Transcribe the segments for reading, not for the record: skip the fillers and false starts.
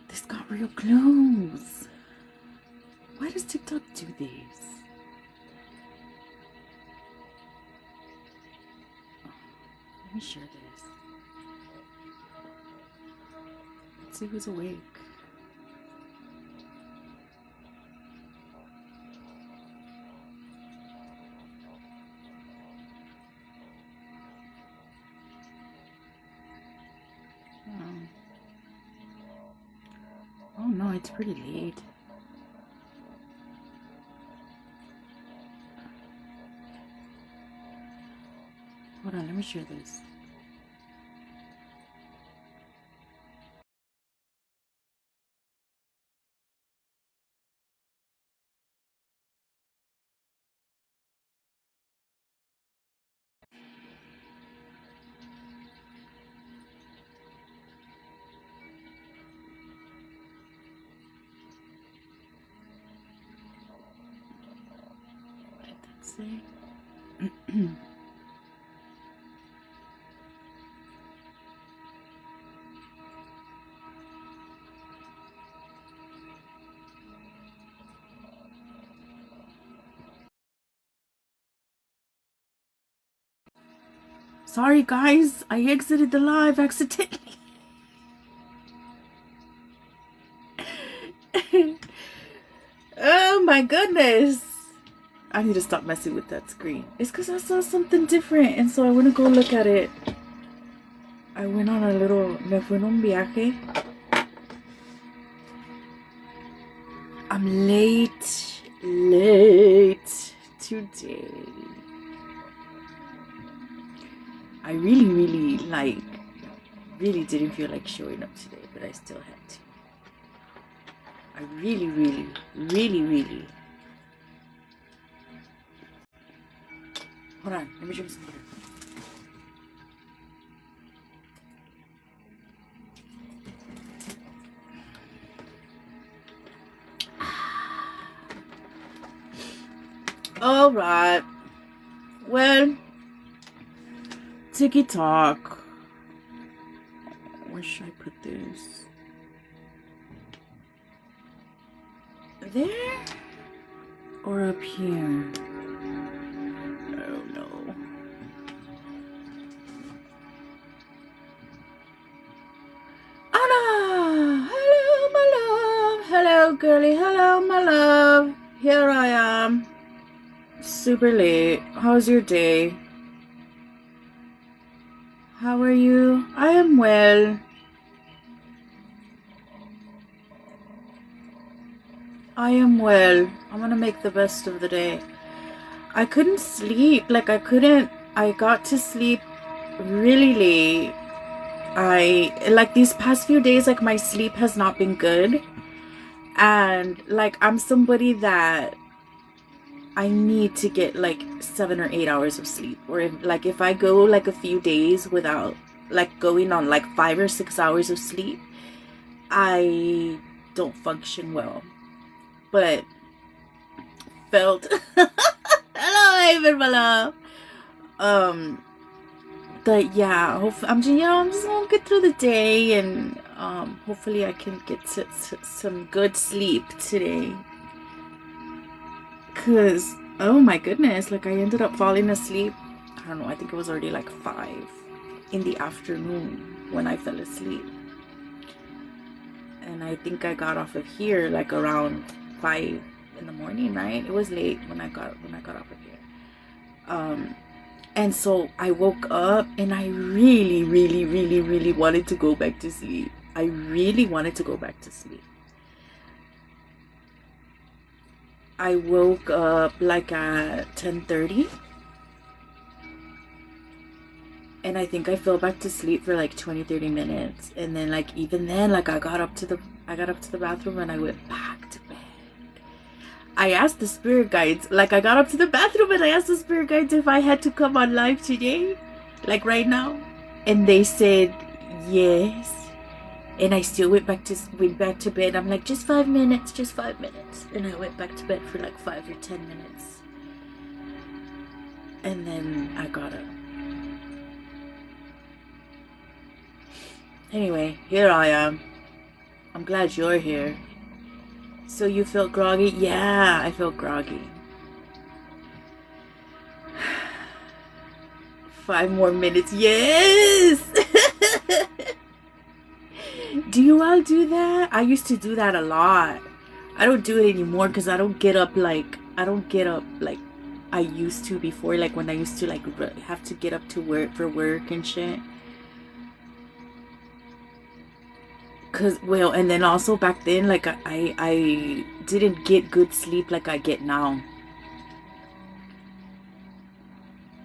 This got real close. Why does TikTok do this? Let me share this. Let's see who's awake. Oh no, it's pretty late. Hold on, let me share this. What did that say? Sorry guys, I exited the live accidentally. Oh my goodness. I need to stop messing with that screen. It's because I saw something different and so I want to go look at it. I went on a little, me fui en un viaje. I'm late today. I really didn't feel like showing up today, but I still had to. I really. Hold on, let me drink some water. All right. Well, TikTok. Where should I put this? There? Or up here? Oh no. Anna! Hello, my love. Hello, girlie. Hello, my love. Here I am. Super late. How's your day? How are you? I am well. I am well. I'm gonna make the best of the day. I couldn't sleep. I got to sleep really late. These past few days, like, my sleep has not been good. And, like, I'm somebody that I need to get, like, 7 or 8 hours of sleep. Or, if I go, like, a few days without, like, going on, like, 5 or 6 hours of sleep, I don't function well. But felt hello Haven, my love. But yeah, I'm just gonna get through the day, and hopefully I can get to some good sleep today. Cause oh my goodness, like, I ended up falling asleep. I don't know, I think it was already like 5 in the afternoon when I fell asleep. And I think I got off of here like around 5 in the morning, right? It was late when I got off of here. And so I woke up and I really wanted to go back to sleep. I really wanted to go back to sleep. I woke up like at 10:30. And I think I fell back to sleep for like 20-30 minutes. And then, like, even then, like, I got up to the bathroom and I went back to bed. I asked the spirit guides, like, I got up to the bathroom and I asked the spirit guides if I had to come on live today, like right now. And they said yes. And I still went back to bed. I'm like, just 5 minutes. And I went back to bed for like 5 or 10 minutes. And then I got up. Anyway, here I am. I'm glad you're here. So you felt groggy? Yeah, I felt groggy. 5 more minutes. Yes! Do you all do that? I used to do that a lot. I don't do it anymore because I don't get up like I used to before, like when I used to like have to get up to work for work and shit. Cause well, and then also back then, like I didn't get good sleep like I get now.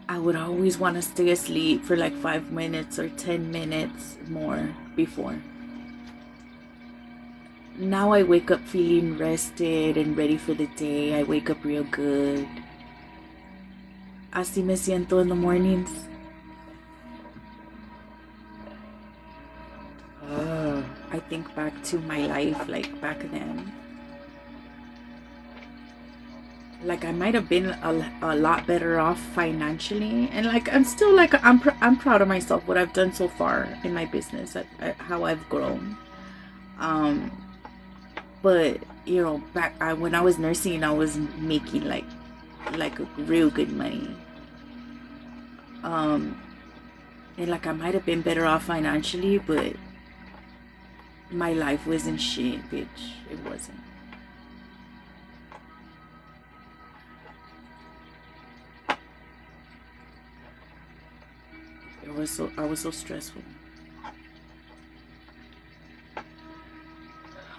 I would always want to stay asleep for like 5 minutes or 10 minutes more before. Now I wake up feeling rested and ready for the day. I wake up real good. Así me siento in the mornings. I think back to my life like back then. Like I might have been a lot better off financially, and like I'm still like I'm proud of myself, what I've done so far in my business, how I've grown. But you know, when I was nursing, I was making like real good money. And like I might have been better off financially, but my life wasn't shit, bitch. It wasn't. I was so stressful.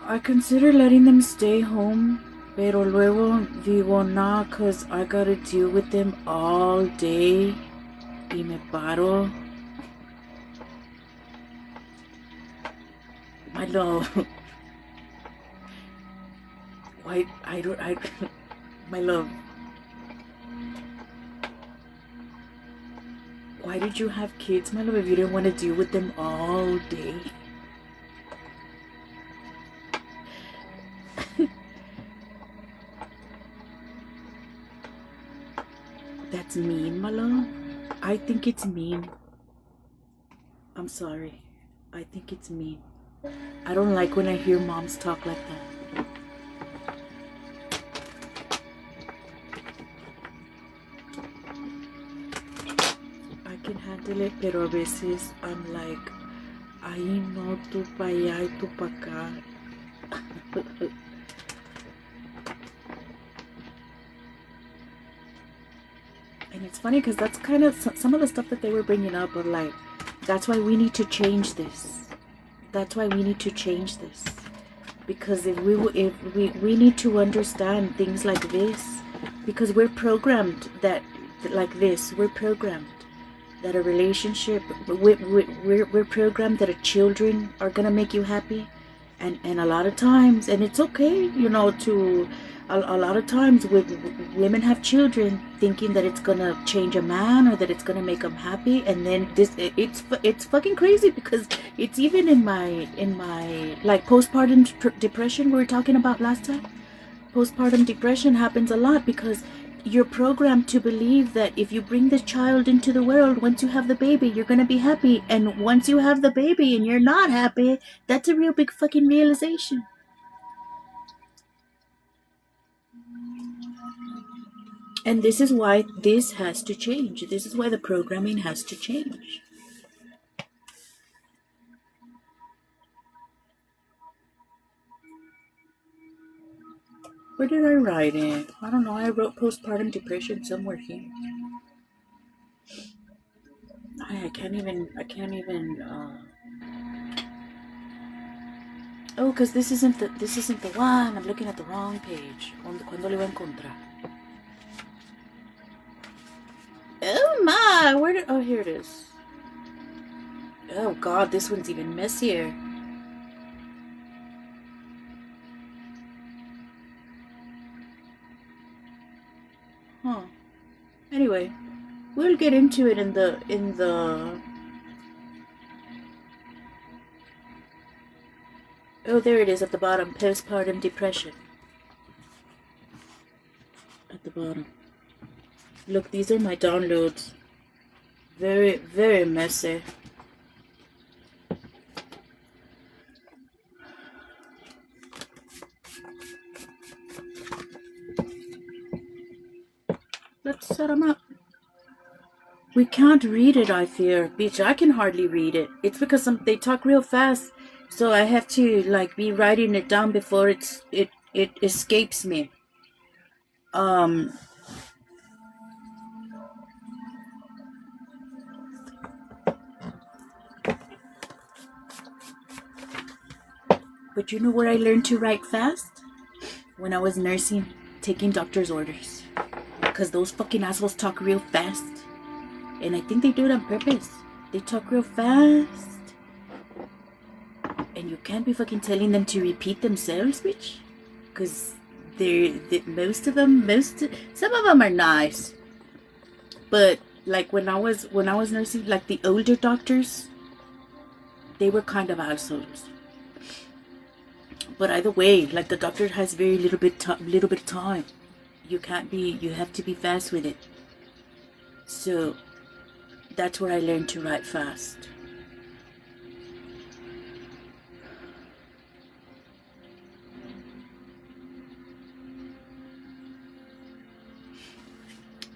I consider letting them stay home, pero luego digo nah, cause I gotta deal with them all day. Y me paro. My love. Why my love. Why did you have kids, my love, if you didn't want to deal with them all day? That's mean, my love. I think it's mean. I'm sorry. I think it's mean. I don't like when I hear moms talk like that. I can handle it, pero a veces I'm like, ay no, tú pa' allá y tú pa' acá. And it's funny because that's kind of some of the stuff that they were bringing up of like, that's why we need to change this. That's why we need to change this. Because if we need to understand things like this, because we're programmed that like this, we're programmed that a relationship, we're programmed that a children are gonna make you happy, and a lot of times, and it's okay, you know, to a lot of times with women have children thinking that it's gonna change a man or that it's gonna make them happy, and then it's fucking crazy because it's even in my like postpartum depression we were talking about last time. Postpartum depression happens a lot because you're programmed to believe that if you bring this child into the world, once you have the baby, you're gonna be happy, and once you have the baby and you're not happy, that's a real big fucking realization. And this is why this has to change. This is why the programming has to change. Where did I write it? I don't know. I wrote postpartum depression somewhere here. I can't even. Oh, because this isn't the one. I'm looking at the wrong page. ¿Cuándo lo iba a encontrar? Oh my! Where did? Oh, here it is. Oh God, this one's even messier. Huh. Anyway, we'll get into it in the. Oh, there it is at the bottom. Postpartum depression. At the bottom. Look, these are my downloads. Very, very messy. Let's set them up. We can't read it, I fear. Bitch, I can hardly read it. It's because they talk real fast. So I have to, like, be writing it down before it escapes me. But you know where I learned to write fast? When I was nursing, taking doctor's orders. Because those fucking assholes talk real fast. And I think they do it on purpose. They talk real fast. And you can't be fucking telling them to repeat themselves, bitch. Because some of them are nice. But like when I was nursing, like the older doctors, they were kind of assholes. But either way, like the doctor has very little bit of time. You have to be fast with it. So that's where I learned to write fast.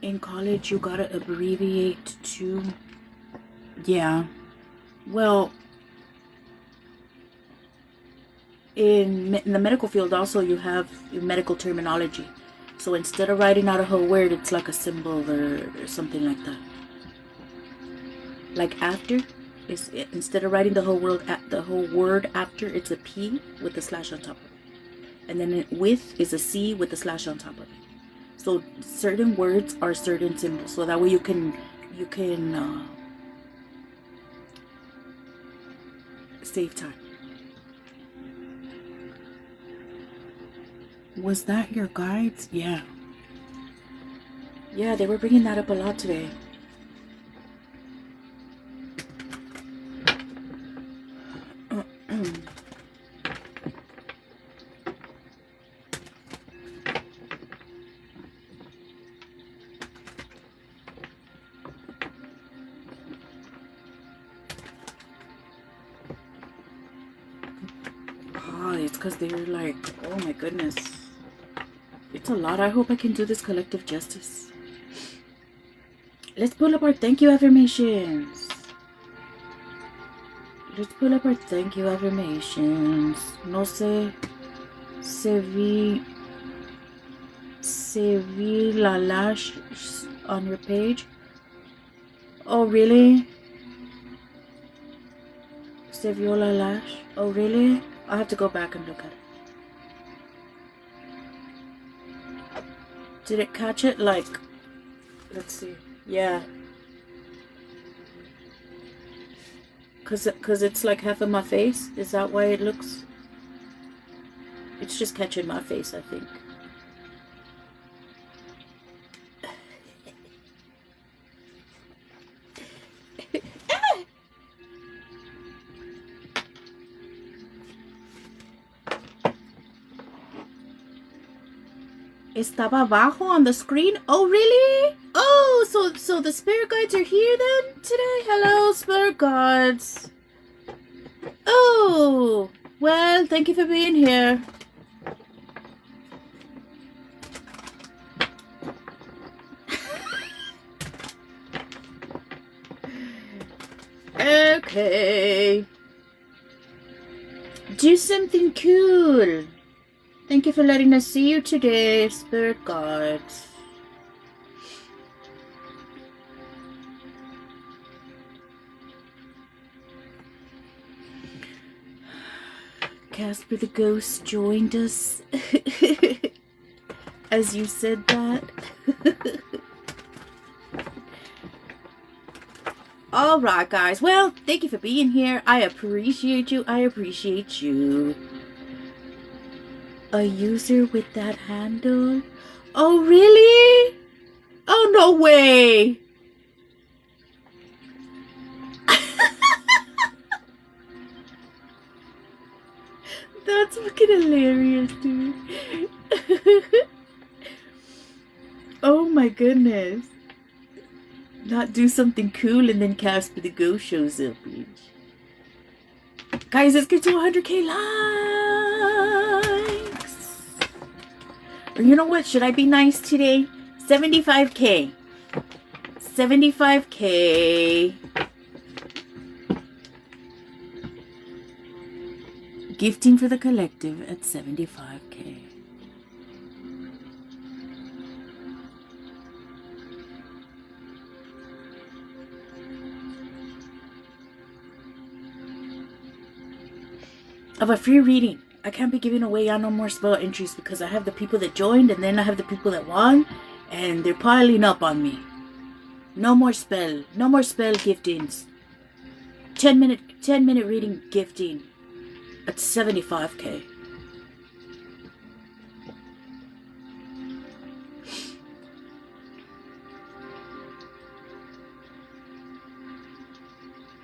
In college, you gotta abbreviate to, yeah. Well, in the medical field also, you have medical terminology. So instead of writing out a whole word, it's like a symbol or something like that. Like after, instead of writing the whole word after, it's a P with a slash on top of it. And then with is a C with a slash on top of it. So certain words are certain symbols. So that way you can save time. Was that your guides? Yeah. Yeah, they were bringing that up a lot today. It's because they're like, oh my goodness. It's a lot. I hope I can do this collective justice. Let's pull up our thank you affirmations. No se vi la lash on your page. Oh really? Se vio la lash? Oh really? I'll have to go back and look at it. Did it catch it? Like, let's see. Yeah. Cause it's like half of my face. Is that why it looks? It's just catching my face, I think. Estaba abajo on the screen. Oh, really? Oh, so the spirit guides are here then today? Hello, spirit guides. Oh, well, thank you for being here. Okay. Do something cool. Thank you for letting us see you today, spirit guides. Casper the Ghost joined us as you said that. Alright guys, well, thank you for being here. I appreciate you. I appreciate you. A user with that handle? Oh really? Oh no way. That's fucking hilarious, dude. Oh my goodness. Not do something cool and then Casper the Ghost shows up, bitch. Guys, let's get to 100k likes. Or you know what? Should I be nice today? 75K. 75K. Gifting for the collective at 75K. Of a free reading. I can't be giving away no more spell entries because I have the people that joined and then I have the people that won and they're piling up on me. No more spell giftings. 10 minute reading gifting at 75K.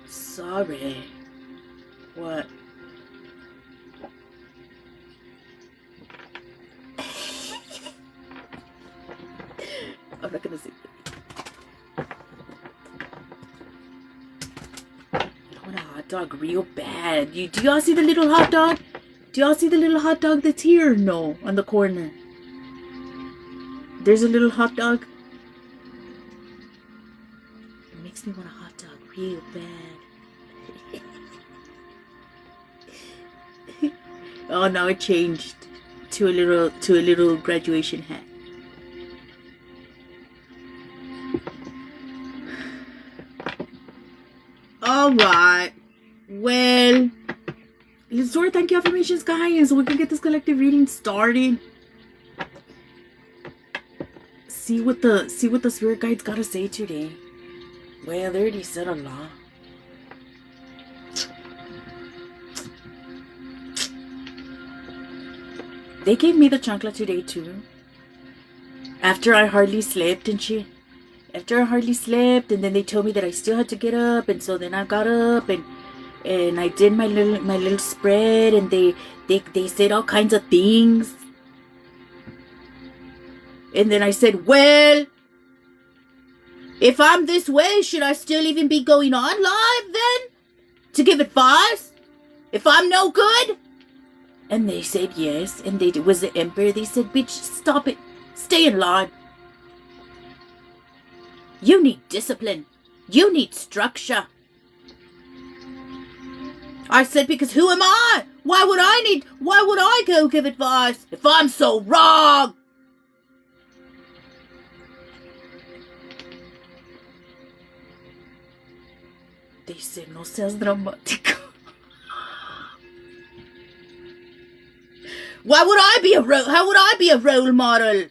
Sorry. What? I'm not gonna say that. I want a hot dog real bad. Do y'all see the little hot dog? Do y'all see the little hot dog that's here? No, on the corner. There's a little hot dog. It makes me want a hot dog real bad. Oh, now it changed to a little graduation hat. Alright. Well, let's do our thank you affirmations, guys, so we can get this collective reading started. See what the spirit guides gotta say today. Well, they already said a lot. They gave me the chancla today too. After I hardly slept and shit. After I hardly slept, and then they told me that I still had to get up, and so then I got up and I did my little spread, and they said all kinds of things. And then I said, well, if I'm this way, should I still even be going on live then? To give advice? If I'm no good? And they said yes, and it was the emperor. They said, bitch, stop it. Stay in line. You need discipline. You need structure. I said, because who am I? Why would I go give advice if I'm so wrong? They said, no seas dramático. How would I be a role model?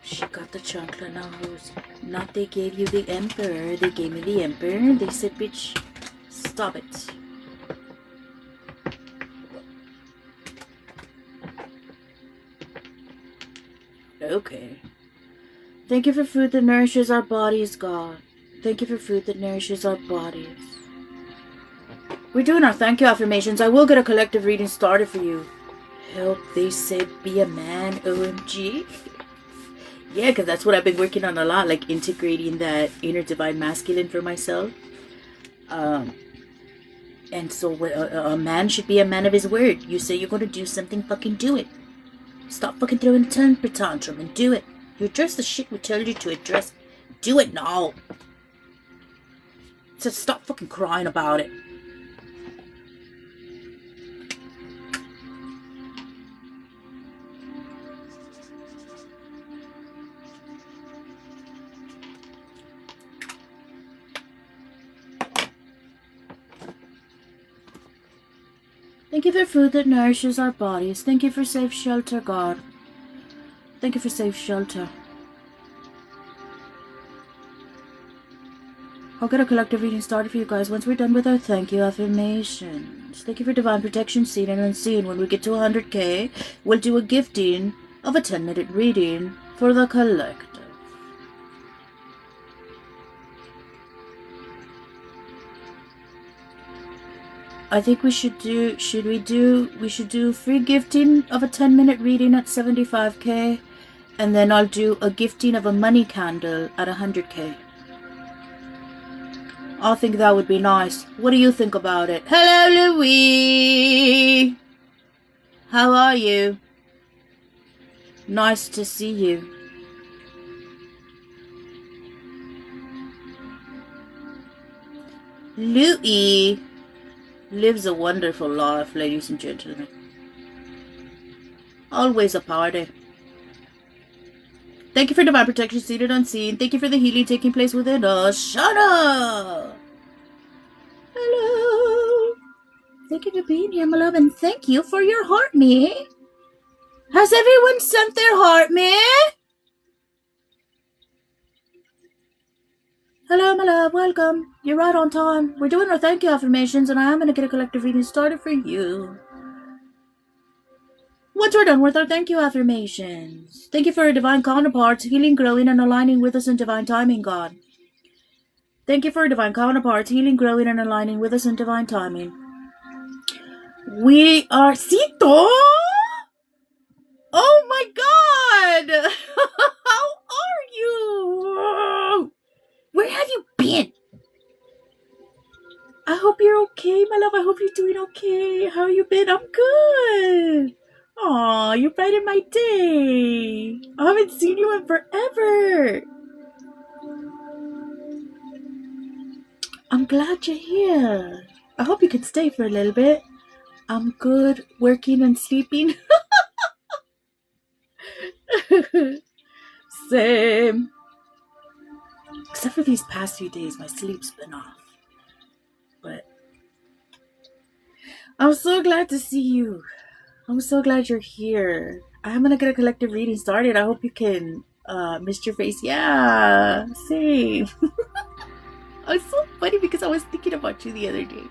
She got the chancla now, Rose. Not they gave you the emperor. They gave me the emperor. They said, bitch, stop it. Okay. Thank you for food that nourishes our bodies, God. Thank you for food that nourishes our bodies. We're doing our thank you affirmations. I will get a collective reading started for you. Help, they said, be a man, OMG. Yeah, because that's what I've been working on a lot, like integrating that inner divine masculine for myself. And so a man should be a man of his word. You say you're going to do something, fucking do it. Stop fucking throwing a temper tantrum and do it. You address the shit we tell you to address. Do it now. So stop fucking crying about it. Thank you for food that nourishes our bodies. Thank you for safe shelter, God. Thank you for safe shelter. I'll get a collective reading started for you guys once we're done with our thank you affirmations. Thank you for divine protection, seen and unseen. When we get to 100K, we'll do a gifting of a 10-minute reading for the collective. I think we should do free gifting of a 10-minute reading at 75K, and then I'll do a gifting of a money candle at 100K. I think that would be nice. What do you think about it? Hello, Louis. How are you? Nice to see you. Louis lives a wonderful life, ladies and gentlemen. Always a party. Thank you for divine protection seated unseen. Thank you for the healing taking place within us. Shut up! Hello. Thank you for being here, my love, and thank you for your heart, me. Has everyone sent their heart, me? Hello, my love. Welcome. You're right on time. We're doing our thank you affirmations, and I am going to get a collective reading started for you. Once we're done with our thank you affirmations, thank you for our divine counterparts, healing, growing, and aligning with us in divine timing, God. Thank you for our divine counterparts, healing, growing, and aligning with us in divine timing. We are Sito! Oh my God! How are you? Where have you been? I hope you're okay, my love. I hope you're doing okay. How you been? I'm good. Aw, you brightened my day. I haven't seen you in forever. I'm glad you're here. I hope you can stay for a little bit. I'm good, working and sleeping. Same. Except for these past few days, my sleep's been off. But I'm so glad to see you. I'm so glad you're here. I'm gonna get a collective reading started. I hope you can mist your face. Yeah, same. It's so funny because I was thinking about you the other day.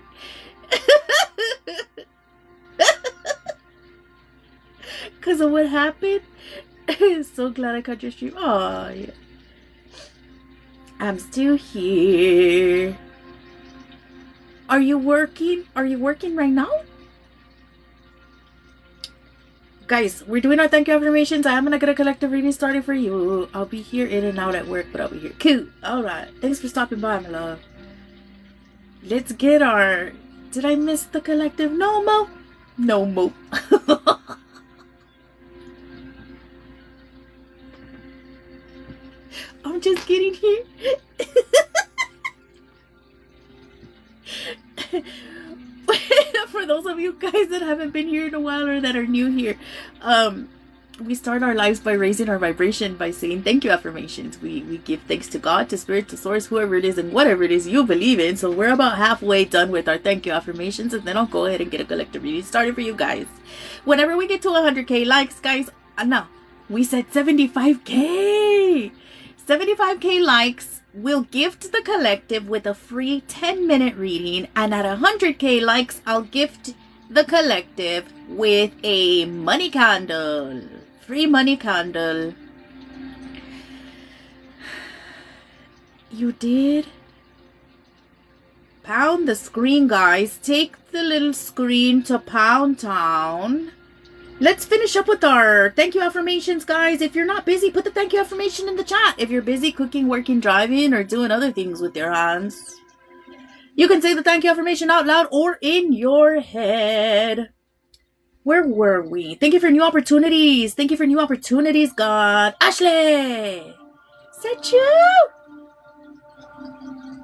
Because of what happened. So glad I caught your stream. Oh, yeah. I'm still here. Are you working? Are you working right now? Guys, we're doing our thank you affirmations. I am gonna get a collective reading started for you. I'll be here in and out at work, but I'll be here. Cool. Alright. Thanks for stopping by, my love. Let's get our... Did I miss the collective? No, Mo. No, Mo. I'm just getting here. For those of you guys that haven't been here in a while or that are new here, we start our lives by raising our vibration by saying thank you affirmations. We give thanks to God, to Spirit, to Source, whoever it is, and whatever it is you believe in. So we're about halfway done with our thank you affirmations, and then I'll go ahead and get a collective reading started for you guys. Whenever we get to 100k likes, guys, no, we said 75k. 75k likes will gift the collective with a free 10-minute reading, and at 100k likes, I'll gift the collective with a money candle. Free money candle. You did? Pound the screen, guys. Take the little screen to Pound Town. Let's finish up with our thank you affirmations, guys. If you're not busy, put the thank you affirmation in the chat. If you're busy cooking, working, driving, or doing other things with your hands, you can say the thank you affirmation out loud or in your head. Where were we? Thank you for new opportunities. Thank you for new opportunities, God. Ashley! Is that you?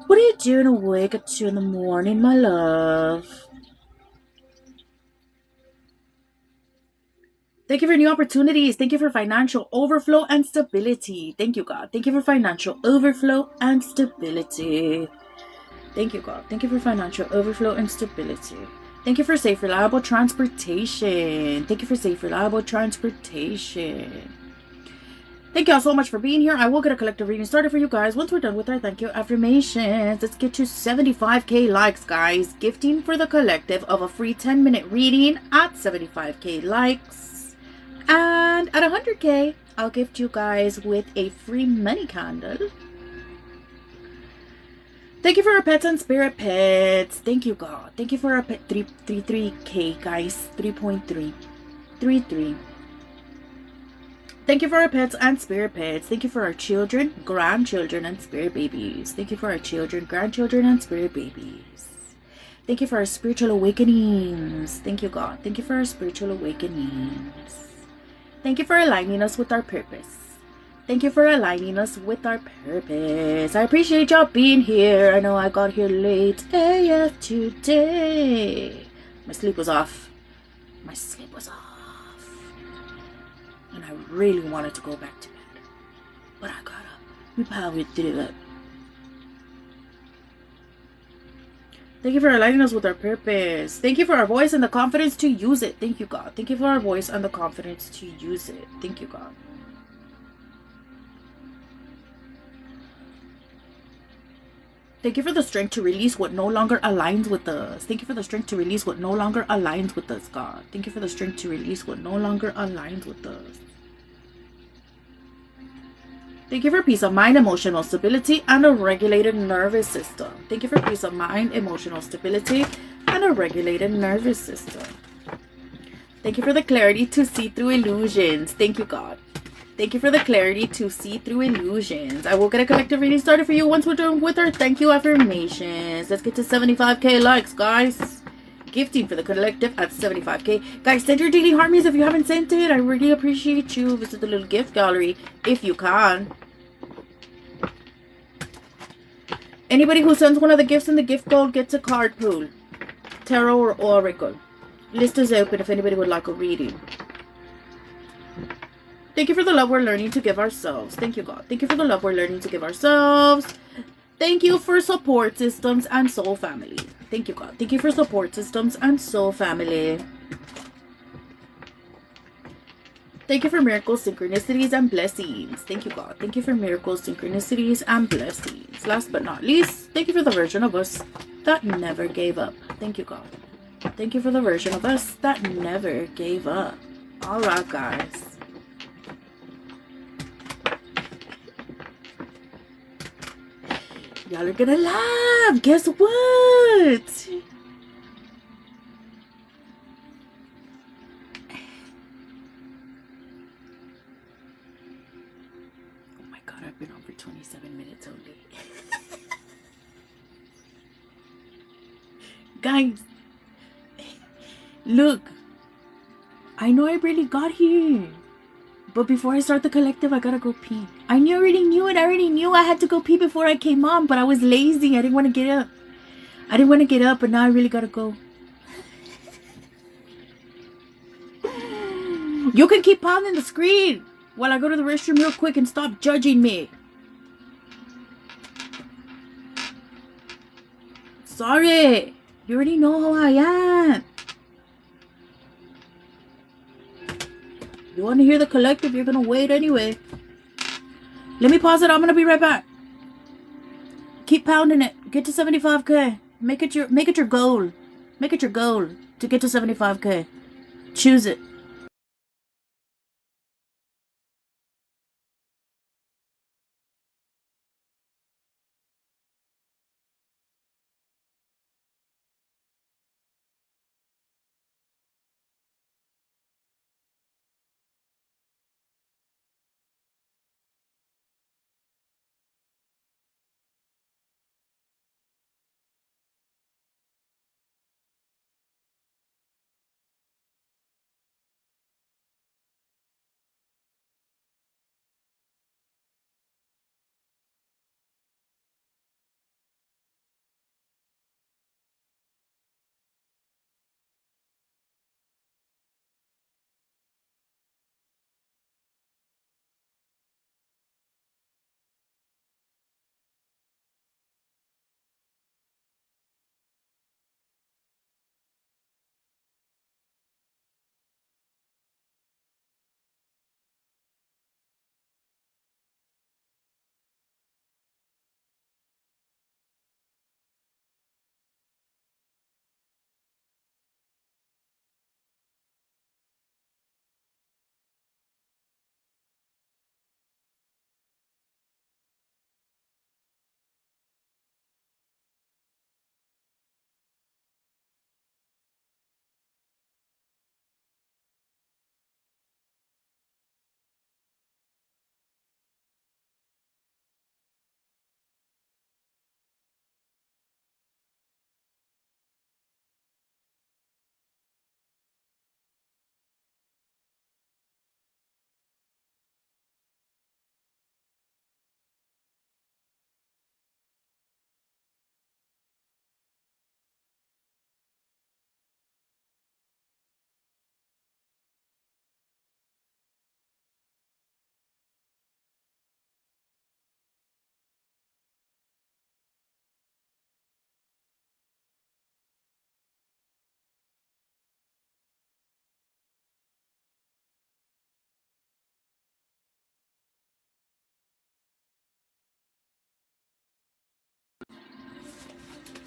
What are you doing awake at 2 in the morning, my love? Thank you for new opportunities. Thank you for financial overflow and stability. Thank you, God. Thank you for financial overflow and stability. Thank you, God. Thank you for financial overflow and stability. Thank you for safe, reliable transportation. Thank you for safe, reliable transportation. Thank you all so much for being here. I will get a collective reading started for you guys once we're done with our thank you affirmations. Let's get to 75k likes, guys. Gifting for the collective of a free 10-minute reading at 75k likes. And at 100k, I'll gift you guys with a free money candle. Thank you for our pets and spirit pets. Thank you, God. Thank you for our pet 333k, guys. 3.3. 33. Thank you for our pets and spirit pets. Thank you for our children, grandchildren, and spirit babies. Thank you for our children, grandchildren, and spirit babies. Thank you for our spiritual awakenings. Thank you, God. Thank you for our spiritual awakenings. Thank you for aligning us with our purpose. Thank you for aligning us with our purpose. I appreciate y'all being here. I know I got here late AF today. My sleep was off. My sleep was off. And I really wanted to go back to bed. But I got up. We powered through it. Thank you for aligning us with our purpose. Thank you for our voice and the confidence to use it. Thank you, God. Thank you for our voice and the confidence to use it. Thank you, God. Thank you for the strength to release what no longer aligns with us. Thank you for the strength to release what no longer aligns with us, God. Thank you for the strength to release what no longer aligns with us. Thank you for peace of mind, emotional stability, and a regulated nervous system. Thank you for peace of mind, emotional stability, and a regulated nervous system. Thank you for the clarity to see through illusions. Thank you, God. Thank you for the clarity to see through illusions. I will get a collective reading started for you once we're done with our thank you affirmations. Let's get to 75k likes, guys. Gifting for the collective at 75k. Guys, send your daily harmonies if you haven't sent it. I really appreciate you. Visit the little gift gallery if you can. Anybody who sends one of the gifts in the gift gold gets a card pool. Tarot or oracle. List is open if anybody would like a reading. Thank you for the love we're learning to give ourselves. Thank you, God. Thank you for the love we're learning to give ourselves. Thank you for support systems and soul family. Thank you, God. Thank you for support systems and soul family. Thank you for miracles, synchronicities, and blessings. Thank you, God. Thank you for miracles, synchronicities, and blessings. Last but not least, thank you for the version of us that never gave up. Thank you, God. Thank you for the version of us that never gave up. All right, guys. Y'all are gonna laugh. Guess what? Oh my God, I've been on for 27 minutes only. Guys, look. I know I barely got here. But before I start the collective, I gotta go pee. I already knew it. I already knew I had to go pee before I came on, but I was lazy. I didn't want to get up. But now I really gotta go. You can keep pounding the screen while I go to the restroom real quick and stop judging me. Sorry. You already know how I am. You want to hear the collective, you're going to wait anyway. Let me pause it. I'm going to be right back. Keep pounding it. Get to 75k. Make it your goal. Make it your goal to get to 75k. Choose it.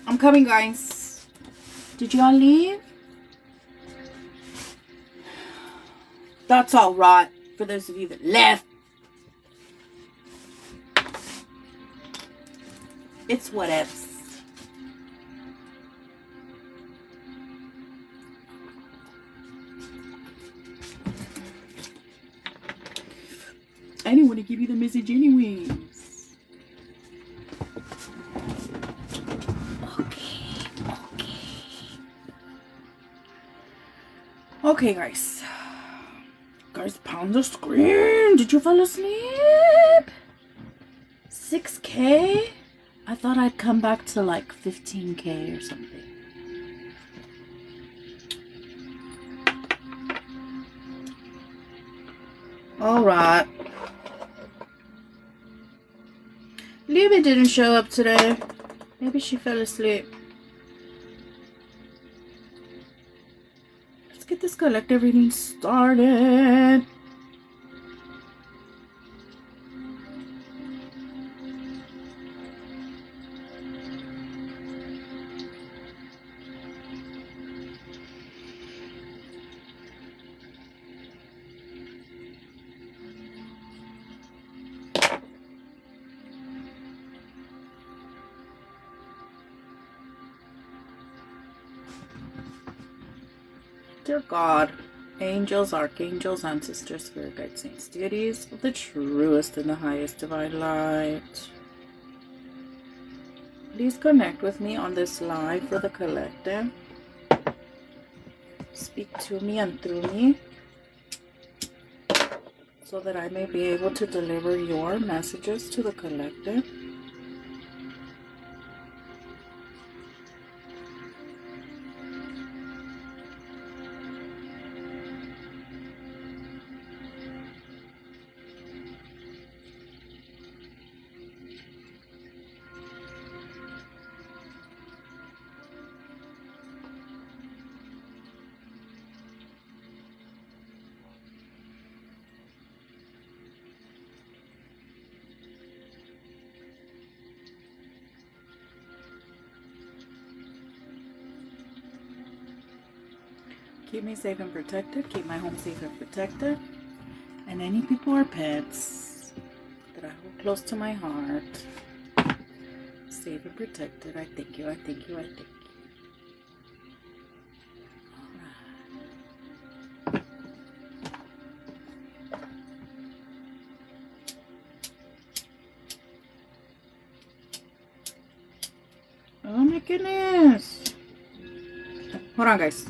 I'm coming, guys. Did y'all leave? That's all right. For those of you that left, it's whatevs. I didn't want to give you the message anyways. Okay, guys. Guys, pound the screen. Did you fall asleep? 6K? I thought I'd come back to like 15K or something. Alright. Libby didn't show up today. Maybe she fell asleep. Let's get this collective reading started. Dear God, angels, archangels, ancestors, spirit guides, saints, deities of the truest and the highest divine light, please connect with me on this live for the collective. Speak to me and through me so that I may be able to deliver your messages to the collective. Keep me safe and protected. Keep my home safe and protected. And any people or pets that I hold close to my heart, safe and protected. I thank you. I thank you. I thank you. Oh my goodness. Hold on, guys.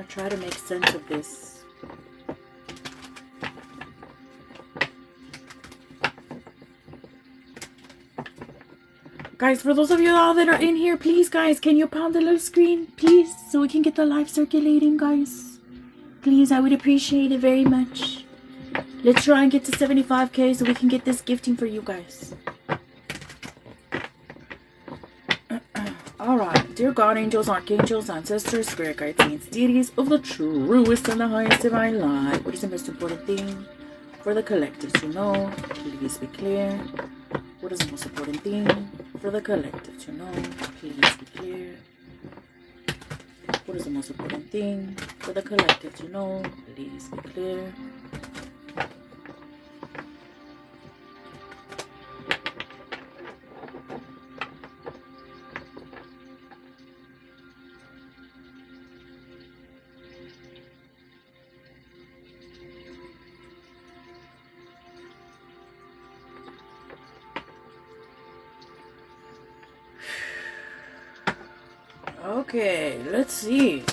Try to make sense of this. Guys, for those of you all that are in here, please, guys, can you pound the little screen, please, so we can get the live circulating, guys? Please, I would appreciate it very much. Let's try and get to 75K so we can get this gifting for you guys. Alright, dear God, angels, archangels, ancestors, spirit guides, saints, deities of the truest and the highest divine light. What is the most important thing for the collective to know? Please be clear. What is the most important thing for the collective to know? Please be clear. What is the most important thing for the collective to know? Please be clear. Okay, let's see.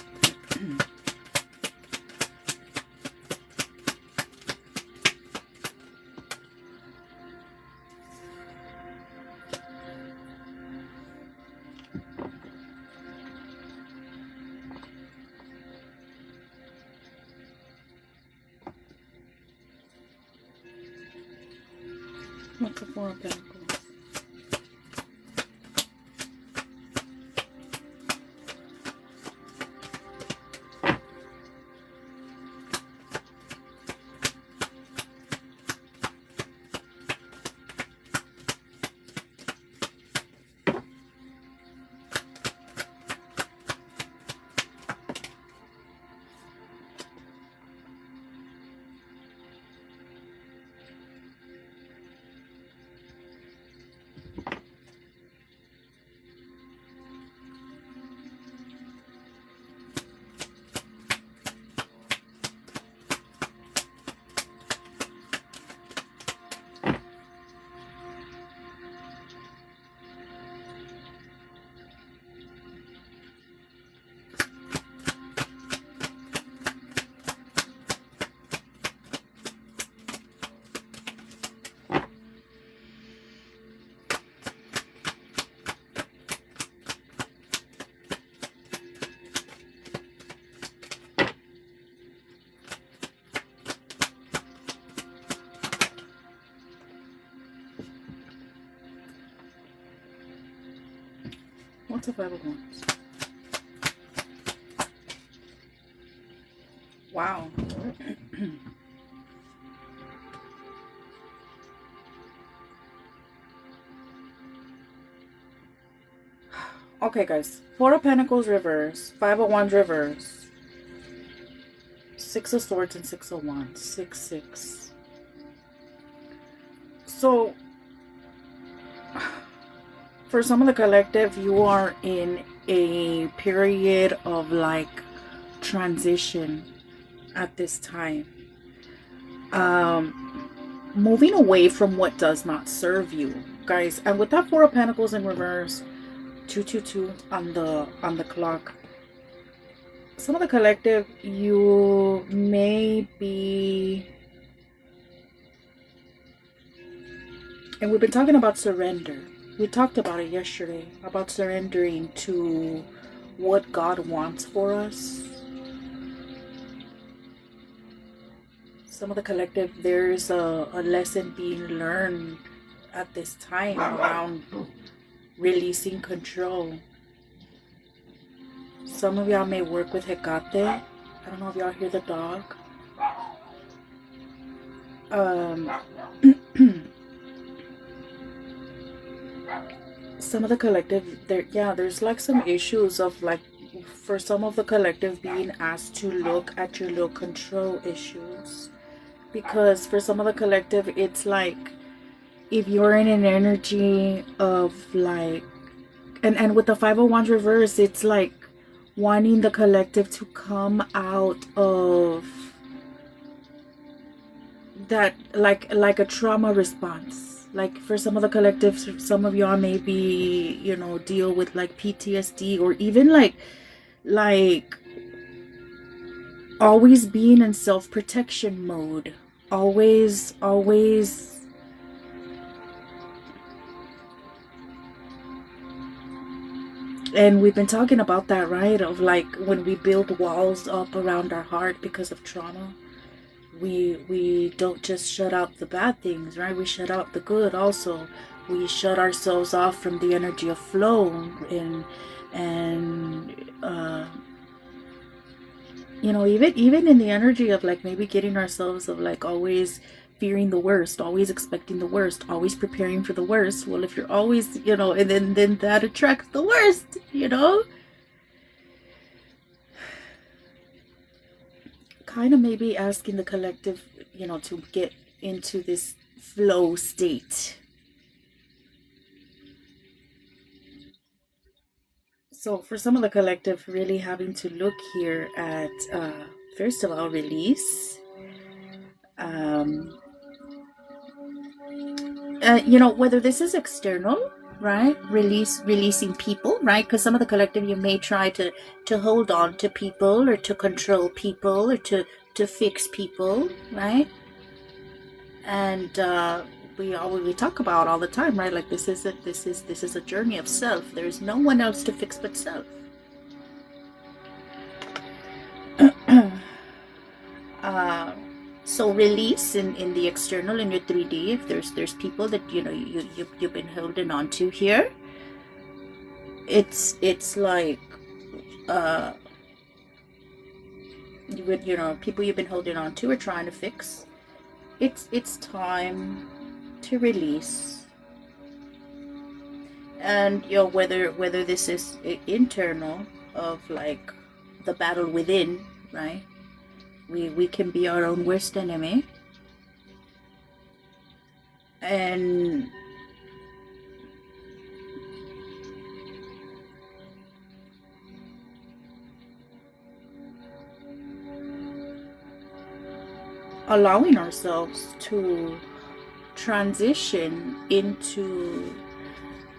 What's the Four of Pentacles? What's the Five of Wands? Wow. Okay, guys. Four of Pentacles reverse. Five of Wands reverse. Six of Swords and Six of Wands. 6, 6. So, for some of the collective, you are in a period of like transition at this time. Moving away from what does not serve you, guys. And with that Four of Pentacles in reverse, 222 on the clock. Some of the collective, you may be, and we've been talking about surrender. We talked about it yesterday, about surrendering to what God wants for us. Some of the collective, there's a lesson being learned at this time around releasing control. Some of y'all may work with Hecate. I don't know if y'all hear the dog. Some of the collective, there's like some issues of like, for some of the collective, being asked to look at your little control issues. Because for some of the collective, it's like, if you're in an energy of like, and with the Five of Wands reverse, it's like wanting the collective to come out of that, like a trauma response. Like for some of the collectives, some of y'all maybe, you know, deal with like PTSD, or even like always being in self-protection mode. Always. And we've been talking about that, right? Of like when we build walls up around our heart because of trauma, we don't just shut out the bad things, right? We shut out the good also. We shut ourselves off from the energy of flow, and you know, even in the energy of like maybe getting ourselves of like always fearing the worst, always expecting the worst, always preparing for the worst. Well, if you're always, you know, and then that attracts the worst, you know. Kind of maybe asking the collective, you know, to get into this flow state. So for some of the collective, really having to look here at, first of all, release. You know, whether this is external, right? Releasing people, right? Because some of the collective, you may try to hold on to people, or to control people, or to fix people, right? And we talk about all the time, right? Like this is a journey of self. There is no one else to fix but self. So release in the external, in your 3D, if there's people that you've been holding on to here. It's like uh people you've been holding on to or trying to fix. It's time to release. And whether this is internal, of like the battle within, right? We can be our own worst enemy, and allowing ourselves to transition into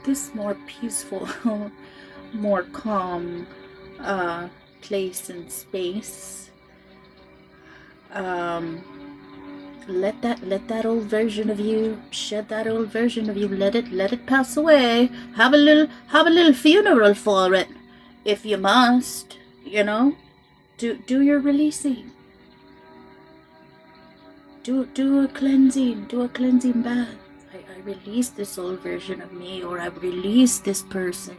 this more peaceful, more calm place and space. Let that old version of you shed that old version of you. Let it pass away. Have a little funeral for it, if you must. Do your releasing. Do a cleansing. Do a cleansing bath. I release this old version of me, or I release this person.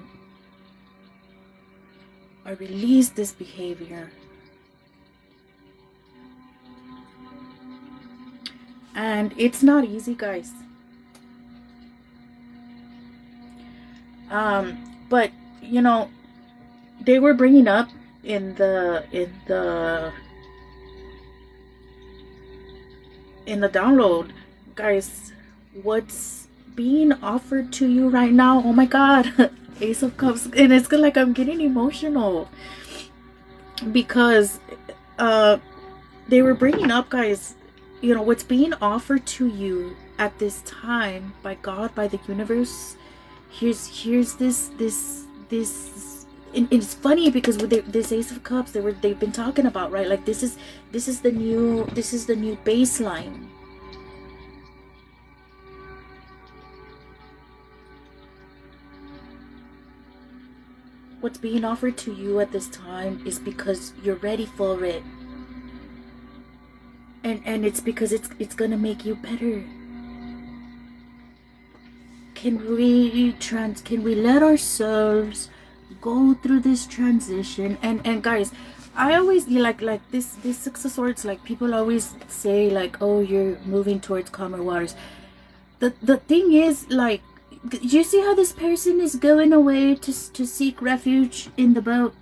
I release this behavior. And it's not easy, guys. But they were bringing up in the download, guys, what's being offered to you right now. Oh my God, Ace of Cups, and it's like I'm getting emotional because they were bringing up, guys, what's being offered to you at this time by God, by the universe. Here's this and it's funny because with this Ace of Cups, they've been talking about, right? Like this is the new baseline. What's being offered to you at this time is because you're ready for it, and it's because it's gonna make you better. Can we let ourselves go through this transition? And guys, I always like this Six of Swords, like people always say like, oh, you're moving towards calmer waters. The thing is, like, you see how this person is going away to seek refuge in the boat.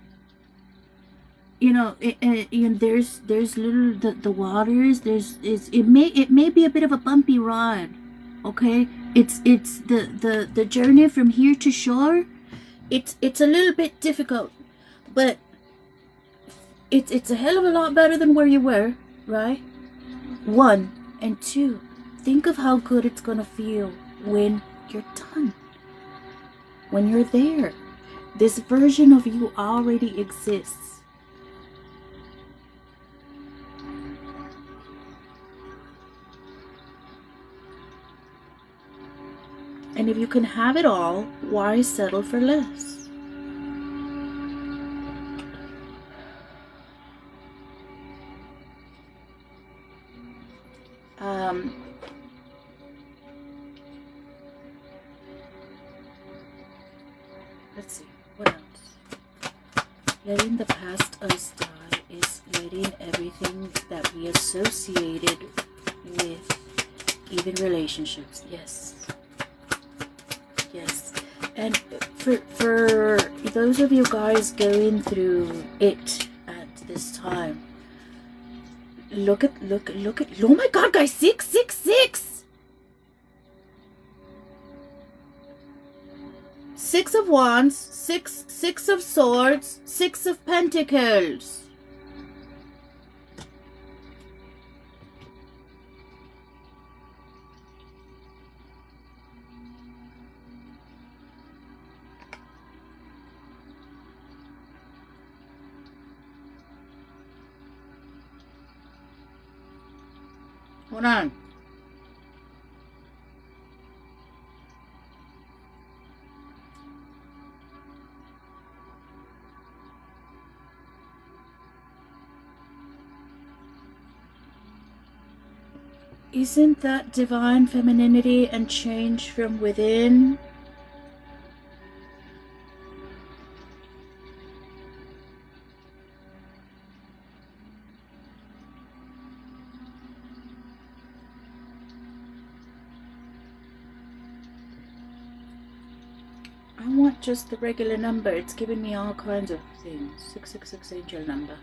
And there's little the waters. It may be a bit of a bumpy ride, okay? It's the journey from here to shore. It's a little bit difficult, but it's a hell of a lot better than where you were, right? One, and two, think of how good it's gonna feel when you're done, when you're there. This version of you already exists. And if you can have it all, why settle for less? Let's see, what else? Letting the past us die is letting everything that we associated with, even relationships. Yes. And for those of you guys going through it at this time, look at oh my God, guys, 666. Six of Wands, six of Swords, Six of Pentacles. Hold on. Isn't that divine femininity and change from within? I want just the regular number. It's giving me all kinds of things. 666 angel number.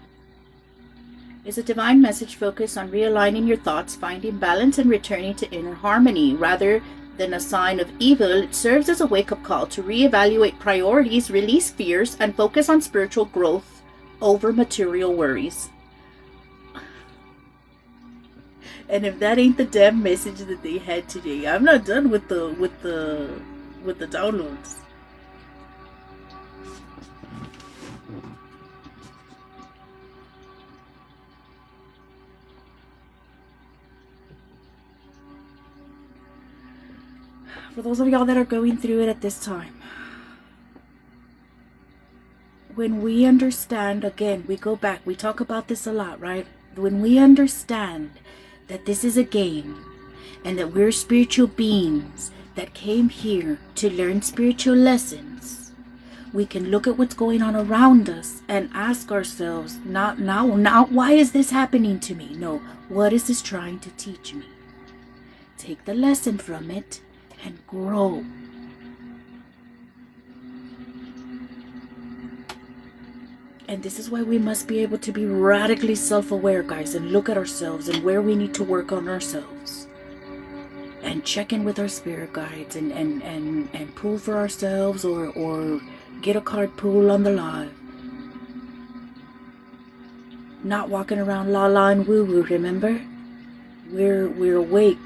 Is a divine message focused on realigning your thoughts, finding balance, and returning to inner harmony. Rather than a sign of evil, it serves as a wake-up call to reevaluate priorities, release fears, and focus on spiritual growth over material worries. And if that ain't the damn message that they had today, I'm not done with the downloads. For those of y'all that are going through it at this time, when we understand, again, we go back, we talk about this a lot, right? When we understand that this is a game and that we're spiritual beings that came here to learn spiritual lessons, we can look at what's going on around us and ask ourselves, not why is this happening to me? No, what is this trying to teach me? Take the lesson from it and grow. And this is why we must be able to be radically self-aware, guys, and look at ourselves and where we need to work on ourselves. And check in with our spirit guides and pull for ourselves or get a card pull on the live. Not walking around la and woo-woo, remember? We're awake.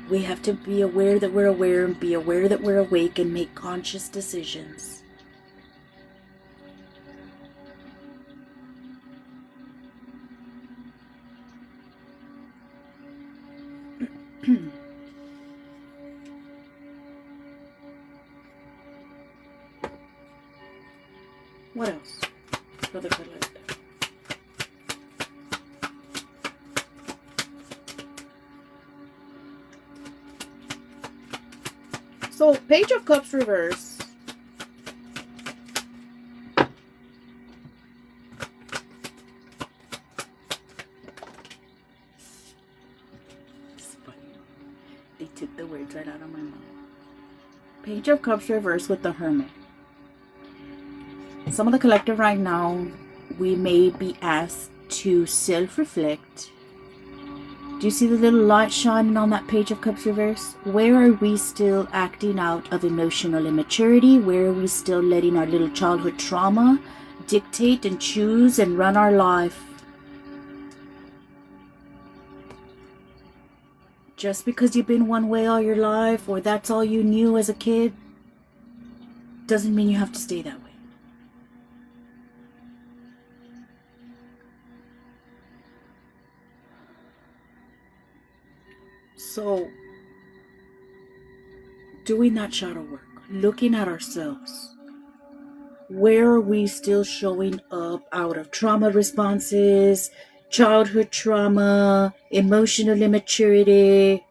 We have to be aware that we're aware and be aware that we're awake and make conscious decisions. What else for the collective? So, Page of Cups reverse. It's funny. They took the words right out of my mouth. Page of Cups reverse with the Hermit. Some of the collective right now, we may be asked to self-reflect. Do you see the little light shining on that Page of Cups reverse? Where are we still acting out of emotional immaturity? Where are we still letting our little childhood trauma dictate and choose and run our life? Just because you've been one way all your life, or that's all you knew as a kid, doesn't mean you have to stay that way. So, doing that shadow work, looking at ourselves, where are we still showing up out of trauma responses, childhood trauma, emotional immaturity,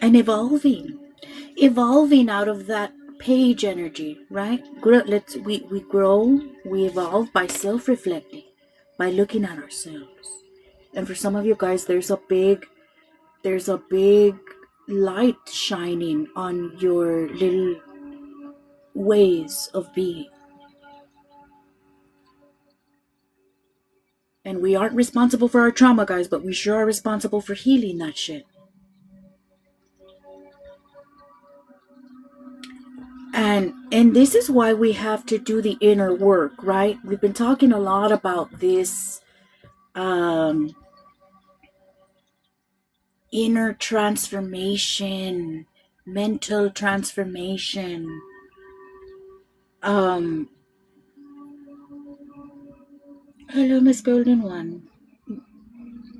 and evolving out of that page energy, right? We grow, we evolve by self-reflecting, by looking at ourselves. And for some of you guys, there's a big light shining on your little ways of being. And we aren't responsible for our trauma, guys, but we sure are responsible for healing that shit. And this is why we have to do the inner work, right? We've been talking a lot about this inner transformation, mental transformation. Hello, Miss Golden One.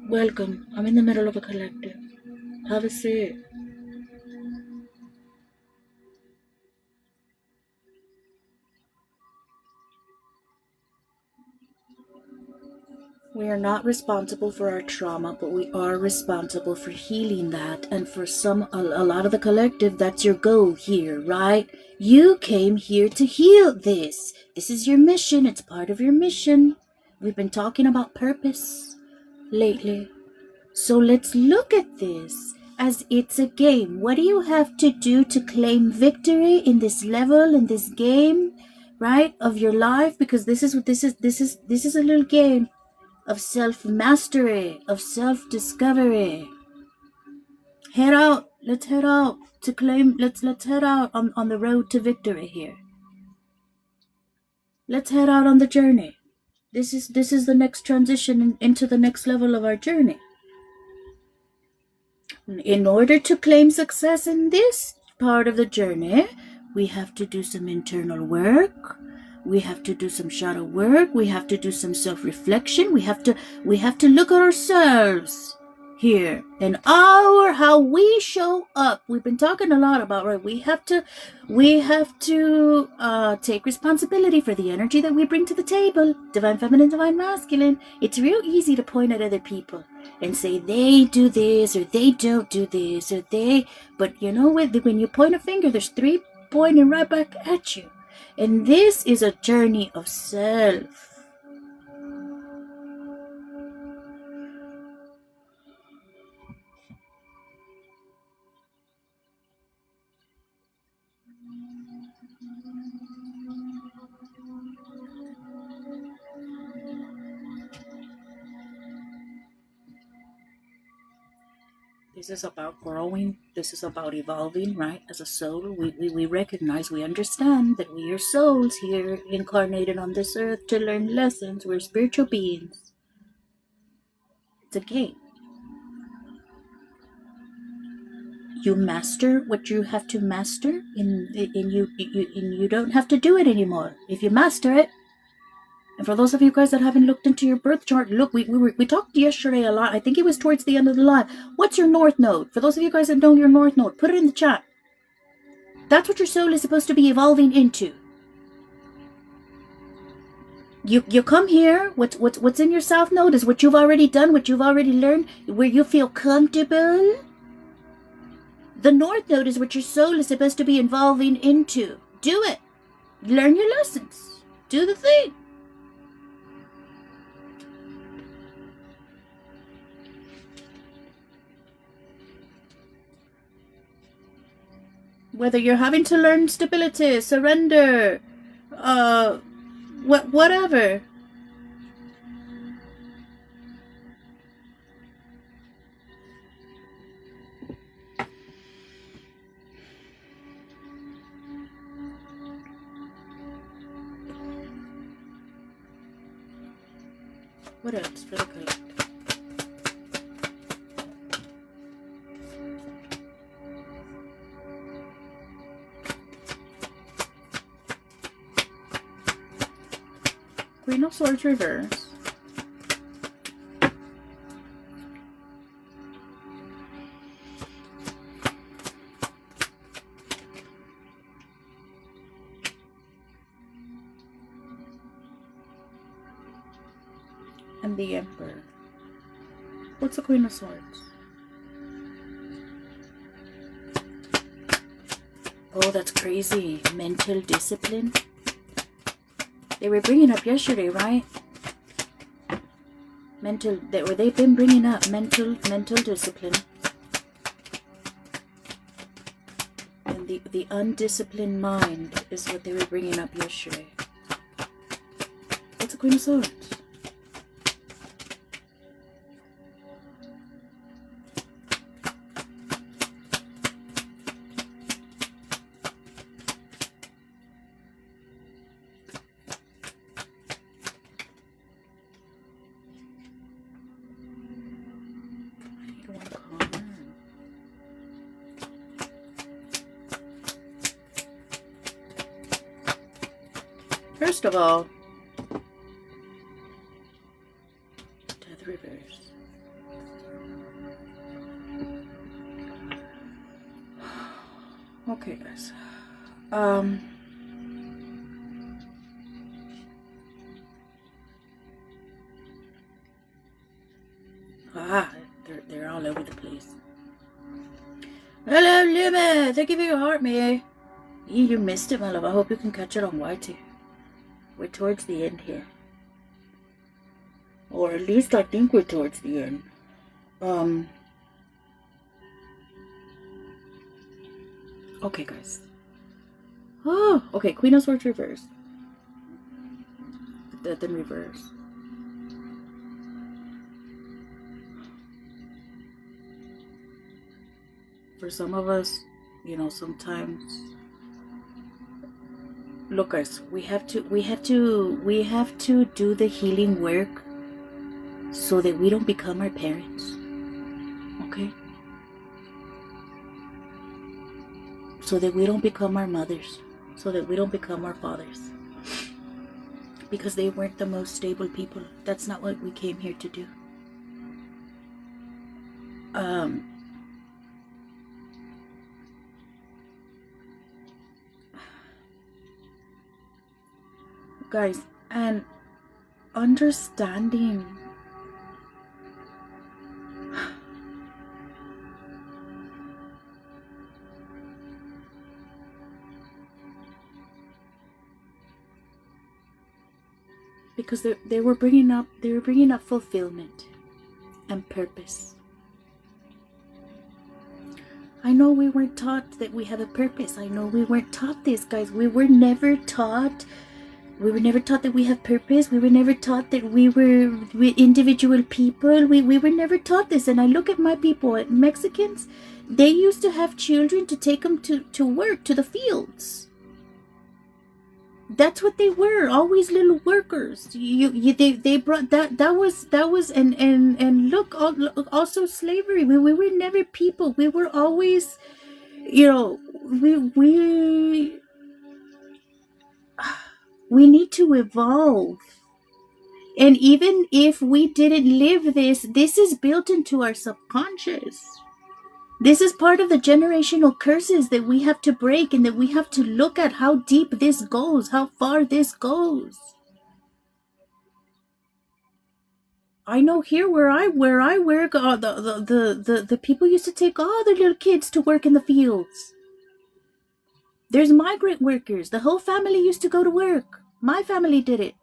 Welcome. I'm in the middle of a collective. Have a seat. We are not responsible for our trauma, but we are responsible for healing that. And for a lot of the collective, that's your goal here, right? You came here to heal this. This is your mission. It's part of your mission. We've been talking about purpose lately. So let's look at this as it's a game. What do you have to do to claim victory in this level, in this game, right, of your life? Because this is a little game of self-mastery, of self-discovery. Head out. Let's head out to claim. Let's head out on the road to victory here. Let's head out on the journey. This is the next transition into the next level of our journey. In order to claim success in this part of the journey, we have to do some internal work. We have to do some shadow work. We have to do some self-reflection. We have to look at ourselves here and how we show up. We've been talking a lot about, right? We have to take responsibility for the energy that we bring to the table. Divine feminine, divine masculine. It's real easy to point at other people and say they do this or they don't do this or they. But you know what? When you point a finger, there's three pointing right back at you. And this is a journey of self. This is about growing. This is about evolving, right? As a soul, we recognize, we understand that we are souls here incarnated on this earth to learn lessons. We're spiritual beings. It's a game. You master what you have to master, and you don't have to do it anymore if you master it. And for those of you guys that haven't looked into your birth chart, look, we talked yesterday a lot. I think it was towards the end of the live. What's your north node? For those of you guys that know your north node, put it in the chat. That's what your soul is supposed to be evolving into. You come here. What's in your south node is what you've already done, what you've already learned, where you feel comfortable. The north node is what your soul is supposed to be evolving into. Do it. Learn your lessons. Do the thing. Whether you're having to learn stability, surrender, whatever. What else for the collective? Queen of Swords reverse. And the Emperor. What's the Queen of Swords? Oh, that's crazy. Mental discipline. They were bringing up yesterday, right? They've been bringing up mental discipline. And the undisciplined mind is what they were bringing up yesterday. What's the Queen of Swords? First of all, Death reverse. Okay, guys. over the place. Hello, Luma. Thank you for your heart, May. You missed it, my love. I hope you can catch it on YT. We're towards the end here. Or at least I think we're towards the end. Okay, guys. Oh, okay. Queen of Swords reverse. Death in reverse. For some of us, you know, sometimes. Look, guys, we have to do the healing work so that we don't become our parents. Okay? So that we don't become our mothers. So that we don't become our fathers. Because they weren't the most stable people. That's not what we came here to do. Guys, and understanding because they were bringing up fulfillment and purpose. I know we weren't taught that we have a purpose. I know we weren't taught this, guys. We were never taught that we have purpose. We were never taught that we were individual people. We were never taught this. And I look at my people, Mexicans, they used to have children to take them to work, to the fields. That's what they were, always little workers. They brought that was and look, also slavery. We were never people. We were always, you know, we need to evolve. And even if we didn't live this is built into our subconscious. This is part of the generational curses that we have to break, and that we have to look at how deep this goes, how far this goes. I know here where I work, the people used to take all their little kids to work in the fields. There's migrant workers. The whole family used to go to work. My family did it.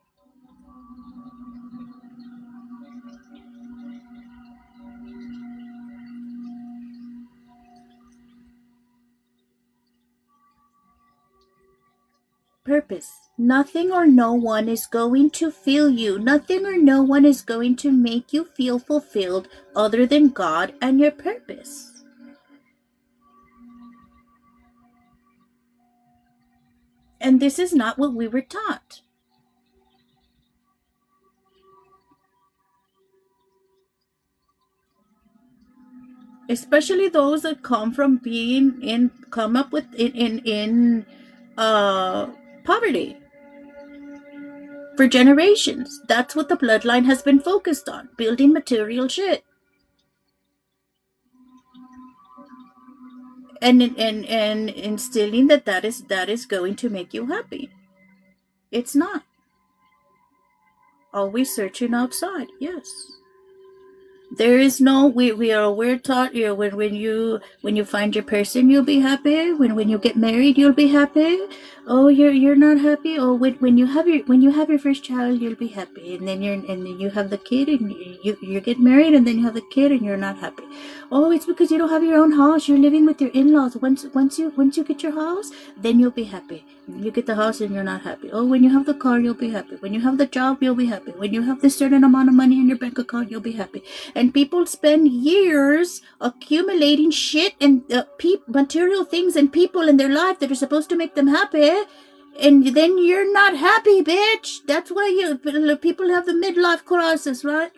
Purpose. Nothing or no one is going to fill you. Nothing or no one is going to make you feel fulfilled other than God and your purpose. And this is not what we were taught. Especially those that come from come up with poverty for generations. That's what the bloodline has been focused on, building material shit. And instilling that is going to make you happy. It's not. Always searching outside, yes. There is no, we're taught, you know, when you find your person, you'll be happy. When you get married, you'll be happy. Oh, you're not happy. Oh, when you have your first child, you'll be happy. And then you have the kid, and you get married, and then you have the kid, and you're not happy. Oh, it's because you don't have your own house. You're living with your in-laws. Once you get your house, then you'll be happy. You get the house and you're not happy. Oh, when you have the car, you'll be happy. When you have the job, you'll be happy. When you have this certain amount of money in your bank account, you'll be happy. And people spend years accumulating shit and material things and people in their life that are supposed to make them happy. And then you're not happy, bitch. That's why people have the midlife crisis, right?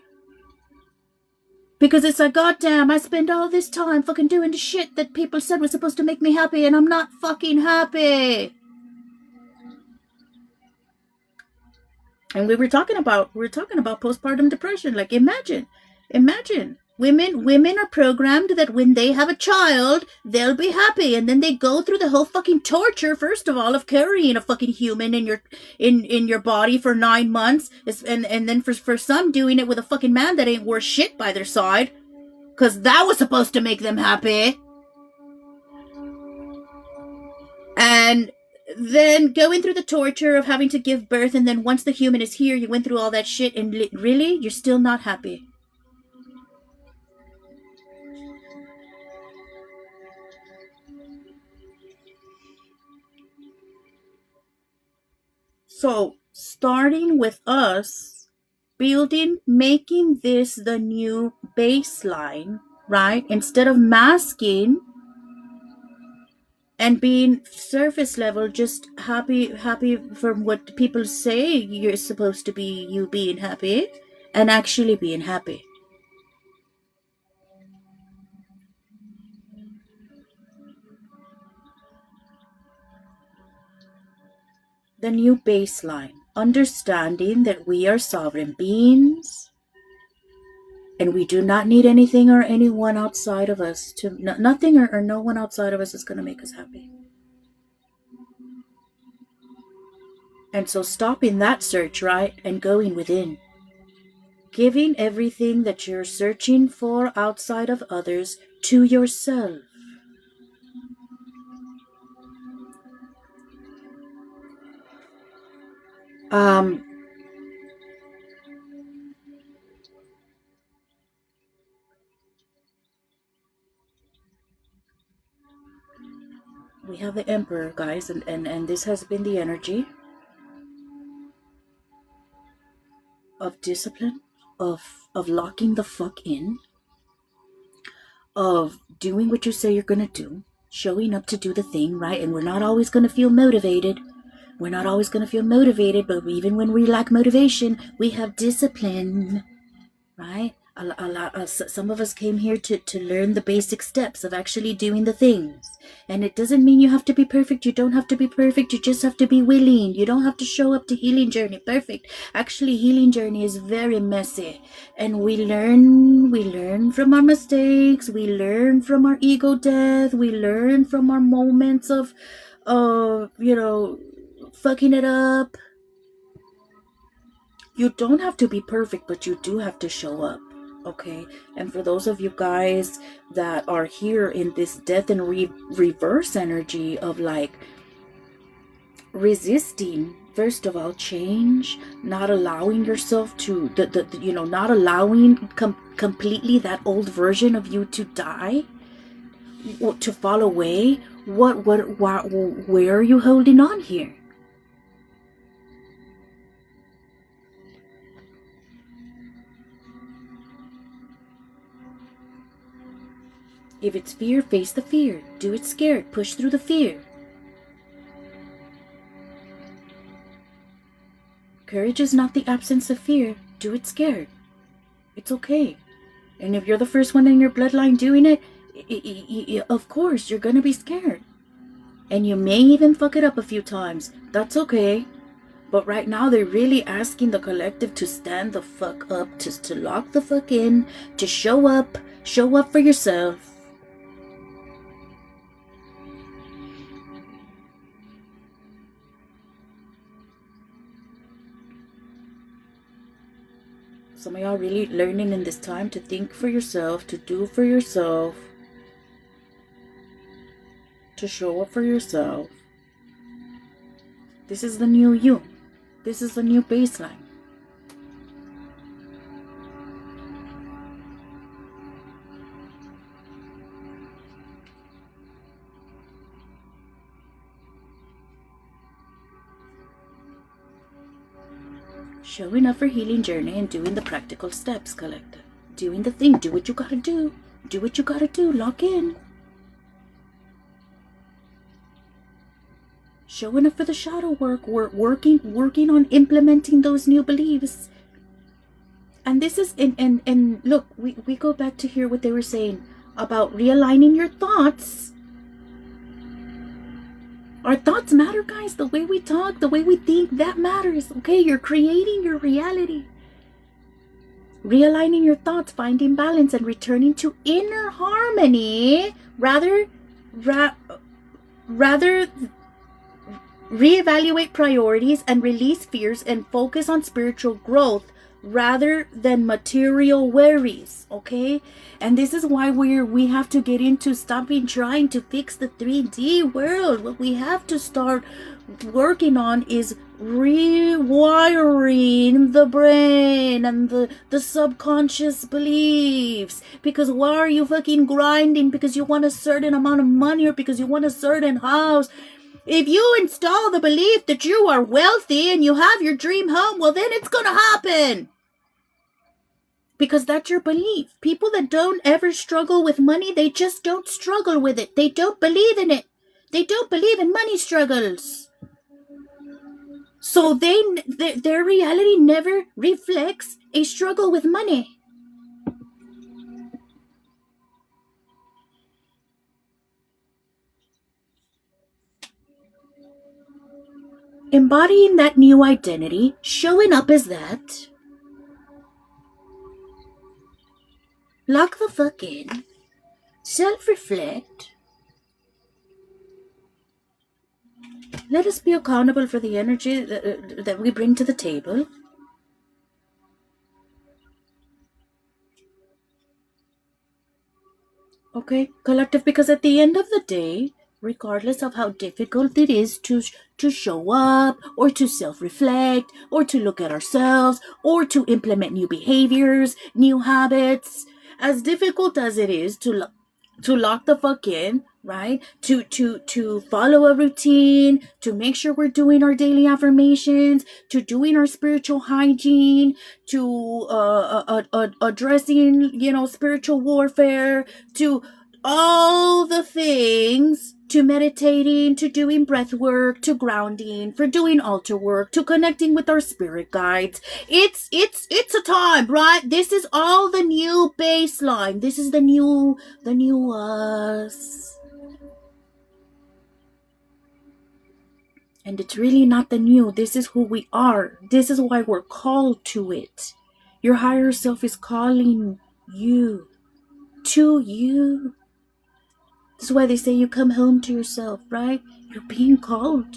Because it's like, goddamn, I spend all this time fucking doing the shit that people said was supposed to make me happy, and I'm not fucking happy. And we were talking about postpartum depression. Like, imagine, women are programmed that when they have a child, they'll be happy, and then they go through the whole fucking torture, first of all, of carrying a fucking human in your body for 9 months, and then for some doing it with a fucking man that ain't worth shit by their side. because that was supposed to make them happy. And then going through the torture of having to give birth, and then once the human is here, you went through all that shit, and really, you're still not happy. So, starting with us, making this the new baseline, right? Instead of masking and being surface level, just happy from what people say you're supposed to be, you being happy, and actually being happy. The new baseline, understanding that we are sovereign beings and we do not need anything or anyone outside of us to, nothing or no one outside of us is going to make us happy. And so stopping that search, right, and going within. Giving everything that you're searching for outside of others to yourself. We have the Emperor, guys, and this has been the energy of discipline, of locking the fuck in, of doing what you say you're gonna do, showing up to do the thing, right? And we're not always gonna feel motivated. We're not always gonna feel motivated, but even when we lack motivation, we have discipline, right? Some of us came here to learn the basic steps of actually doing the things. And it doesn't mean you have to be perfect. You don't have to be perfect. You just have to be willing. You don't have to show up to Healing Journey perfect. Actually, Healing Journey is very messy. And we learn from our mistakes. We learn from our ego death. We learn from our moments of fucking it up. You don't have to be perfect, but you do have to show up, okay? And for those of you guys that are here in this death and reverse energy of like resisting, first of all, change, not allowing yourself to, not allowing completely that old version of you to die, to fall away, where are you holding on here? If it's fear, face the fear. Do it scared. Push through the fear. Courage is not the absence of fear. Do it scared. It's okay. And if you're the first one in your bloodline doing it, of course, you're gonna be scared. And you may even fuck it up a few times. That's okay. But right now, they're really asking the collective to stand the fuck up, to lock the fuck in, to show up for yourself. Some of y'all really learning in this time to think for yourself, to do for yourself, to show up for yourself. This is the new you. This is the new baseline. Showing up for Healing Journey and doing the practical steps, collective. Doing the thing. Do what you gotta do. Do what you gotta do. Lock in. Showing up for the shadow work. Working on implementing those new beliefs. And this is, and look, we go back to hear what they were saying about realigning your thoughts. Our thoughts matter, guys. The way we talk, the way we think, that matters. Okay, you're creating your reality. Realigning your thoughts, finding balance, and returning to inner harmony. Rather reevaluate priorities and release fears and focus on spiritual growth rather than material worries, okay? And this is why we have to get into stopping trying to fix the 3D world. What we have to start working on is rewiring the brain and the subconscious beliefs. Because why are you fucking grinding because you want a certain amount of money or because you want a certain house? If you install the belief that you are wealthy and you have your dream home, well, then it's gonna happen. Because that's your belief. People that don't ever struggle with money, they just don't struggle with it. They don't believe in it. They don't believe in money struggles. So their reality never reflects a struggle with money. Embodying that new identity, showing up as that. Lock the fuck in. Self-reflect. Let us be accountable for the energy that we bring to the table. Okay, collective, because at the end of the day, regardless of how difficult it is to show up or to self-reflect or to look at ourselves or to implement new behaviors, new habits, as difficult as it is to lock the fuck in, right? To follow a routine, to make sure we're doing our daily affirmations, to doing our spiritual hygiene, to addressing, spiritual warfare, to all the things, to meditating, to doing breath work, to grounding, for doing altar work, to connecting with our spirit guides. It's a time, right? This is all the new baseline. This is the new us. And it's really not the new. This is who we are. This is why we're called to it. Your higher self is calling you to you. This is why they say you come home to yourself, right? You're being called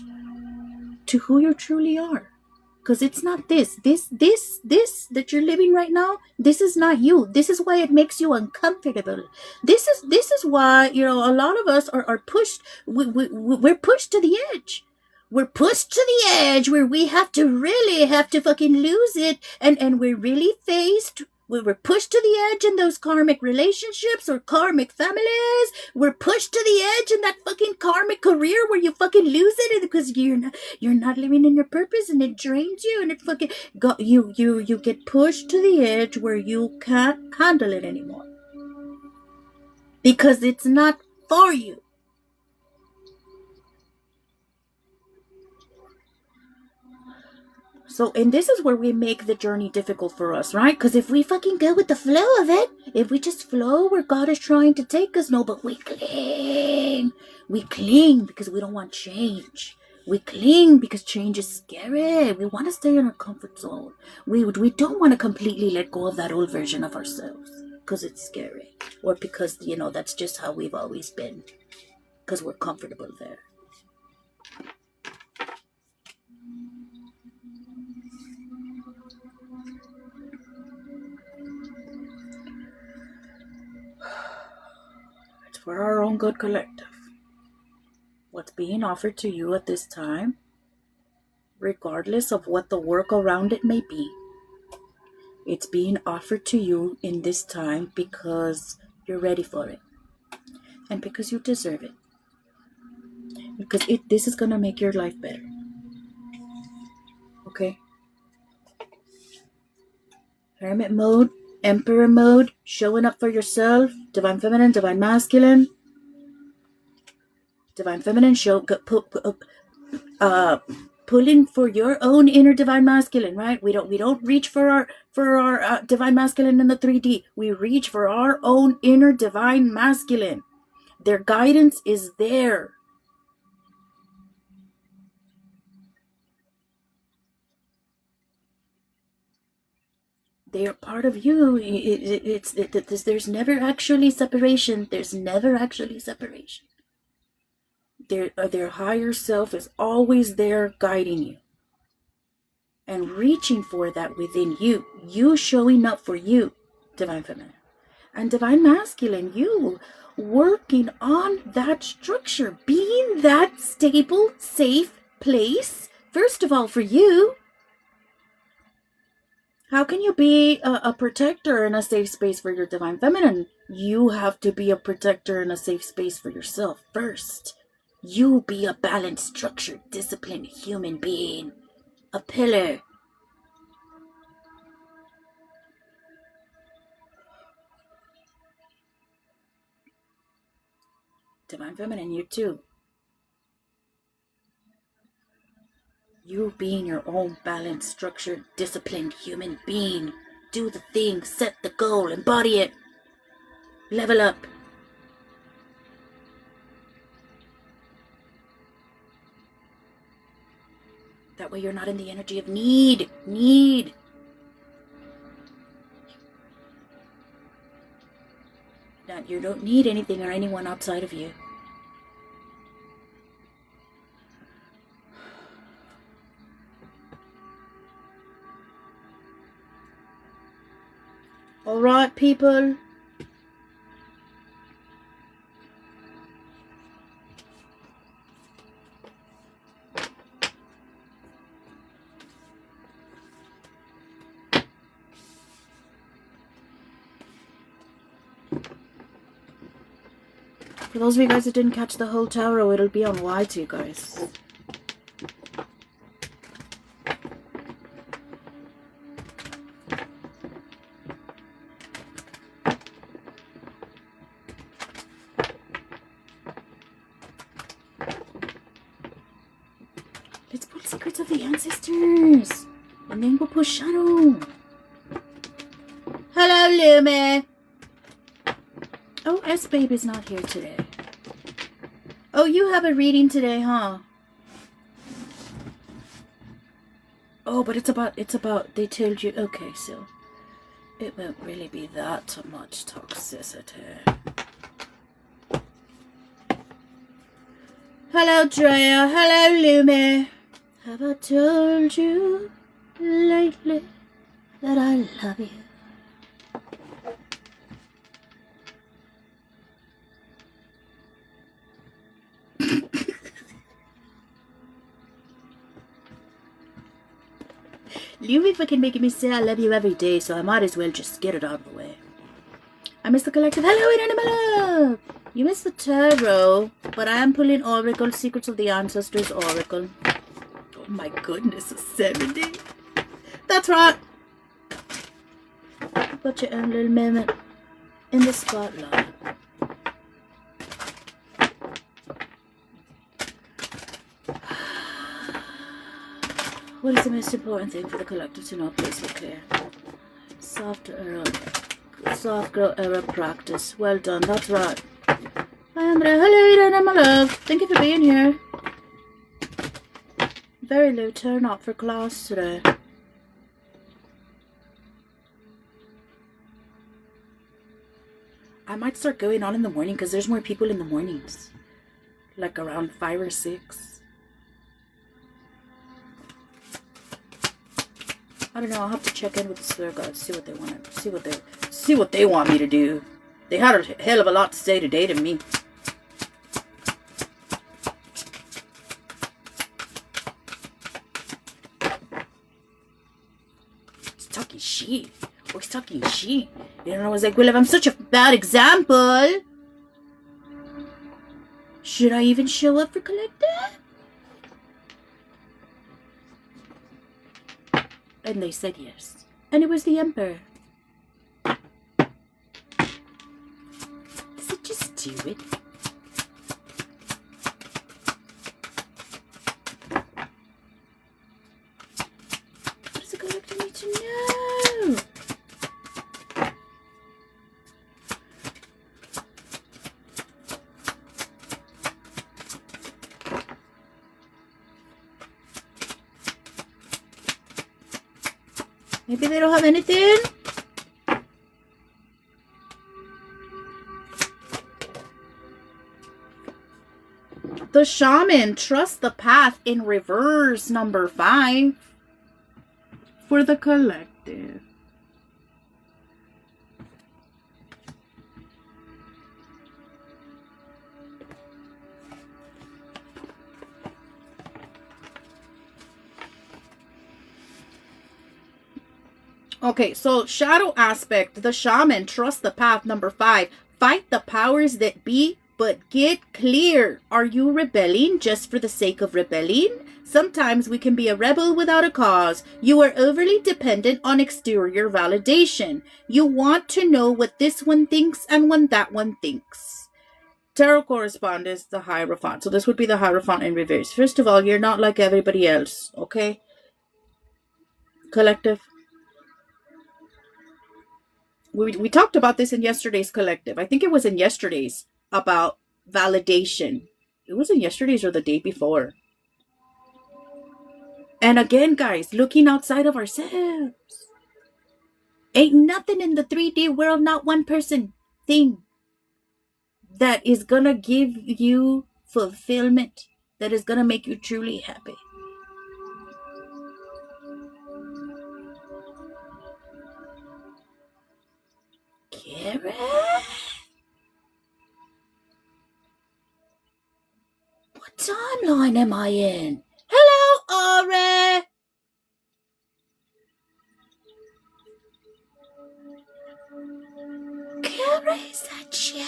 to who you truly are. Because it's not this that you're living right now. This is not you. This is why it makes you uncomfortable. This is why, a lot of us are pushed. We're pushed to the edge. We're pushed to the edge where we really have to fucking lose it. And we're really faced. We're pushed to the edge in those karmic relationships or karmic families. We're pushed to the edge in that fucking karmic career where you fucking lose it because you're not living in your purpose and it drains you and it fucking you get pushed to the edge where you can't handle it anymore because it's not for you. So, and this is where we make the journey difficult for us, right? Because if we fucking go with the flow of it, if we just flow where God is trying to take us, no, but we cling. We cling because we don't want change. We cling because change is scary. We want to stay in our comfort zone. We don't want to completely let go of that old version of ourselves because it's scary. Or because, that's just how we've always been. Because we're comfortable there. For our own good, collective. What's being offered to you at this time, regardless of what the work around it may be, it's being offered to you in this time because you're ready for it. And because you deserve it. Because this is going to make your life better. Okay? Hermit mode, Emperor mode, showing up for yourself, Divine Feminine, Divine Masculine. Divine Feminine, pulling for your own inner Divine Masculine, right? We don't reach for our Divine Masculine in the 3D. We reach for our own inner Divine Masculine. Their guidance is there. They are part of you. There's never actually separation. There's never actually separation. Their higher self is always there guiding you. and reaching for that within you. You showing up for you, Divine Feminine. And Divine Masculine, you working on that structure, being that stable, safe place, first of all, for you. How can you be a protector in a safe space for your Divine Feminine? You have to be a protector in a safe space for yourself first. You be a balanced, structured, disciplined human being. A pillar. Divine Feminine, you too. You being your own balanced, structured, disciplined human being. Do the thing, set the goal, embody it. Level up. That way you're not in the energy of need. That you don't need anything or anyone outside of you. All right, people. For those of you guys that didn't catch the whole tarot, it'll be on Y2, guys. Let's pull Secrets of the Ancestors. And then we'll pull Shadow. Hello, Lumi. Oh, S-Baby's not here today. Oh, you have a reading today, huh? Oh, but it's about, they told you, okay, so it won't really be that much toxicity. Hello, Drea. Hello, Lumi. Have I told you lately that I love you? Lumi fucking making me say I love you every day, so I might as well just get it out of the way. I miss the collective. Hello, Inanimate. You missed the tarot, but I am pulling Oracle, Secrets of the Ancestors Oracle. Oh my goodness, a 70. That's right. Put your own little moment in the spotlight. What is the most important thing for the collective to know? Please be clear. Soft girl error practice. Well done. That's right. Hi, Andrea. Hello, Eden, my love. Thank you for being here. Very low turn up for class today. I might start going on in the morning because there's more people in the mornings. Like around 5 or 6. I don't know. I'll have to check in with the Swear Gods, see what they want to, see what they want me to do. They had a hell of a lot to say today to me. He's talking shit. Oh, he's talking shit. You know, I was like, well, if I'm such a bad example, should I even show up for collective? And they said yes. And it was the Emperor. Does it just do it? What does the collector need to know? Maybe they don't have anything? The Shaman, trust the path in reverse, number 5. for the collective. Okay, so shadow aspect, the shaman, trust the path. Number 5, fight the powers that be, but get clear. Are you rebelling just for the sake of rebelling? Sometimes we can be a rebel without a cause. You are overly dependent on exterior validation. You want to know what this one thinks and what that one thinks. Tarot correspondence, the Hierophant. So this would be the Hierophant in reverse. First of all, you're not like everybody else, okay? Collective. We talked about this in yesterday's collective. I think it was in yesterday's about validation. It was in yesterday's or the day before. And again, guys, looking outside of ourselves. Ain't nothing in the 3D world, not one person thing that is gonna give you fulfillment, that is gonna make you truly happy. Karen? What timeline am I in? Hello, Aura! Karen, is that you?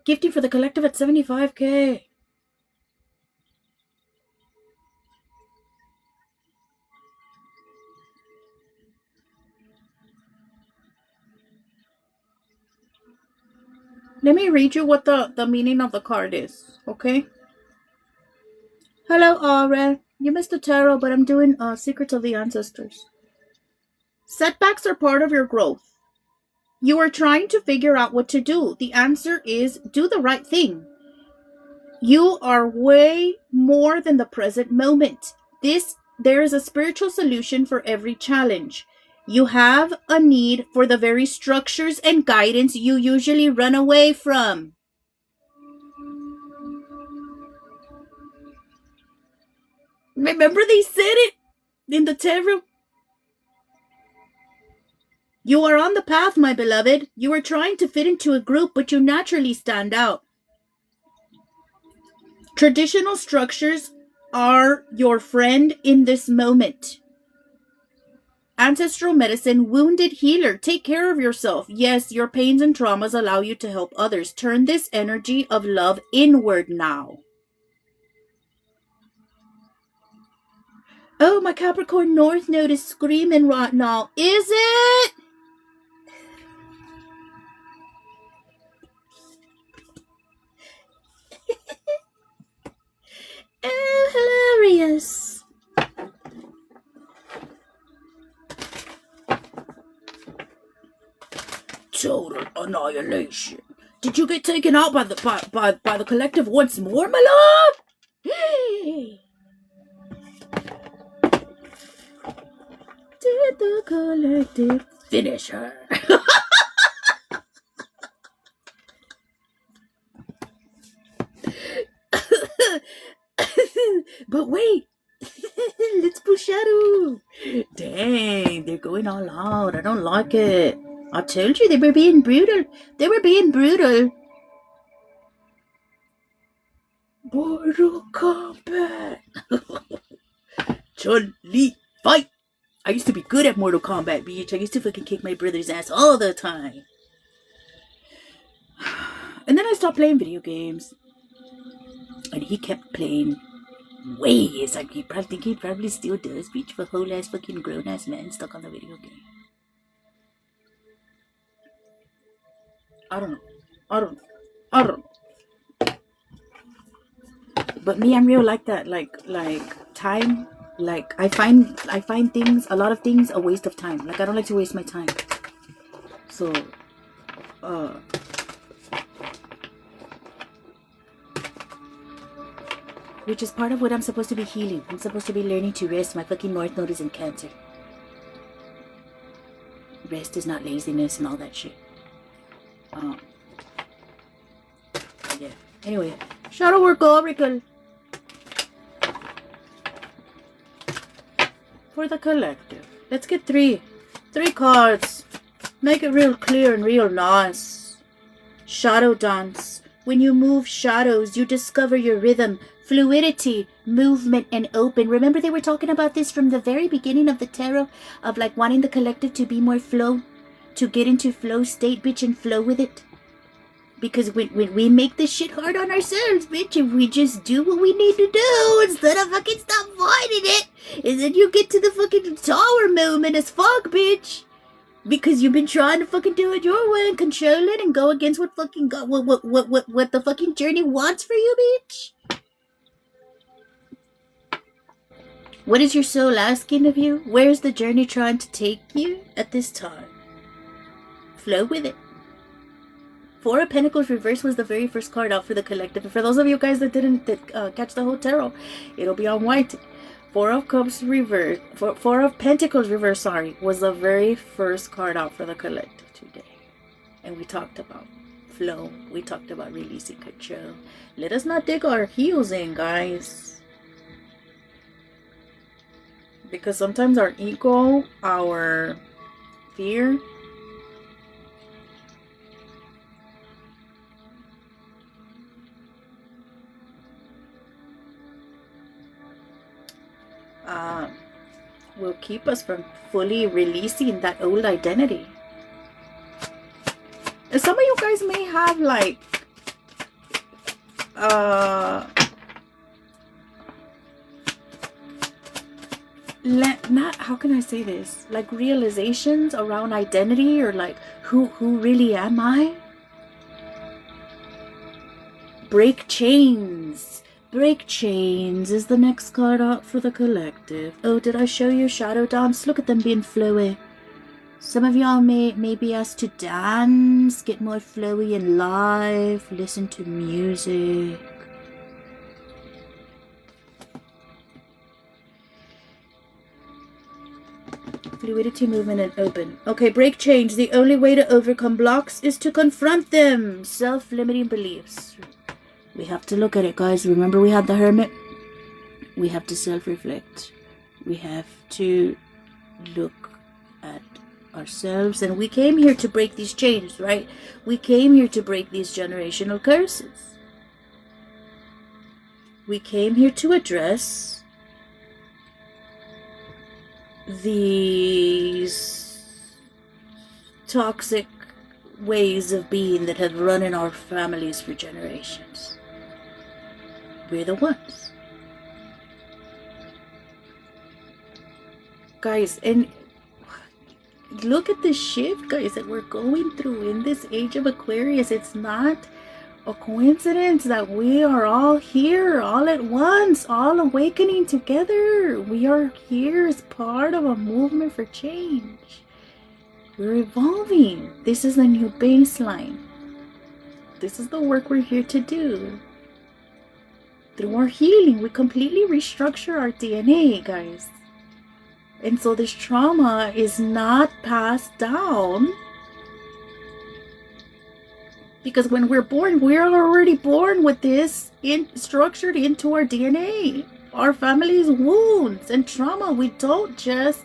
Gifting for the collective at 75K. Let me read you what the meaning of the card is, okay? Hello, Aura. You missed the tarot, but I'm doing Secrets of the Ancestors. Setbacks are part of your growth. You are trying to figure out what to do. The answer is do the right thing. You are way more than the present moment. There is a spiritual solution for every challenge. You have a need for the very structures and guidance you usually run away from. Remember they said it in the tarot? You are on the path, my beloved. You are trying to fit into a group, but you naturally stand out. Traditional structures are your friend in this moment. Ancestral medicine, wounded healer, take care of yourself. Yes, your pains and traumas allow you to help others. Turn this energy of love inward now. Oh, my Capricorn North Node is screaming right now. Is it? Oh, hilarious. Total annihilation. Did you get taken out by the collective once more, my love? Hey. Did the collective finish her? But wait, let's push shadow. Dang, they're going all out. I don't like it. I told you they were being brutal. They were being brutal. Mortal Kombat. Chun-Li, fight. I used to be good at Mortal Kombat, bitch. I used to fucking kick my brother's ass all the time. And then I stopped playing video games. And he kept playing ways. Like, he probably still does, bitch, for a whole ass fucking grown ass man stuck on the video game. I don't know. But me, I'm real like that. Like time. Like I find things, a lot of things, a waste of time. Like I don't like to waste my time. So, which is part of what I'm supposed to be healing. I'm supposed to be learning to rest. My fucking North Node is in Cancer. Rest is not laziness and all that shit. Yeah. Anyway, shadow work, Oracle. for the collective. Let's get three cards. Make it real clear and real nice. Shadow dance. When you move shadows, you discover your rhythm, fluidity, movement, and open. Remember they were talking about this from the very beginning of the tarot, of like wanting the collective to be more flow, to get into flow state, bitch, and flow with it. Because when we make this shit hard on ourselves, bitch, if we just do what we need to do instead of fucking stop fighting it, and then you get to the fucking tower moment as fuck, bitch. Because you've been trying to fucking do it your way and control it and go against what fucking what the fucking journey wants for you, bitch. What is your soul asking of you? Where's the journey trying to take you at this time? Flow with it. Four of Pentacles reverse was the very first card out for the collective. And for those of you guys that didn't catch the whole tarot, it'll be on white. Four of Cups reverse, Four of Pentacles reverse, sorry, was the very first card out for the collective today. And we talked about flow. We talked about releasing control. Let us not dig our heels in, guys. Because sometimes our ego, our fear, will keep us from fully releasing that old identity. And some of you guys may have like not, how can I say this, like realizations around identity, or like who really am I? Break chains. Break chains is the next card out for the collective. Oh, did I show you shadow dance? Look at them being flowy. Some of y'all may be asked to dance, get more flowy and live, listen to music. Fluidity, movement, and open. Okay, break chains. The only way to overcome blocks is to confront them. Self-limiting beliefs. We have to look at it, guys. Remember we had the Hermit? We have to self-reflect. We have to look at ourselves. And we came here to break these chains, right? We came here to break these generational curses. We came here to address these toxic ways of being that have run in our families for generations. We're the ones. Guys, and look at the shift, guys, that we're going through in this age of Aquarius. It's not a coincidence that we are all here all at once, all awakening together. We are here as part of a movement for change. We're evolving. This is a new baseline. This is the work we're here to do. Through our healing, we completely restructure our DNA, guys. And so this trauma is not passed down. Because when we're born, we're already born with this structured into our DNA. Our family's wounds and trauma. We don't just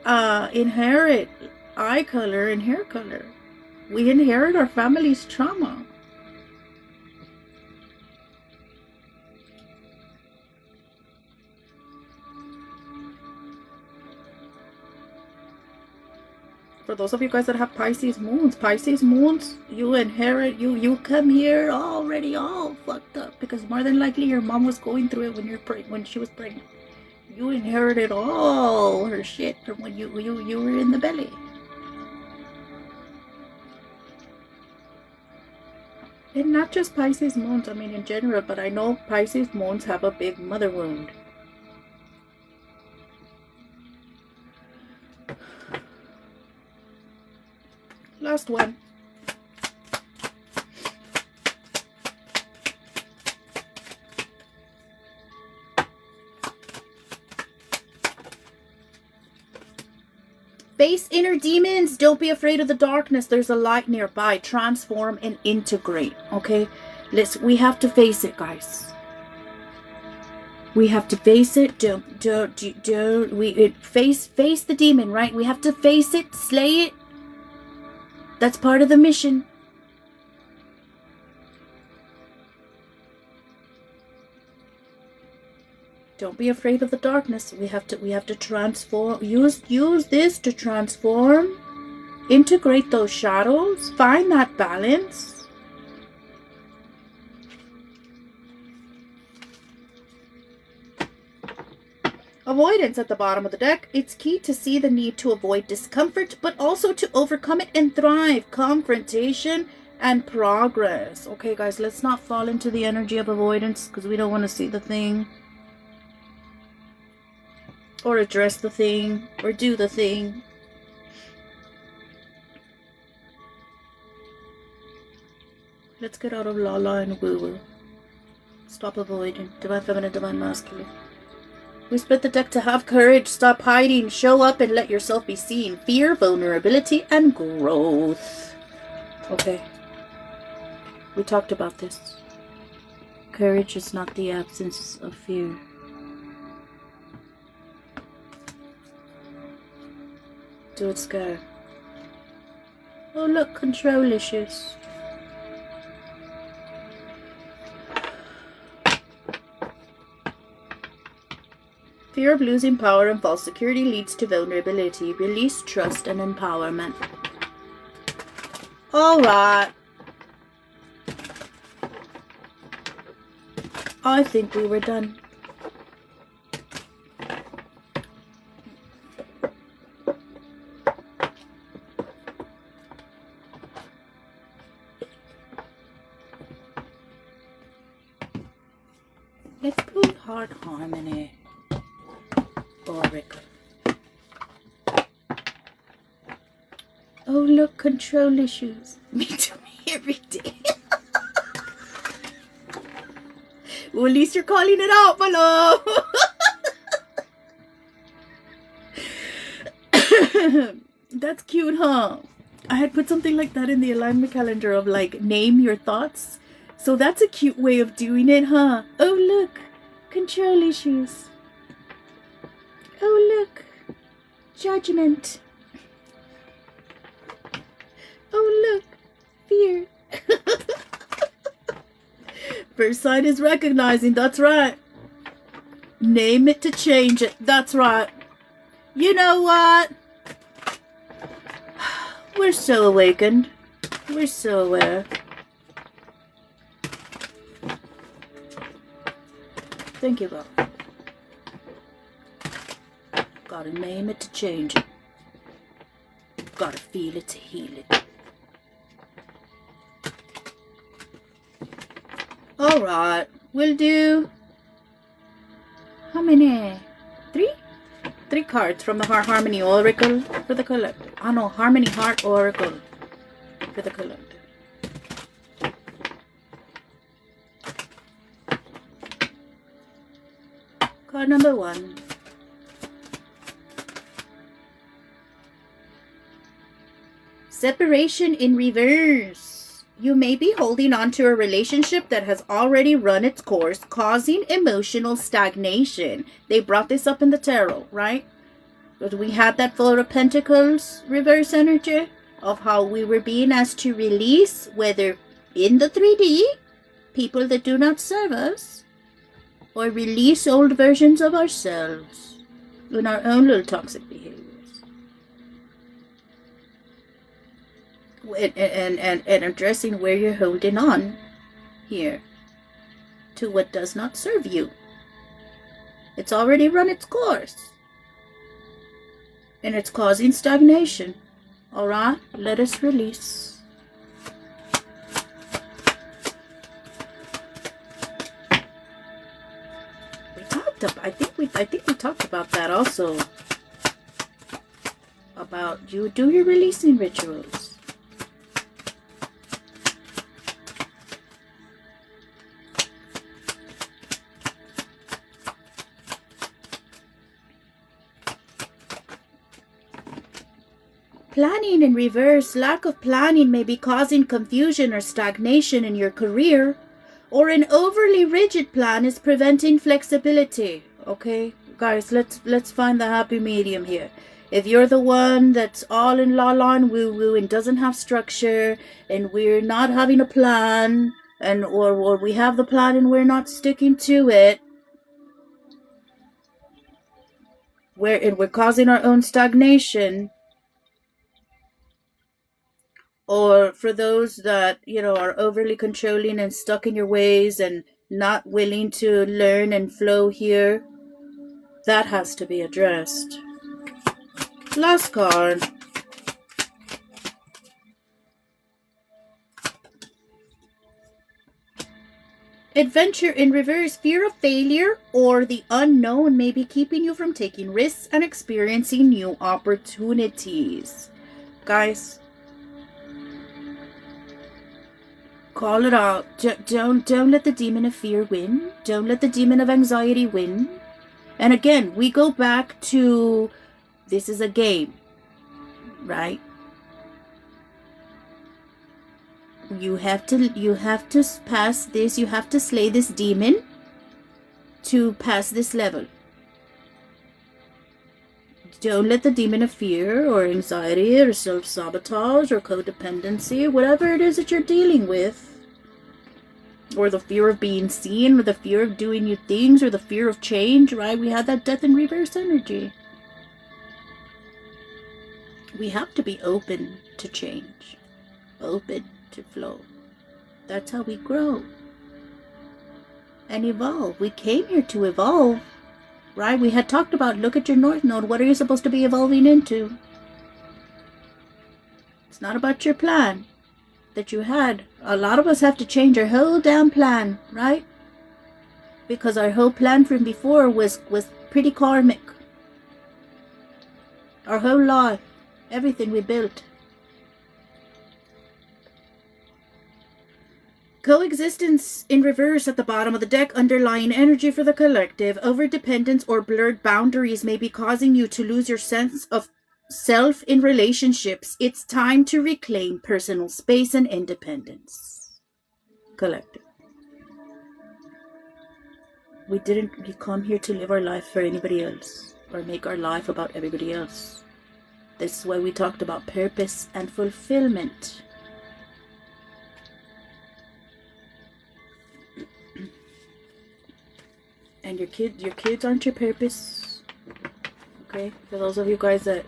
inherit eye color and hair color. We inherit our family's trauma. For those of you guys that have Pisces moons, you inherit, you come here already all fucked up, because more than likely your mom was going through it when she was pregnant. You inherited all her shit from when you were in the belly. And not just Pisces moons, I mean in general, but I know Pisces moons have a big mother wound. Last one. Face inner demons. Don't be afraid of the darkness. There's a light nearby. Transform and integrate. Okay? We have to face it, guys. We have to face it. Face the demon, right? We have to face it, slay it. That's part of the mission. Don't be afraid of the darkness. We have to transform. Use this to transform. Integrate those shadows. Find that balance. Avoidance at the bottom of the deck. It's key to see the need to avoid discomfort, but also to overcome it and thrive. Confrontation and progress. Okay, guys, let's not fall into the energy of avoidance because we don't want to see the thing. Or address the thing. Or do the thing. Let's get out of la-la and woo-woo. Stop avoiding. Divine Feminine, Divine Masculine. We split the deck to have courage, stop hiding, show up and let yourself be seen. Fear, vulnerability, and growth. Okay. We talked about this. Courage is not the absence of fear. Do it scared. Oh look, control issues. Fear of losing power and false security leads to vulnerability. Release, trust, and empowerment. Alright. I think we were done. Let's put Heart Harmony. Oracle. Oh look, control issues. Me too, every day. Well, at least you're calling it out, my love. That's cute, huh? I had put something like that in the alignment calendar of like, name your thoughts. So that's a cute way of doing it, huh? Oh look, control issues. Oh look, judgment. Oh look, fear. First sign is recognizing, that's right. Name it to change it, that's right. You know what? We're so awakened. We're so aware. Thank you, God. Gotta name it to change it. Gotta feel it to heal it. Alright, we'll do... How many? 3? 3 cards from the Heart Harmony Oracle for the collector. Oh no, Harmony Heart Oracle for the collector. Card number 1. Separation in reverse. You may be holding on to a relationship that has already run its course, causing emotional stagnation. They brought this up in the tarot, right? But we had that Four of Pentacles reverse energy of how we were being asked to release, whether in the 3D, people that do not serve us, or release old versions of ourselves in our own little toxic behaviors. And addressing where you're holding on here to what does not serve you. It's already run its course. And it's causing stagnation. Alright? Let us release. I think we talked about that also. About you do your releasing rituals. Planning in reverse. Lack of planning may be causing confusion or stagnation in your career. or an overly rigid plan is preventing flexibility. Okay, guys, let's find the happy medium here. If you're the one that's all in la la and woo woo and doesn't have structure, and we're not having a plan, and or we have the plan and we're not sticking to it, we're causing our own stagnation. Or for those that, you know, are overly controlling and stuck in your ways and not willing to learn and flow here, that has to be addressed. Last card. Adventure in reverse. Fear of failure or the unknown may be keeping you from taking risks and experiencing new opportunities. Guys, call it out. Don't let the demon of fear win. Don't let the demon of anxiety win. And again, we go back to, this is a game, right? You have to pass this. You have to slay this demon to pass this level. Don't let the demon of fear or anxiety or self-sabotage or codependency, whatever it is that you're dealing with, or the fear of being seen, or the fear of doing new things, or the fear of change, right? We have that death in reverse energy. We have to be open to change, open to flow. That's how we grow and evolve. We came here to evolve, right? We had talked about, look at your North Node. What are you supposed to be evolving into? It's not about your plan that you had. A lot of us have to change our whole damn plan, right? Because our whole plan from before was pretty karmic. Our whole life, everything we built. Coexistence in reverse at the bottom of the deck. Underlying energy for the collective. Overdependence or blurred boundaries may be causing you to lose your sense of self in relationships. It's time to reclaim personal space and independence. Collective. We come here to live our life for anybody else or make our life about everybody else. This is why we talked about purpose and fulfillment. And your kids aren't your purpose. Okay? For those of you guys that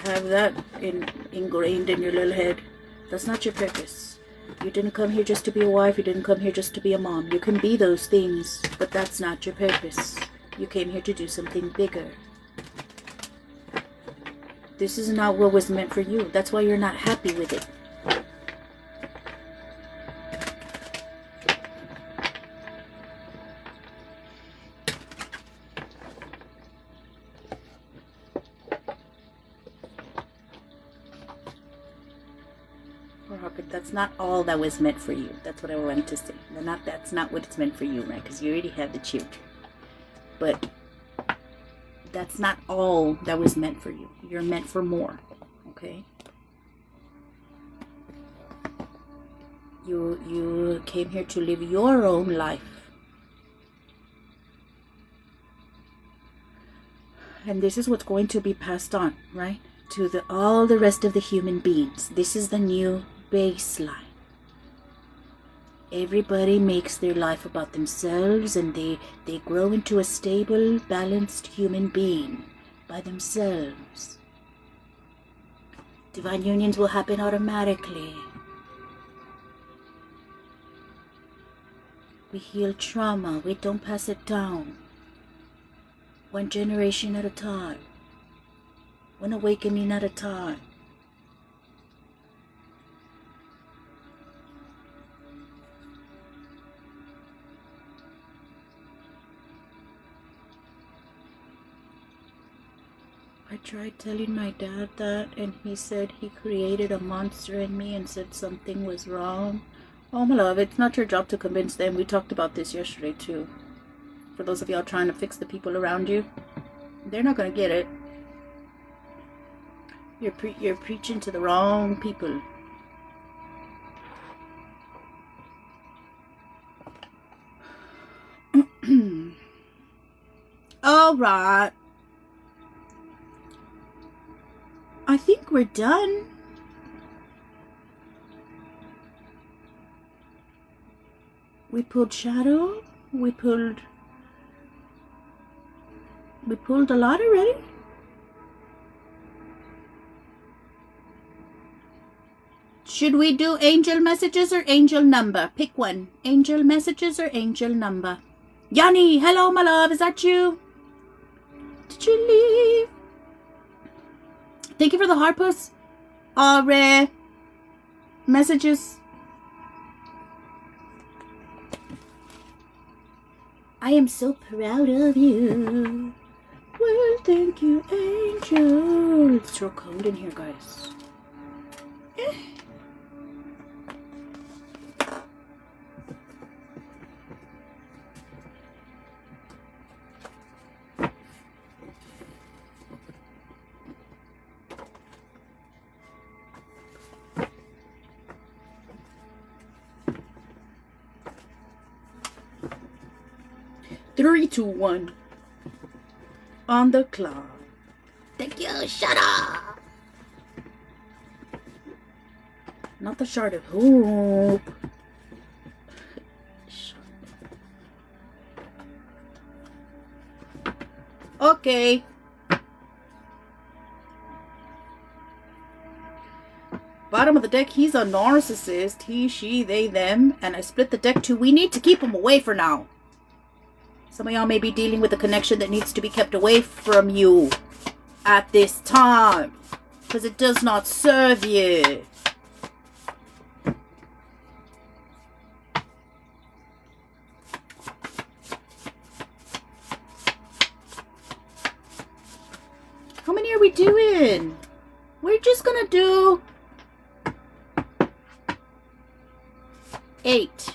have that ingrained in your little head, that's not your purpose. You didn't come here just to be a wife. You didn't come here just to be a mom. You can be those things, but that's not your purpose. You came here to do something bigger. This is not what was meant for you. That's why you're not happy with it. That's not all that was meant for you. That's what I wanted to say. That's not what it's meant for you, right? Because you already have the children. But that's not all that was meant for you. You're meant for more. Okay? You came here to live your own life. And this is what's going to be passed on, right? To all the rest of the human beings. This is the new baseline. Everybody makes their life about themselves, and they grow into a stable, balanced human being by themselves. Divine unions will happen automatically. We heal trauma. We don't pass it down. One generation at a time. One awakening at a time. I tried telling my dad that, and he said he created a monster in me and said something was wrong. Oh, my love, it's not your job to convince them. We talked about this yesterday, too. For those of y'all trying to fix the people around you, they're not going to get it. You're preaching to the wrong people. Alright. I think we're done. We pulled Shadow. We pulled a lot already. Should we do angel messages or angel number? Pick one. Angel messages or angel number? Yanni, hello my love, is that you? Did you leave? Thank you for the heart puss. Rare messages. I am so proud of you. Well, thank you, angel. Let's throw code in here, guys. 3, 2, 1. On the clock. Thank you, shut up. Not the shard of hope. Okay. Bottom of the deck, he's a narcissist. He, she, they, them. And I split the deck too. We need to keep him away for now. Some of y'all may be dealing with a connection that needs to be kept away from you at this time, because it does not serve you. How many are we doing? We're just gonna do 8.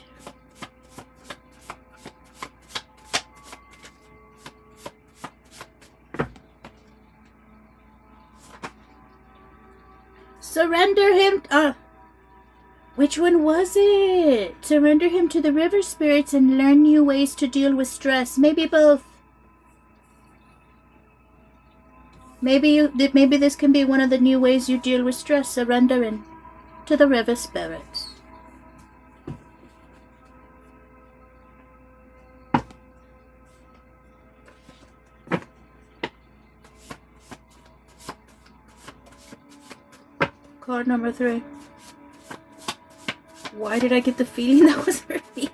Surrender him. Which one was it? Surrender him to the river spirits and learn new ways to deal with stress. Maybe both. Maybe this can be one of the new ways you deal with stress. Surrendering to the river spirits. Card number 3. Why did I get the feeling that was for me?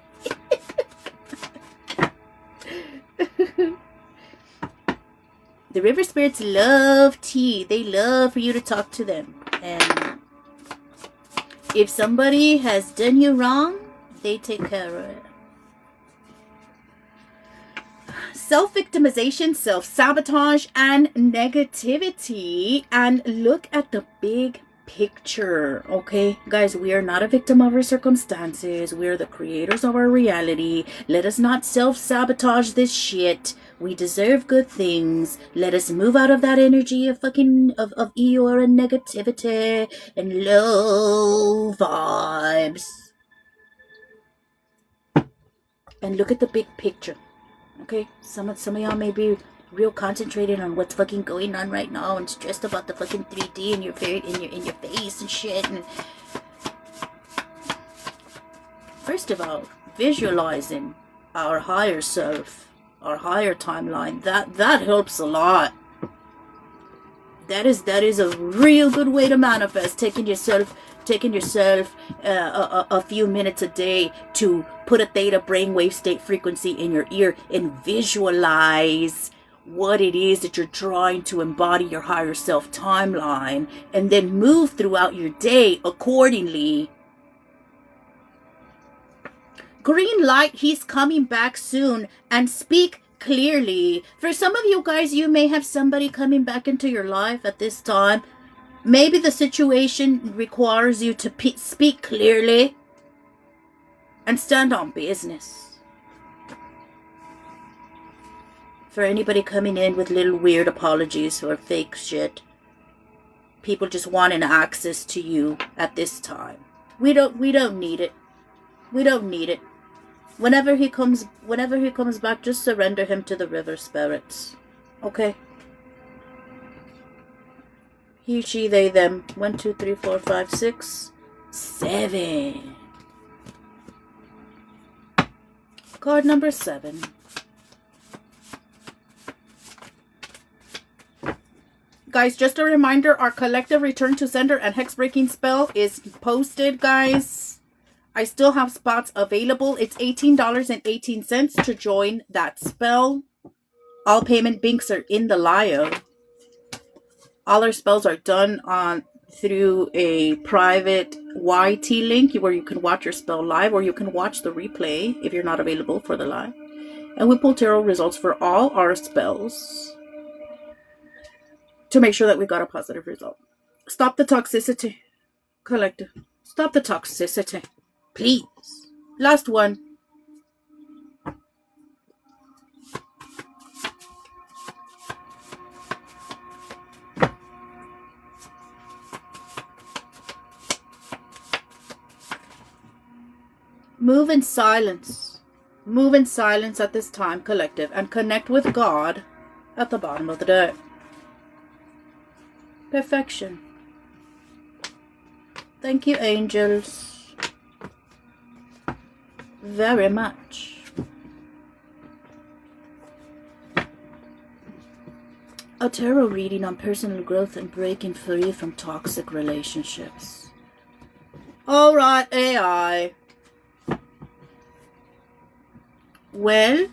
The river spirits love tea. They love for you to talk to them. And if somebody has done you wrong, they take care of it. Self-victimization, self-sabotage, and negativity. And look at the big picture. Okay, guys, we are not a victim of our circumstances. We are the creators of our reality. Let us not self-sabotage this shit. We deserve good things. Let us move out of that energy of fucking of Eeyore and negativity and low vibes. And look at the big picture. Okay, some of y'all may be real concentrated on what's fucking going on right now and stressed about the fucking 3D in your face and shit. And first of all, visualizing our higher self, our higher timeline, that helps a lot. That is a real good way to manifest. Taking yourself a few minutes a day to put a theta brainwave state frequency in your ear and visualize what it is that you're trying to embody your higher self timeline, and then move throughout your day accordingly. Green light, he's coming back soon, and speak clearly. For some of you guys, you may have somebody coming back into your life at this time. Maybe the situation requires you to speak clearly and stand on business. For anybody coming in with little weird apologies or fake shit, people just wanting access to you at this time. We don't need it. We don't need it. Whenever he comes back, just surrender him to the river spirits. Okay. He, she, they, them. 1, 2, 3, 4, 5, 6, 7. Card number 7. Guys, just a reminder, our collective return to sender and hex breaking spell is posted, guys. I still have spots available. It's $18.18 to join that spell. All payment links are in the bio. All our spells are done through a private YT link where you can watch your spell live, or you can watch the replay if you're not available for the live. And we pull tarot results for all our spells to make sure that we got a positive result. Stop the toxicity, collective. Stop the toxicity, please. Last one. Move in silence. Move in silence at this time, collective, and connect with God at the bottom of the deck. Perfection. Thank you, angels. Very much. A tarot reading on personal growth and breaking free from toxic relationships. Alright, AI. Well,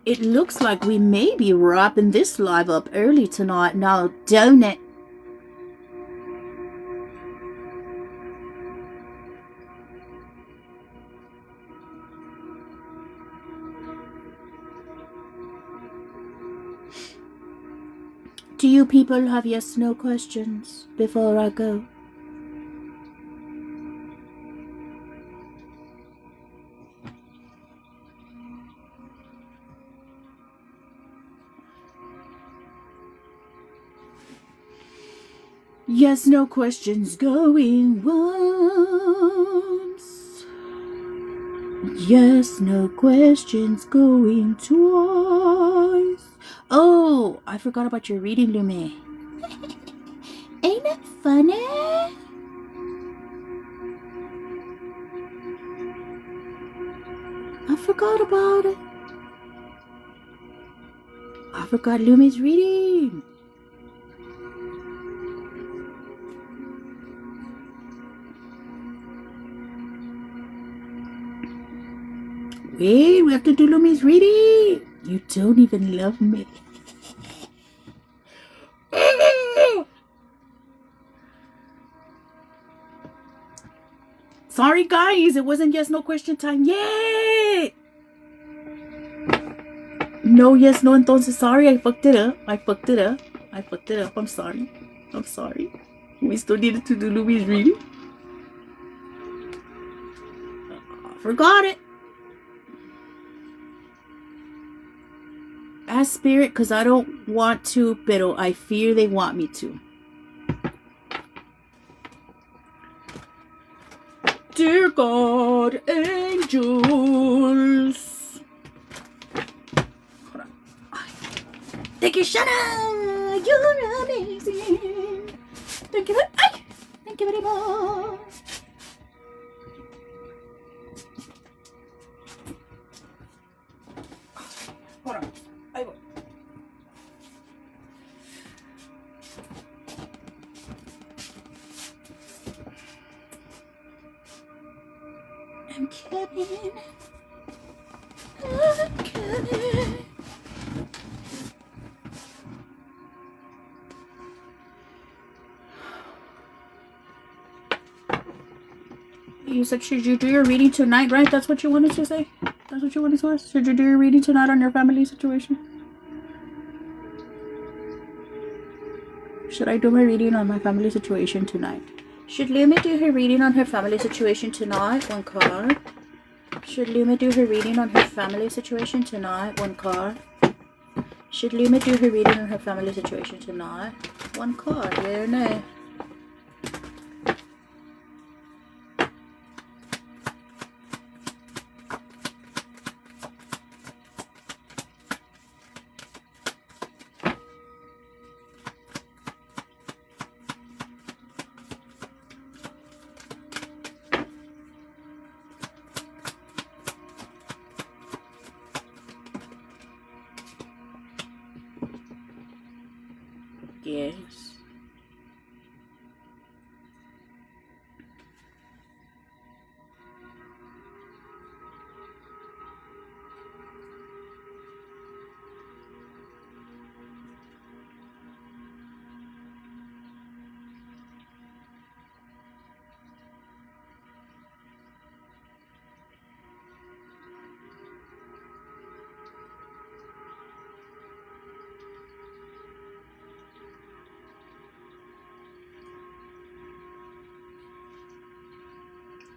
it looks like we may be wrapping this live up early tonight now, don't it? Do you people have yes/no questions before I go? Yes/no questions going once. Yes/no questions going twice. Oh, I forgot about your reading, Lume. Ain't that funny? I forgot about it. I forgot Lume's reading. Wait, we have to do Lume's reading. You don't even love me. Sorry, guys. It wasn't yes/no question time yet. No, yes, no, entonces sorry. I fucked it up. I'm sorry. We still needed to do Lume's reading. I forgot it. Ask Spirit, because I don't want to, pero I fear they want me to. Dear God, angels. Hold on. Thank you, Shanna. You're amazing. Thank you very much. Hold on. I will. I'm coming. You said, should you do your reading tonight, right? That's what you wanted to say? That's what you wanted to ask? Should you do your reading tonight on your family situation? Should I do my reading on my family situation tonight? Should Lumi do her reading on her family situation tonight? One card. Should Lumi do her reading on her family situation tonight? One card. Should Lumi do her reading on her family situation tonight? One card. Yeah or no? Yes.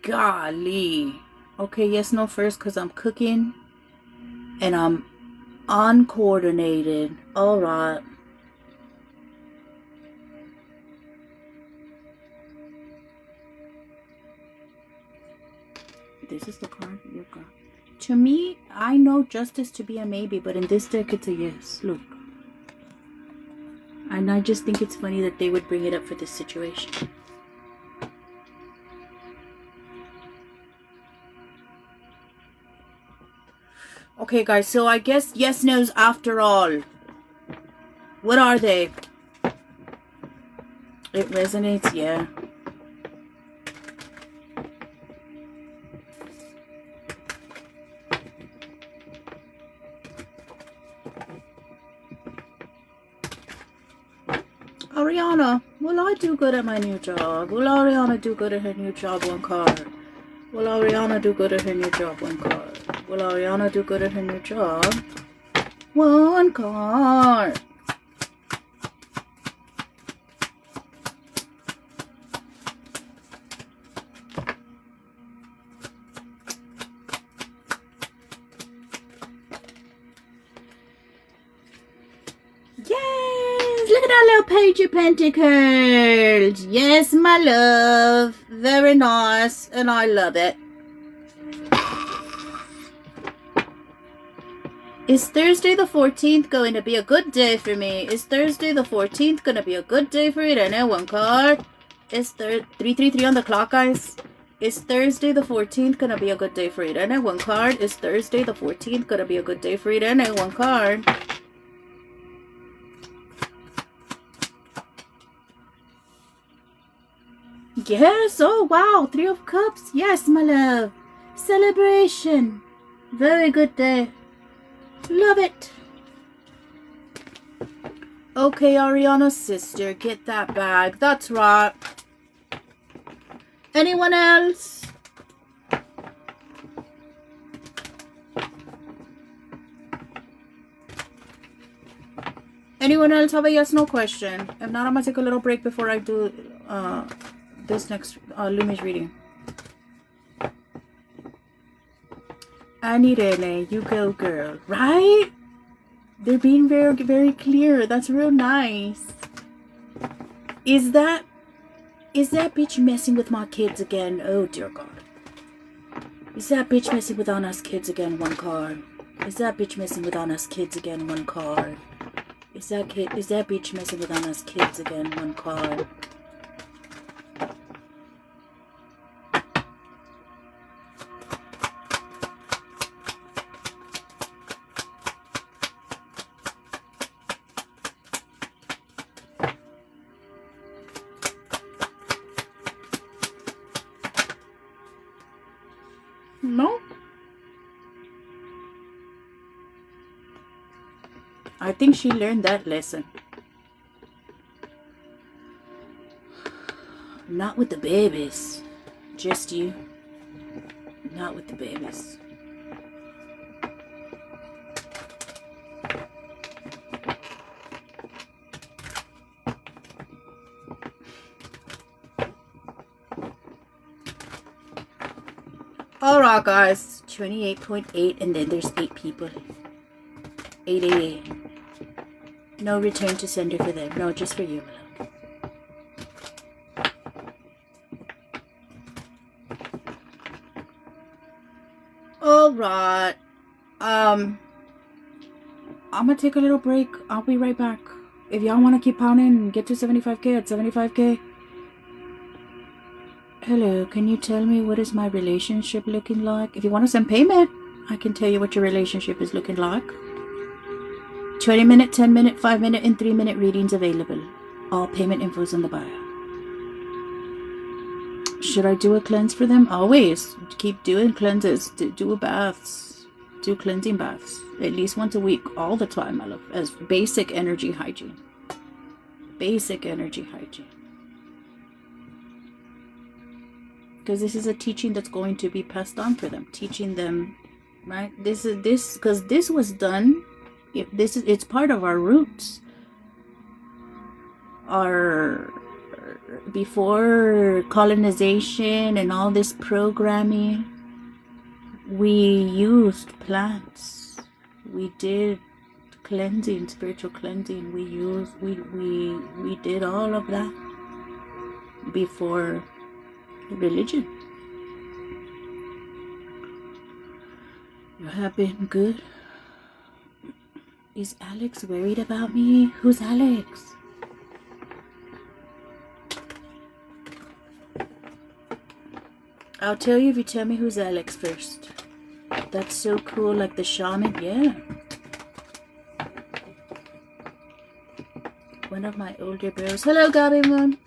Golly. Okay, yes, no first because I'm cooking and I'm uncoordinated. All right. This is the card you got. To me, I know justice to be a maybe, but in this deck it's a yes. Look. And I just think it's funny that they would bring it up for this situation. Okay, guys, so I guess yes, no's after all. What are they? It resonates, yeah. Ariana, will I do good at my new job? Will Ariana do good at her new job? One card. Will Ariana do good at her new job? One card. Will Ariana do good at her new job? One card. Yes! Look at that little page of pentacles. Yes, my love. Very nice. And I love it. Is Thursday the 14th going to be a good day for me? Is Thursday the 14th going to be a good day for it? I know one card. Is 333 on the clock, guys? Is Thursday the 14th going to be a good day for it? I know one card. Is Thursday the 14th going to be a good day for it? I know one card. Yes. Oh, wow. 3 of Cups. Yes, my love. Celebration. Very good day. Love it. Okay, Ariana's sister, get that bag. That's right. Anyone else? Anyone else have a yes no question? If not, I'm gonna take a little break before I do this next Lumi's reading. Anirene, you go, girl. Right? They're being very, very clear. That's real nice. Is that bitch messing with my kids again? Oh, dear God. Is that bitch messing with Anna's kids again? One card. Is that bitch messing with Anna's kids again? One card. Is that bitch messing with Anna's kids again? One card. No? I think she learned that lesson. Not with the babies. Just you. Not with the babies. Alright, guys. 28.8, and then there's 8 people. 888. No return to sender for them. No, just for you, my love. Alright. I'm gonna take a little break. I'll be right back. If y'all want to keep pounding and get to 75k at 75k. Hello, can you tell me what is my relationship looking like? If you want to send payment, I can tell you what your relationship is looking like. 20-minute, 10-minute, 5-minute, and 3-minute readings available. All payment info is in the bio. Should I do a cleanse for them? Always. Keep doing cleanses. Do baths. Do cleansing baths. At least once a week. All the time, I love. As basic energy hygiene. Basic energy hygiene. Because this is a teaching that's going to be passed on for them. Teaching them, right? Because this was done. It's part of our roots. Before colonization and all this programming, we used plants. We did cleansing, spiritual cleansing. We did all of that before religion. You have been good. Is Alex worried about me? Who's Alex? I'll tell you if you tell me who's Alex first. That's so cool, like the shaman, yeah. One of my older bros. Hello, Gabby Moon.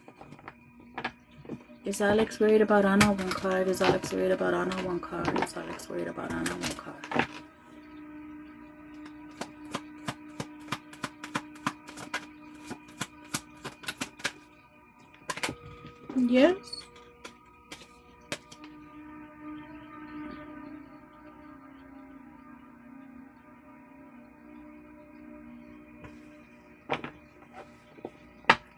Is Alex worried about Anna? One card. Is Alex worried about Anna? One card. Is Alex worried about Anna? One card. Yes.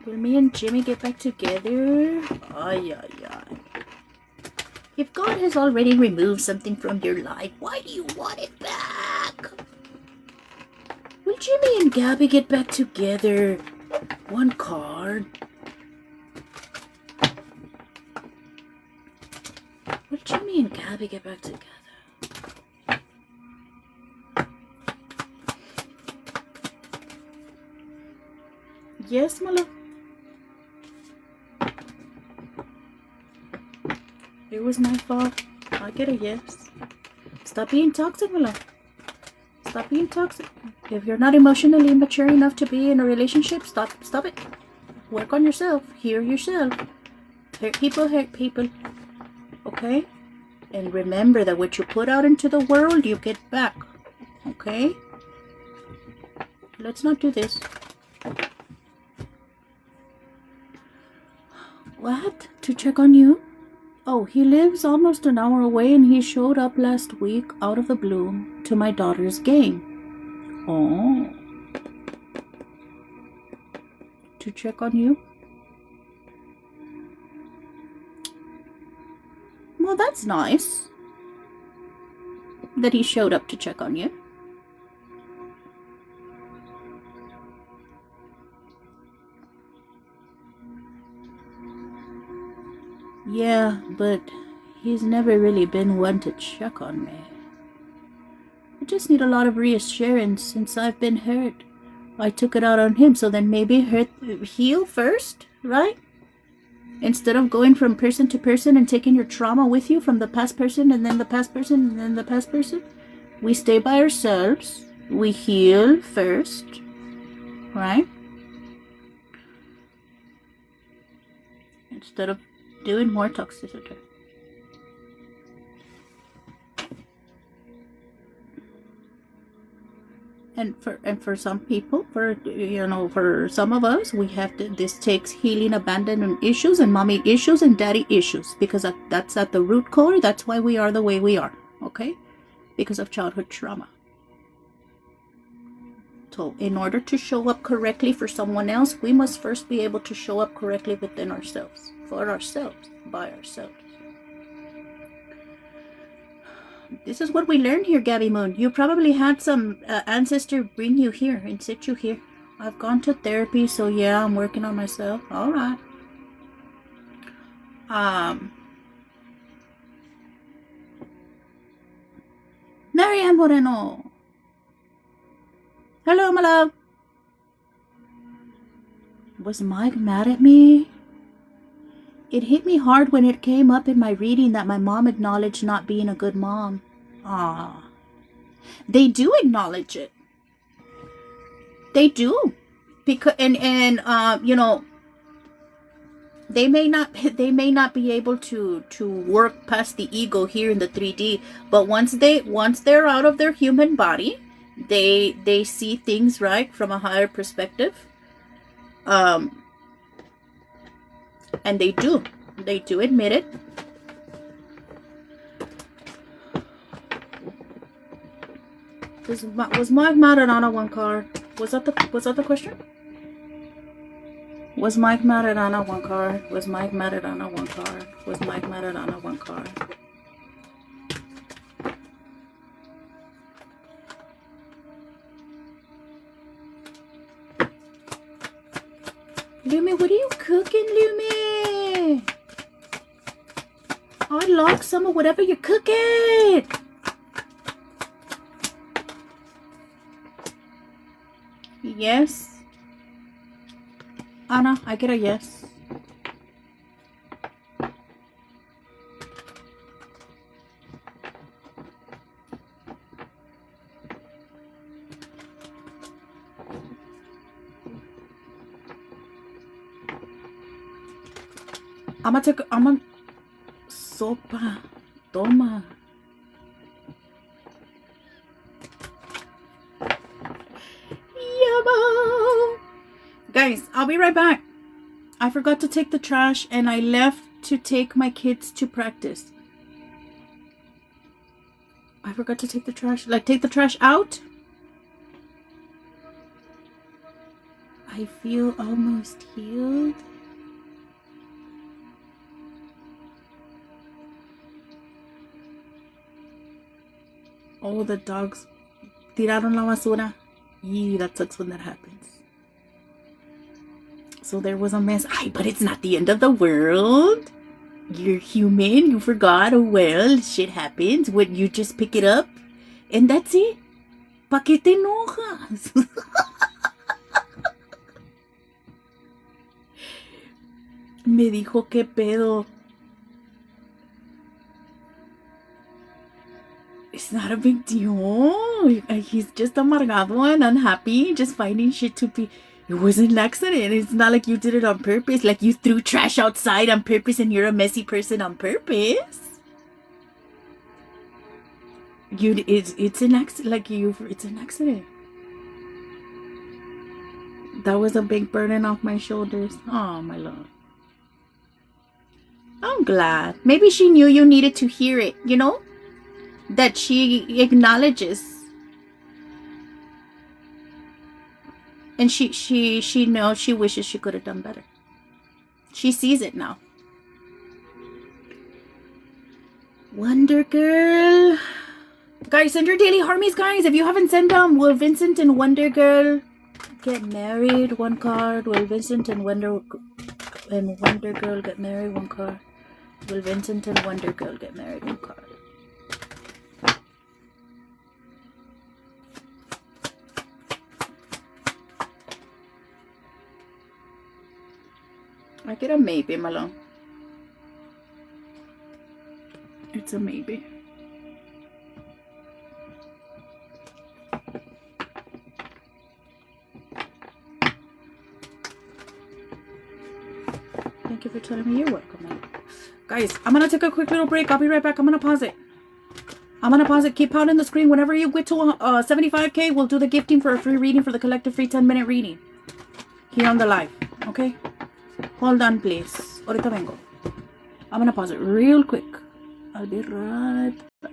Will me and Jimmy get back together? Ay, ay, ay. If God has already removed something from your life, why do you want it back? Will Jimmy and Gabby get back together? One card. Will Jimmy and Gabby get back together? Yes, my love. It was my fault. I get a yes. Stop being toxic, my love. Stop being toxic. If you're not emotionally mature enough to be in a relationship, stop it. Work on yourself. Heal yourself. Hurt people. Okay? And remember that what you put out into the world, you get back. Okay? Let's not do this. What? To check on you? Oh, he lives almost an hour away and he showed up last week out of the blue to my daughter's game. Oh. To check on you? Well, that's nice. That he showed up to check on you. Yeah, but he's never really been one to check on me. I just need a lot of reassurance since I've been hurt. I took it out on him, so then maybe heal first, right? Instead of going from person to person and taking your trauma with you from the past person and then the past person and then the past person, we stay by ourselves. We heal first, right? Instead of doing more toxicity. And for some people, for some of us, we have to. This takes healing abandonment issues and mommy issues and daddy issues, because that's at the root core. That's why we are the way we are. Okay, because of childhood trauma. So in order to show up correctly for someone else, we must first be able to show up correctly within ourselves, for ourselves, by ourselves. This is what we learned here, Gabby Moon. You probably had some ancestor bring you here and sit you here. I've gone to therapy, so yeah, I'm working on myself. All right. Marianne Moreno. Hello, my love. Was Mike mad at me? It hit me hard when it came up in my reading that my mom acknowledged not being a good mom. Ah, they do acknowledge it. They do, because and they may not be able to work past the ego here in the 3D, but once they're out of their human body, they see things, right, from a higher perspective. um and they do admit it. Was Mike Maradona one card? Was that the question? Was Mike Maradona one card? Was Mike Maradona one card? Was Mike Maradona one card? Lumi, what are you cooking, Lumi? I like some of whatever you're cooking. Yes. Anna, I get a yes. I'm gonna sopa. Toma. Yabo. Guys, I'll be right back. I forgot to take the trash and I left to take my kids to practice. I forgot to take the trash. Like, take the trash out. I feel almost healed. Oh, the dogs tiraron la basura. Yee, that sucks when that happens. So there was a mess. Ay, but it's not the end of the world. You're human. You forgot. Oh, well, shit happens. What, you just pick it up and that's it. ¿Pa qué te enojas? Me dijo qué pedo. It's not a big deal. He's just amargado and unhappy, just finding shit to be. It was an accident. It's not like you did it on purpose. Like you threw trash outside on purpose and you're a messy person on purpose. It's an accident. It's an accident. That was a big burden off my shoulders. Oh, my love. I'm glad. Maybe she knew you needed to hear it, you know? That she acknowledges. And she knows, she wishes she could have done better. She sees it now. Wonder Girl. Guys, send your daily harmies, guys. If you haven't sent them, will Vincent and Wonder Girl get married? One card. Will Vincent and Wonder Girl get married? One card. Will Vincent and Wonder Girl get married? One card. I get a maybe, Malone. It's a maybe. Thank you for telling me you're welcome, man. Guys, I'm gonna take a quick little break. I'll be right back. I'm gonna pause it. Keep pounding the screen. Whenever you get to 75K, we'll do the gifting for a free reading for the collective free 10-minute reading here on the live. Okay? Hold on, please. Ahorita vengo. I'm gonna pause it real quick. I'll be right back.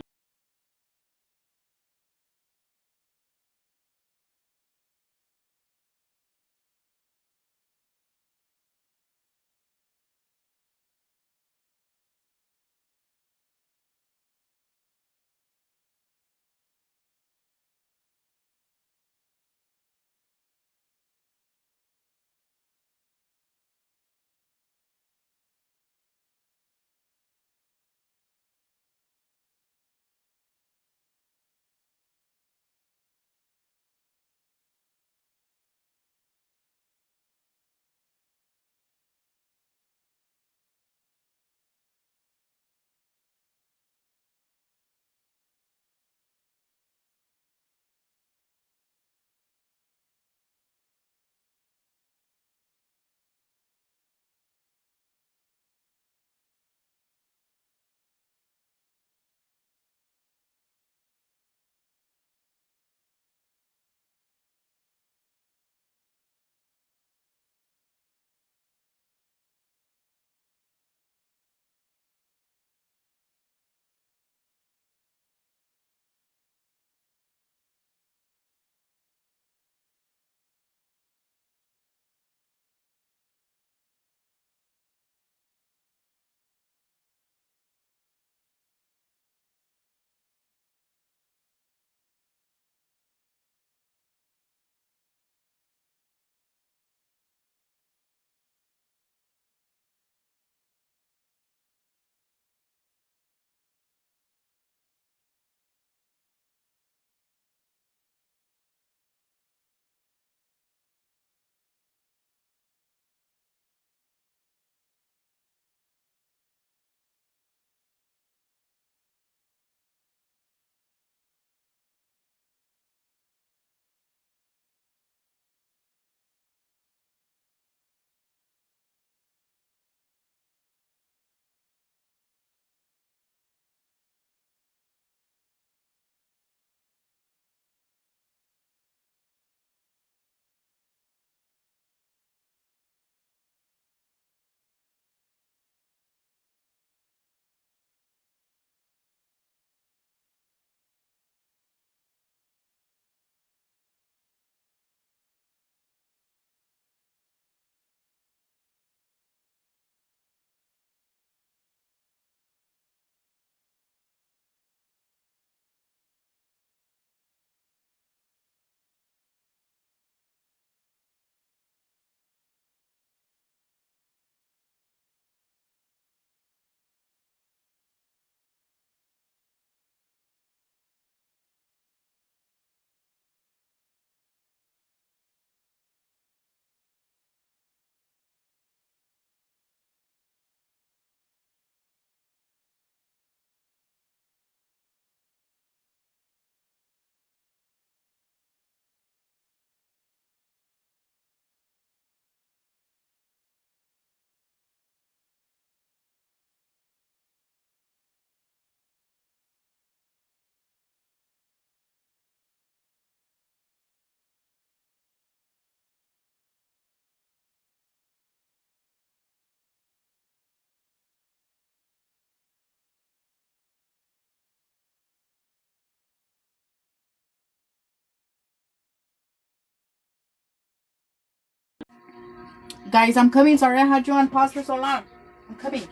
Guys, I'm coming. Sorry I had you on pause for so long. I'm coming.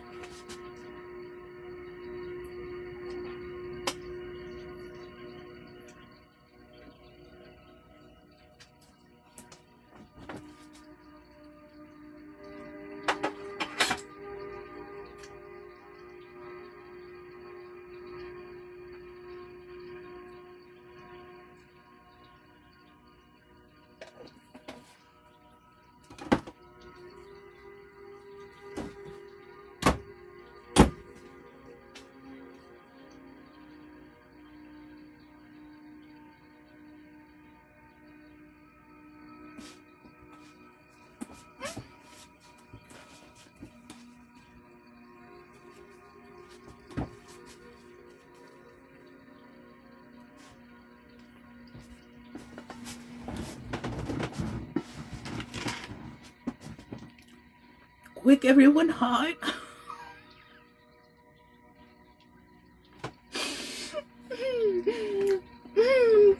Quick, everyone, hide.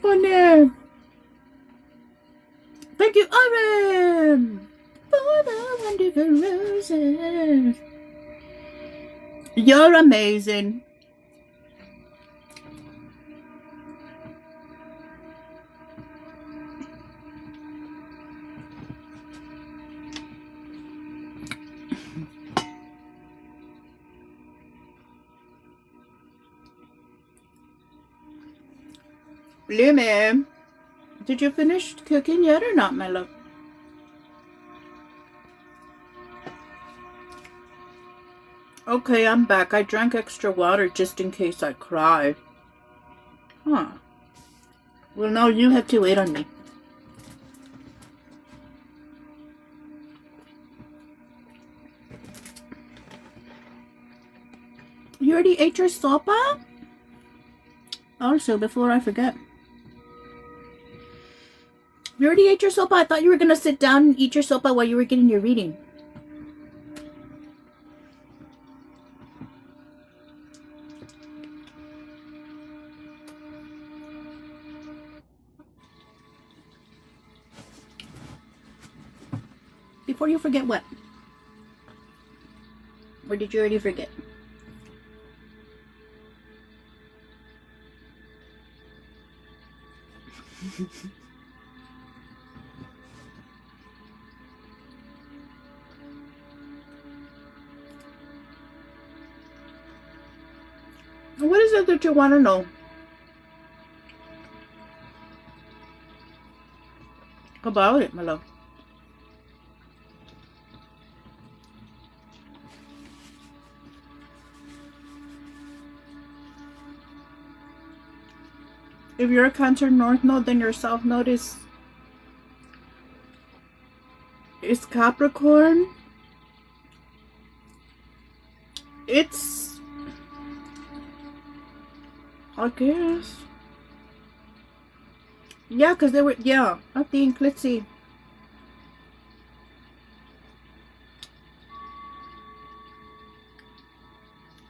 Funny. Thank you, Aaron, for the wonderful roses. You're amazing. Lumi, did you finish cooking yet or not, my love? Okay, I'm back. I drank extra water just in case I cry. Huh. Well, now you have to wait on me. You already ate your sopa? Also, before I forget. You already ate your sopa? I thought you were gonna sit down and eat your sopa while you were getting your reading. Before you forget what? Or did you already forget? What is it that you want to know about it, my love? If you're a Cancer North Node, then your South Node is Capricorn. It's, I guess. Yeah, because they were, yeah, I think, let's see.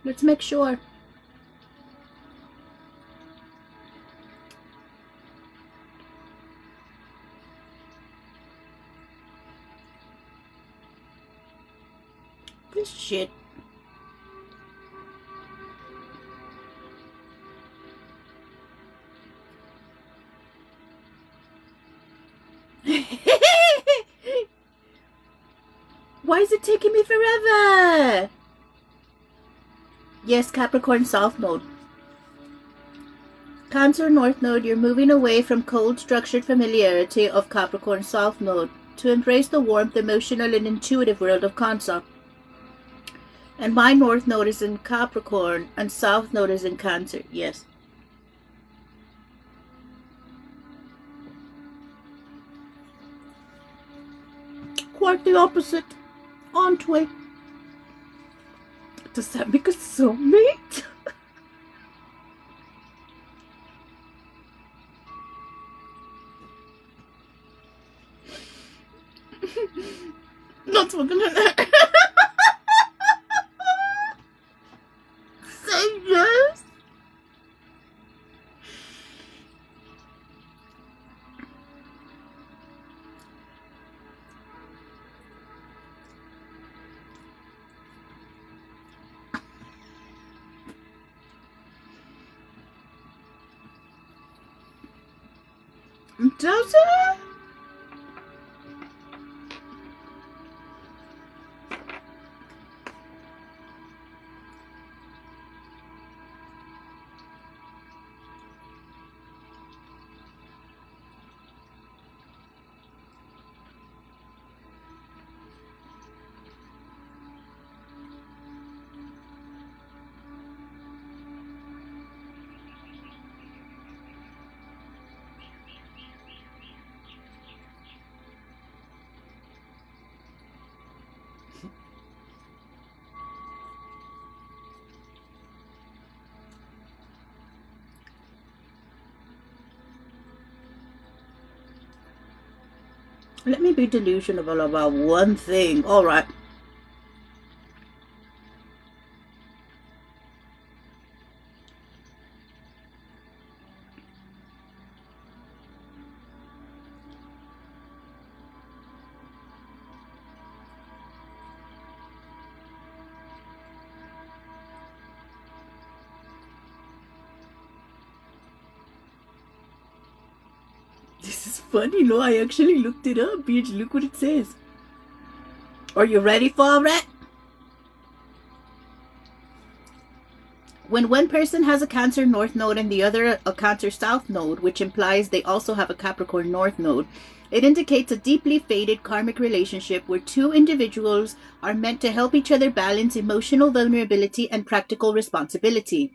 Let's make sure. This shit. Why is it taking me forever? Yes, Capricorn South Node. Cancer North Node, you're moving away from cold, structured familiarity of Capricorn South Node to embrace the warmth, emotional, and intuitive world of Cancer. And my North Node is in Capricorn, and South Node is in Cancer. Yes. Quite the opposite, aren't we? Does that make us soulmate? Not talking to that. Say yes. Does it? Let me be delusional about one thing. All right. This is funny, no? I actually looked it up, bitch. Look what it says. Are you ready for it? When one person has a Cancer North Node and the other a Cancer South Node, which implies they also have a Capricorn North Node, it indicates a deeply fated karmic relationship where two individuals are meant to help each other balance emotional vulnerability and practical responsibility.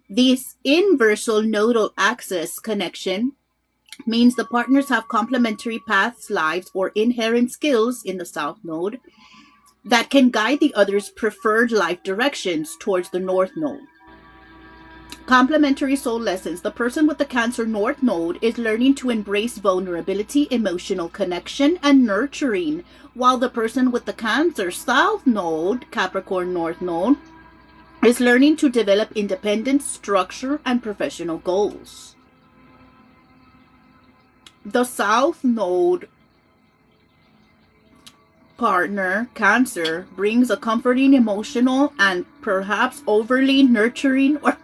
This inversal nodal axis connection means the partners have complementary paths, lives, or inherent skills in the South Node that can guide the other's preferred life directions towards the North Node. Complementary soul lessons. The person with the Cancer North Node is learning to embrace vulnerability, emotional connection, and nurturing, while the person with the Cancer South Node, Capricorn North Node, is learning to develop independence, structure, and professional goals. The South Node partner, Cancer, brings a comforting, emotional, and perhaps overly nurturing or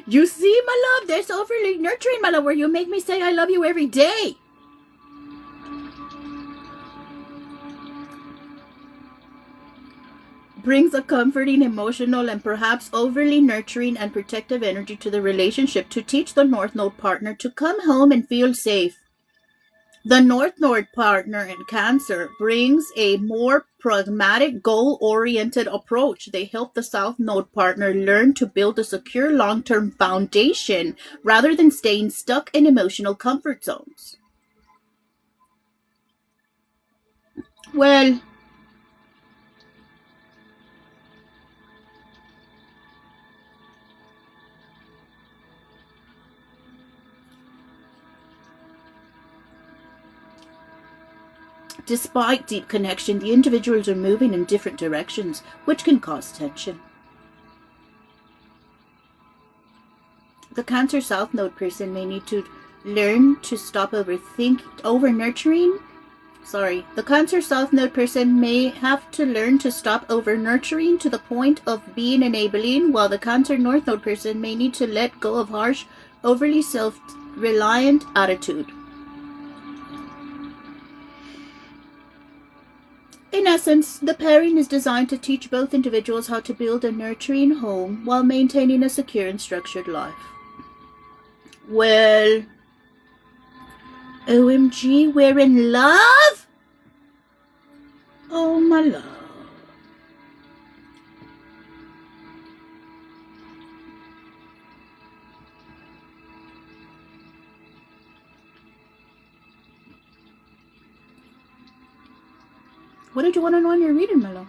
you see, my love, there's overly nurturing, my love, where you make me say I love you every day. Brings a comforting, emotional, and perhaps overly nurturing and protective energy to the relationship to teach the North Node partner to come home and feel safe. The North Node partner in Cancer brings a more pragmatic, goal-oriented approach. They help the South Node partner learn to build a secure long-term foundation rather than staying stuck in emotional comfort zones. Well, despite deep connection, the individuals are moving in different directions, which can cause tension. The Cancer South Node person may need to learn to stop over-nurturing. The Cancer South Node person may have to learn to stop over-nurturing to the point of being enabling, while the Cancer North Node person may need to let go of harsh, overly self-reliant attitude. In essence, the pairing is designed to teach both individuals how to build a nurturing home while maintaining a secure and structured life. Well, OMG, we're in love? Oh, my love. What did you want to know in your reading, my love?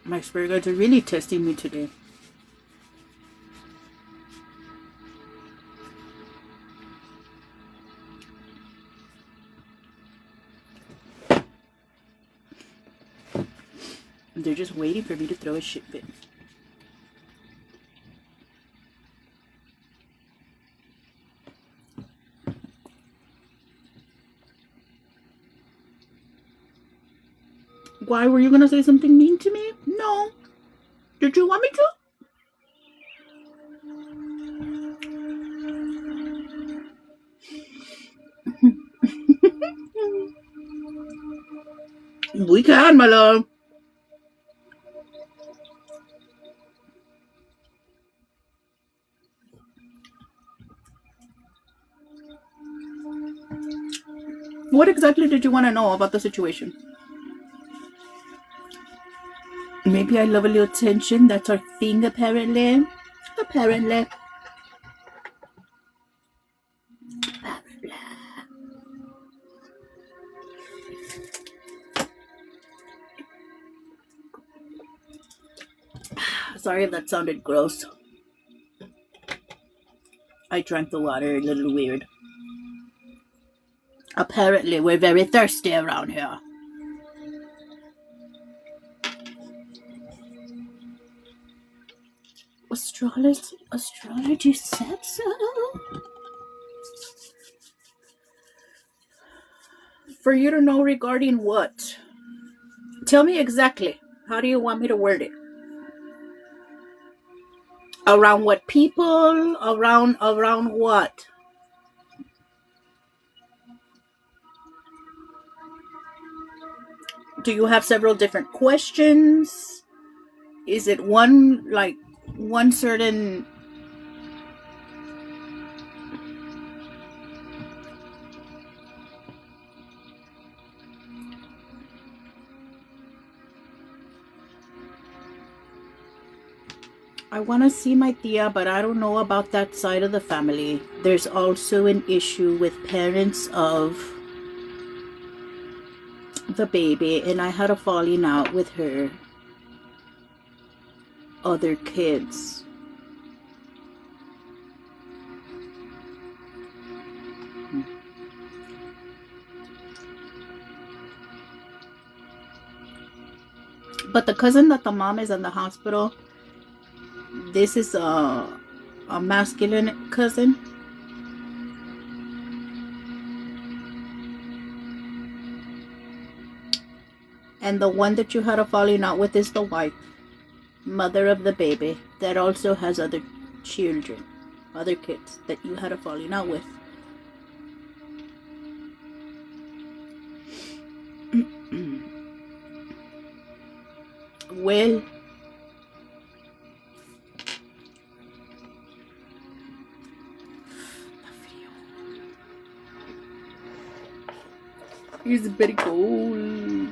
My spirit guides are really testing me today. They're just waiting for me to throw a shit fit. Why were you gonna say something mean to me? No. Did you want me to? We can, my love. What exactly did you want to know about the situation? Maybe I love a little tension. That's our thing, apparently. Apparently. Sorry if that sounded gross. I drank the water a little weird. Apparently, we're very thirsty around here. Astrology said so. For you to know regarding what? Tell me exactly. How do you want me to word it? Around what people? Around what? Do you have several different questions? Is it one certain? I want to see my tia, but I don't know about that side of the family. There's also an issue with parents of the baby, and I had a falling out with her other kids. But the cousin that the mom is in the hospital, this is a masculine cousin. And the one that you had a falling out with is the wife, mother of the baby, that also has other children, other kids that you had a falling out with. Well, it's very cold.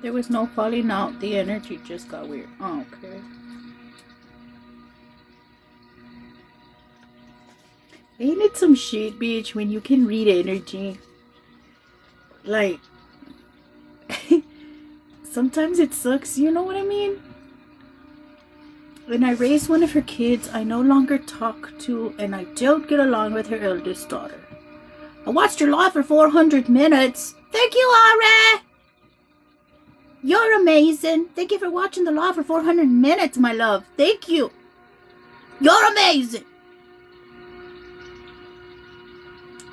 There was no falling out. The energy just got weird. Oh, okay. Ain't it some shit, bitch, when you can read energy? Like, sometimes it sucks, you know what I mean? When I raised one of her kids, I no longer talk to and I don't get along with her eldest daughter. I watched her live for 400 minutes. Thank you, Ari! You're amazing. Thank you for watching the live for 400 minutes, my love. Thank you. You're amazing.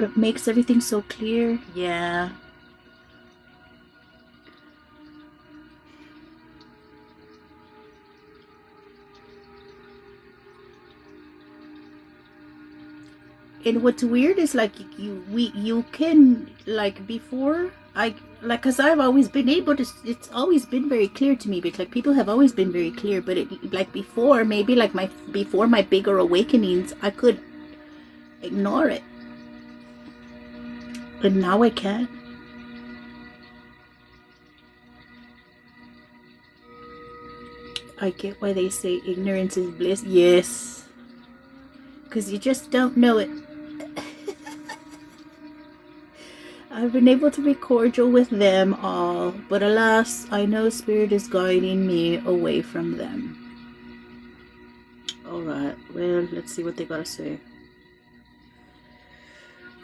It makes everything so clear. Yeah. And what's weird is like you can like before cause I've always been able to, it's always been very clear to me because like people have always been very clear, but it like before, maybe like before my bigger awakenings, I could ignore it, but now I can't. I get why they say ignorance is bliss. Yes, because you just don't know it. I've been able to be cordial with them all, but alas, I know Spirit is guiding me away from them. Alright, well, let's see what they gotta say.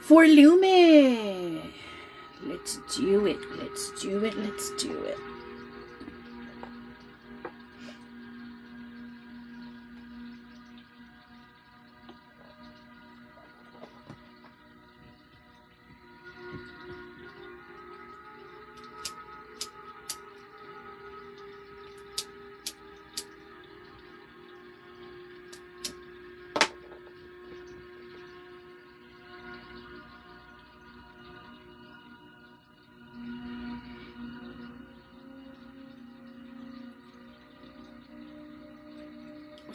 For Lume! Let's do it. Let's do it. Let's do it.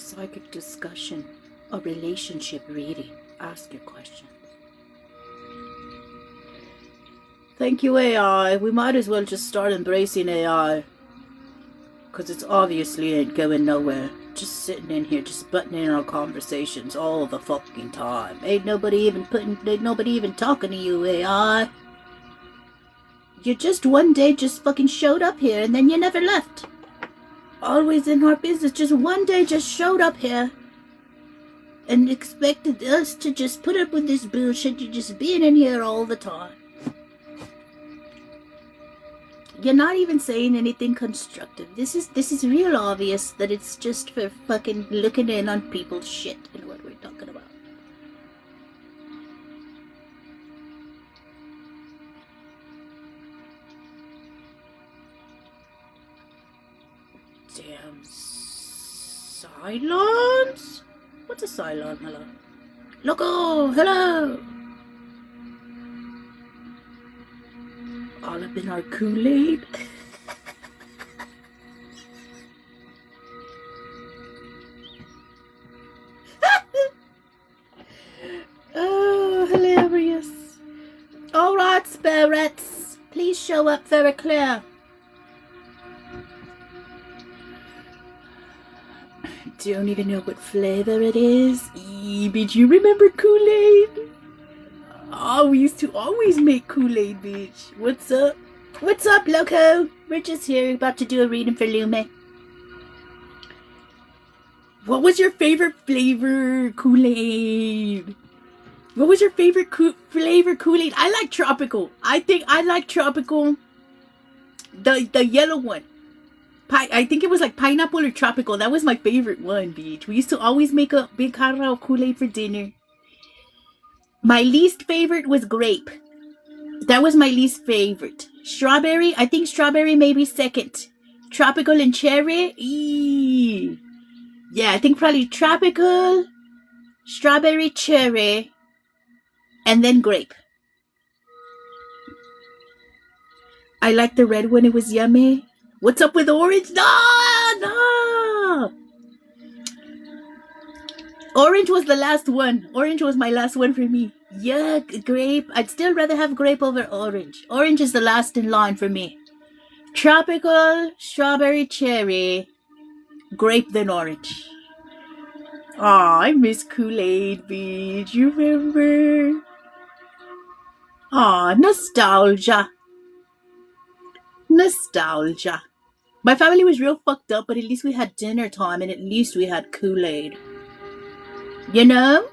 Psychic discussion, a relationship reading. Ask your questions. Thank you, AI. We might as well just start embracing AI. Because it's obviously ain't going nowhere. Just sitting in here, just butting in our conversations all the fucking time. Ain't nobody even talking to you, AI. You just one day just fucking showed up here and then you never left. Always in our business, just one day just showed up here and expected us to just put up with this bullshit. You're just being in here all the time. You're not even saying anything constructive. This is real obvious that it's just for fucking looking in on people's shit and what we're talking about. Damn Cylons? What's a Cylon? Hello. Loco! Hello! All up in our Kool-Aid. Oh, hilarious. Alright, spirits. Please show up very clear. Don't even know what flavor it is. Bitch, you remember Kool-Aid? Oh, we used to always make Kool-Aid, bitch. What's up? What's up, loco? We're just here about to do a reading for Lume. What was your favorite flavor Kool-Aid? What was your favorite flavor Kool-Aid? I like tropical. I think I like tropical. The yellow one. I think it was like pineapple or tropical. That was my favorite one, bitch. We used to always make a big jarra of Kool-Aid for dinner. My least favorite was grape. That was my least favorite. Strawberry, I think strawberry may be second. Tropical and cherry, yeah, I think probably tropical, strawberry, cherry, and then grape. I like the red one, it was yummy. What's up with orange? No! Orange was the last one. Orange was my last one for me. Yuck, grape. I'd still rather have grape over orange. Orange is the last in line for me. Tropical, strawberry, cherry, grape, then orange. Aw, I miss Kool-Aid, bitch. You remember? Aw, nostalgia. Nostalgia. My family was real fucked up, but at least we had dinner time and at least we had Kool-Aid. You know?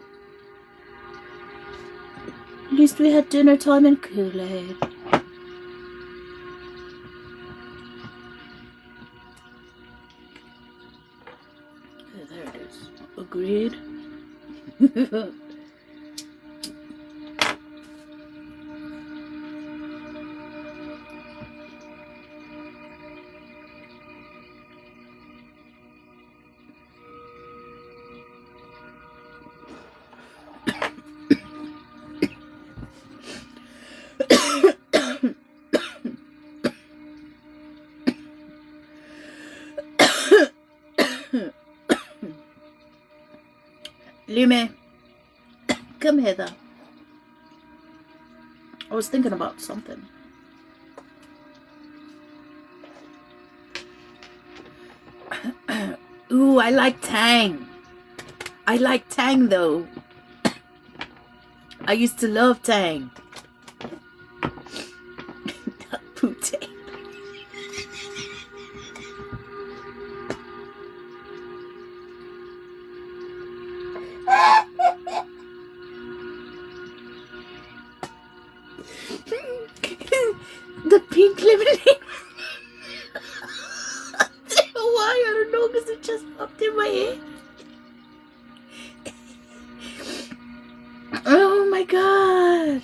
At least we had dinner time and Kool-Aid. There it is. Agreed. Lume, come hither. I was thinking about something. Ooh, I like Tang. I like Tang though. I used to love Tang. Pootie. The pink lemonade. Why? I don't know, because it just popped in my head. Oh my god.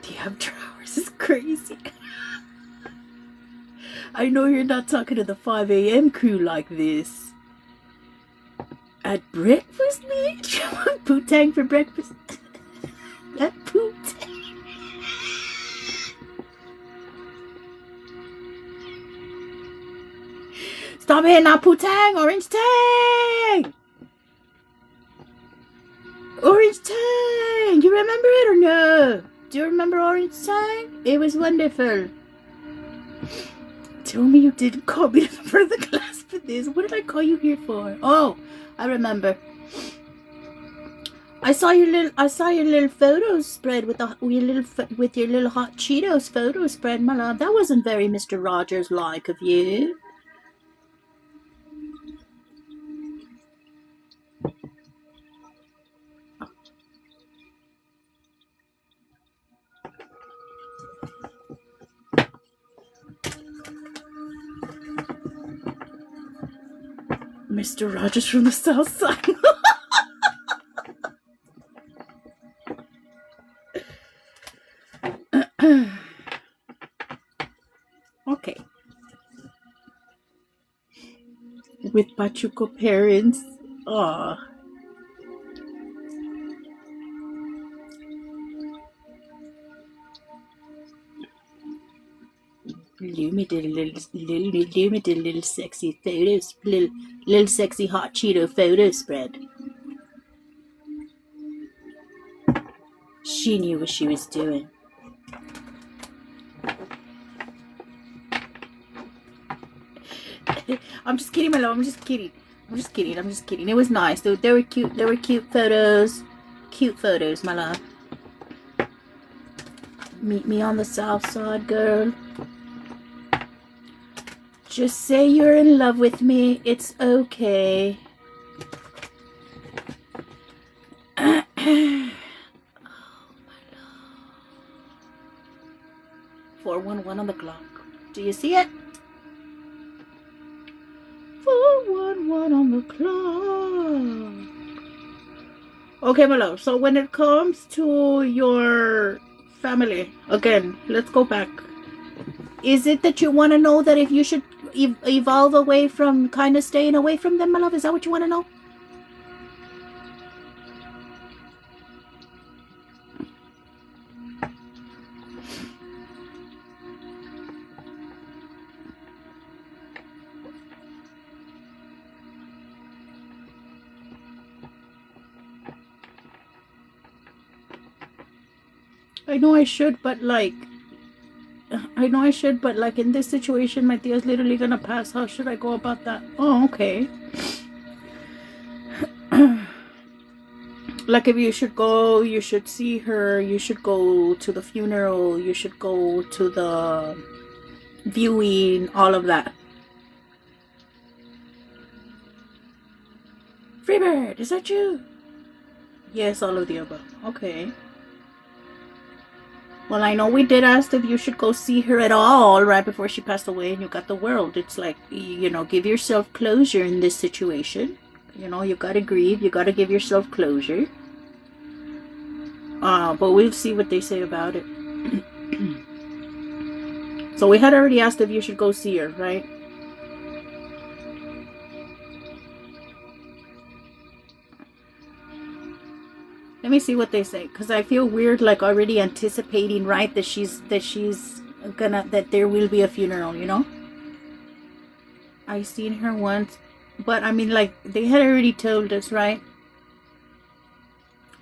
The after hours is crazy. I know you're not talking to the 5 a.m. crew like this. At breakfast, bitch? Poo-tang for breakfast? That poo-tang. Stop hitting that poo-tang! Orange tang! Orange tang! You remember it or no? Do you remember orange tang? It was wonderful. Tell me you didn't call me for the class for this. What did I call you here for? Oh, I remember. I saw your little photos spread with your little hot Cheetos photo spread, my love. That wasn't very Mr. Rogers like of you. Mr. Rogers from the South Side. Okay. With Pachuco parents. Aw. Limited little sexy photos, little sexy hot Cheeto photo spread. She knew what she was doing. I'm just kidding, my love. I'm just kidding. It was nice. They were cute. They were cute photos. Cute photos, my love. Meet me on the south side, girl. Just say you're in love with me. It's okay. Oh, my love. 411 on the clock. Do you see it? 411 on the clock. Okay, my love. So when it comes to your family, again, let's go back. Is it that you want to know that if you should evolve away from kind of staying away from them, my love? Is that what you want to know? I know I should, but like in this situation, my tia's literally gonna pass. How should I go about that? Oh, okay. Like if you should go, you should see her, you should go to the funeral, you should go to the viewing, all of that. Freebird, is that you? Yes, all of the above. Okay. Well, I know we did ask if you should go see her at all right before she passed away and you got the world. It's like, you know, give yourself closure in this situation. You know, you gotta grieve. You gotta give yourself closure. But we'll see what they say about it. So we had already asked if you should go see her, right? Let me see what they say, because I feel weird, like already anticipating, right, that there will be a funeral, you know? I seen her once, but I mean, like, they had already told us, right?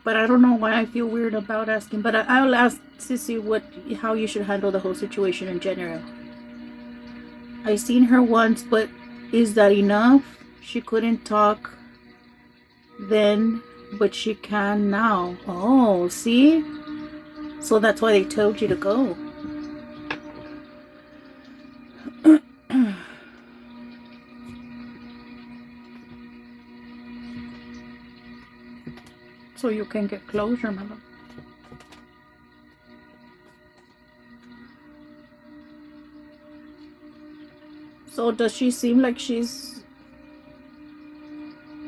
But I don't know why I feel weird about asking, but I'll ask Sissy how you should handle the whole situation in general. I seen her once, but is that enough? She couldn't talk then, but she can now. Oh, see? So that's why they told you to go. so you can get closure, my love. So does she seem like she's...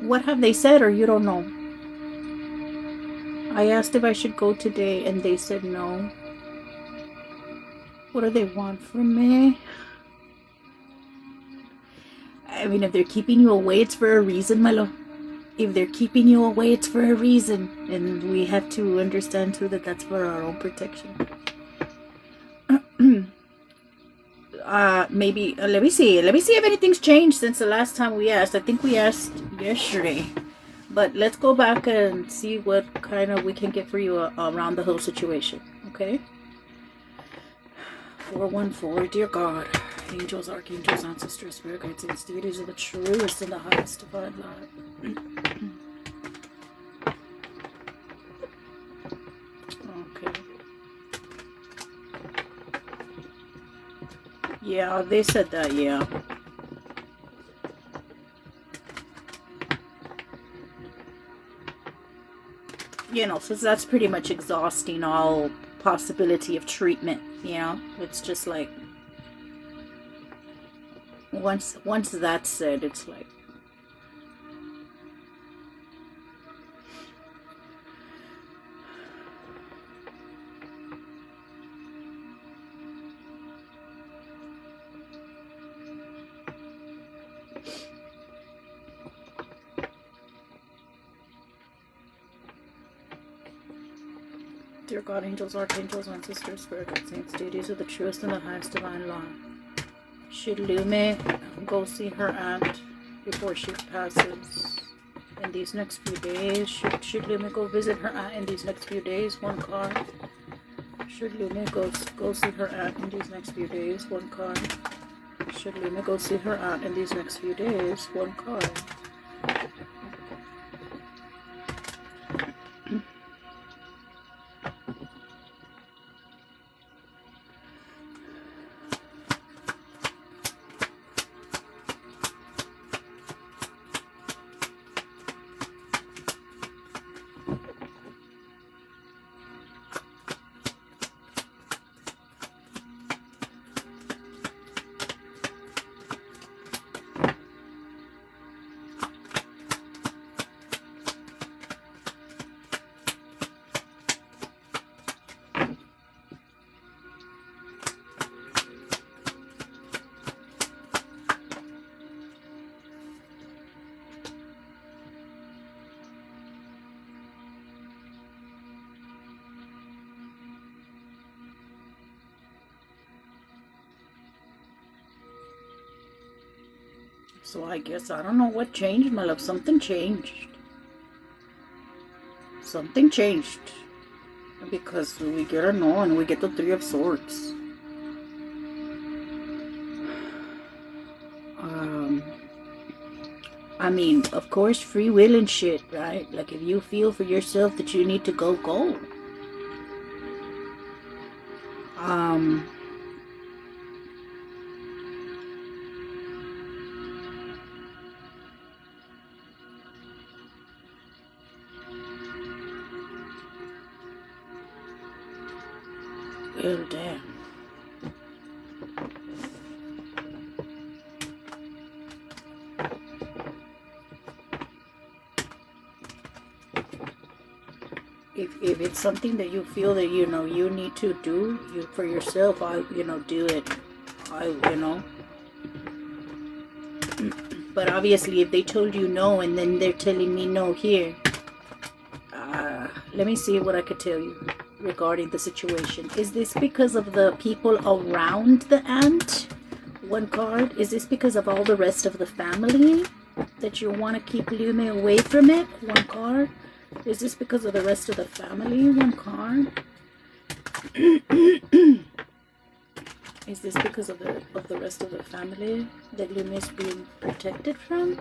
What have they said, or you don't know? I asked if I should go today and they said no. What do they want from me? I mean, if they're keeping you away, it's for a reason, my love. If they're keeping you away, it's for a reason. And we have to understand too that that's for our own protection. Maybe, let me see if anything's changed since the last time we asked. I think we asked yesterday. But let's go back and see what kind of we can get for you around the whole situation, okay? 414, dear God, angels, archangels, ancestors, spirit guides, and deities are the truest and the highest divine light. Okay. Yeah, they said that, yeah. You know, so that's pretty much exhausting all possibility of treatment, you know? It's just like, once that's said, it's like, dear God, angels, archangels, ancestors, spirit guides, saints, deities are the truest and the highest divine law. Should Lume go see her aunt before she passes in these next few days? Should Lume go visit her aunt in these next few days? One card. Should Lume go see her aunt in these next few days? One card. Should Lume go see her aunt in these next few days? One card. So I guess, I don't know what changed, my love. Something changed. Something changed. Because we get a no and we get the Three of Swords. I mean, of course, free will and shit, right? Like, if you feel for yourself that you need to go, go. Well, damn. If it's something that you feel that, you know, you need to do for yourself, you know, do it. You know. But obviously, if they told you no and then they're telling me no here, let me see what I could tell you regarding the situation. Is this because of the people around the aunt? One card. Is this because of all the rest of the family that you want to keep Lume away from it? One card. Is this because of the rest of the family? One card. Is this because of the rest of the family that Lume is being protected from?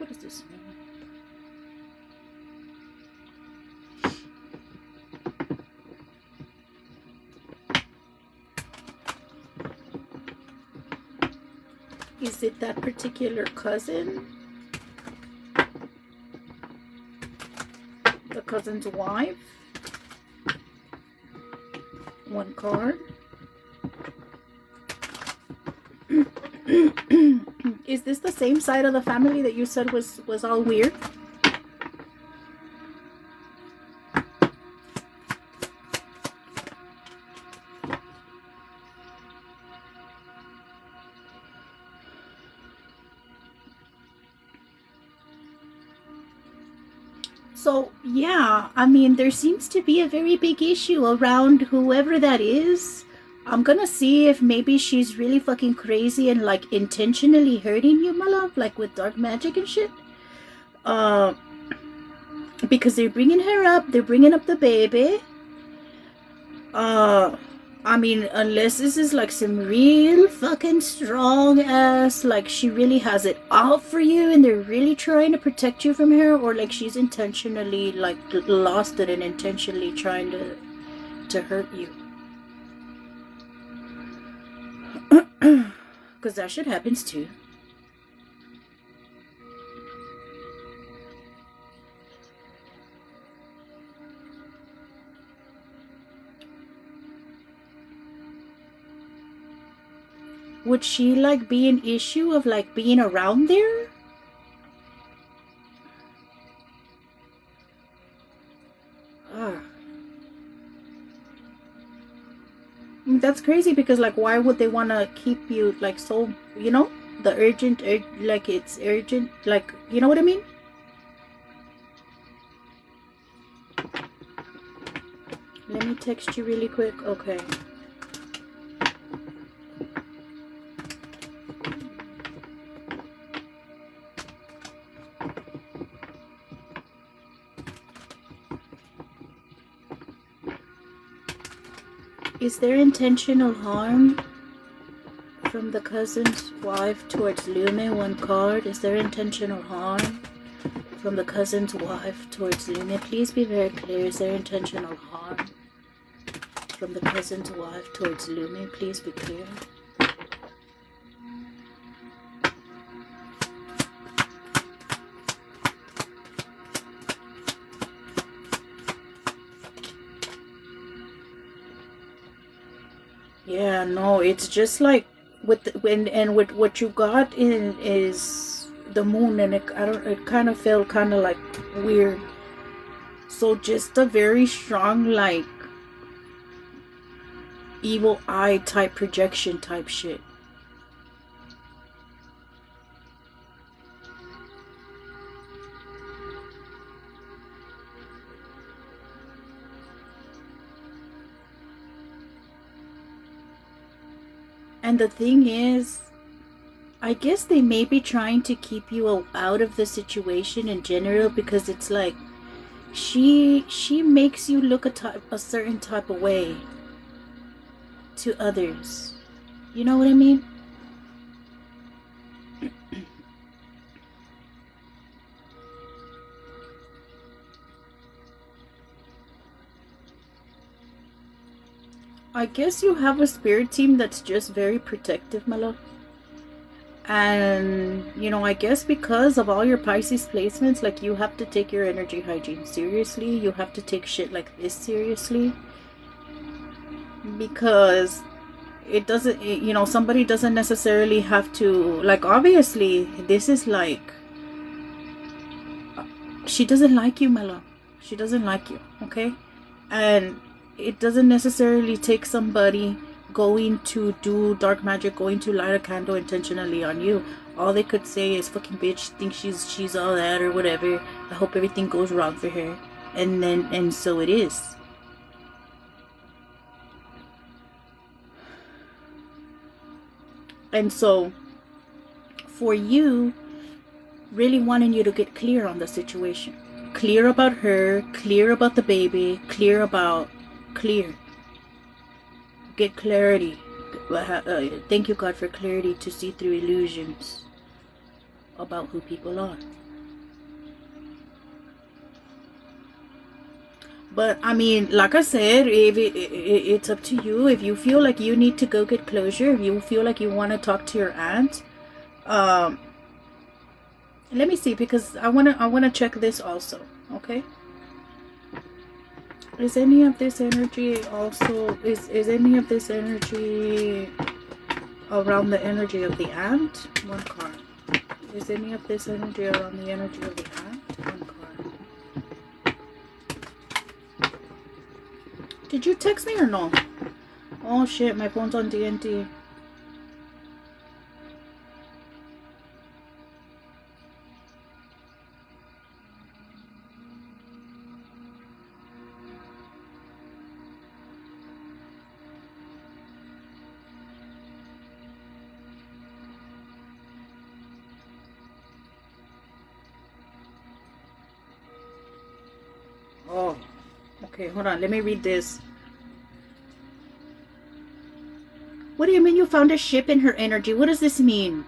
What is this? Is it that particular cousin? The cousin's wife? One card. Is this the same side of the family that you said was all weird? So, yeah, I mean, there seems to be a very big issue around whoever that is. I'm gonna see if maybe she's really fucking crazy and, like, intentionally hurting you, my love, like with dark magic and shit. Because they're bringing her up, they're bringing up the baby. I mean, unless this is like some real fucking strong ass, like she really has it out for you and they're really trying to protect you from her, or like she's intentionally like lost it and intentionally trying to hurt you. Because that shit happens too. Would she like be an issue of like being around there? Ah. That's crazy because like why would they want to keep you like so, you know, the urgent, like it's urgent, like, you know what I mean? Let me text you really quick. Okay. Is there intentional harm from the cousin's wife towards Lume? One card. Is there intentional harm from the cousin's wife towards Lume? Please be very clear. Is there intentional harm from the cousin's wife towards Lume? Please be clear. Yeah, no, it's just like with with what you got in is the moon, and it kind of felt kind of like weird. So just a very strong like evil eye type projection type shit. And the thing is, I guess they may be trying to keep you out of the situation in general, because it's like she makes you look a certain type of way to others. You know what I mean? I guess you have a spirit team that's just very protective, my love. And, you know, I guess because of all your Pisces placements, like, you have to take your energy hygiene seriously. You have to take shit like this seriously. Because it doesn't, you know, somebody doesn't necessarily have to, like, obviously, this is like, she doesn't like you, my love. She doesn't like you, okay? And it doesn't necessarily take somebody going to do dark magic, going to light a candle intentionally on you. All they could say is, fucking bitch thinks she's all that or whatever. I hope everything goes wrong for her. And so it is. And so for you, really wanting you to get clear on the situation. Clear about her, clear about the baby, clear. Get clarity. Thank you, God, for clarity to see through illusions about who people are. But I mean, like I said, if it's up to you. If you feel like you need to go get closure, if you feel like you want to talk to your aunt, um, let me see, because I wanna check this also. Okay. Is any of this energy also is any of this energy around the energy of the aunt? One card. Is any of this energy around the energy of the aunt? One card. Did you text me or no? Oh shit, my phone's on DND. Oh, okay, hold on. Let me read this. What do you mean you found a ship in her energy? What does this mean?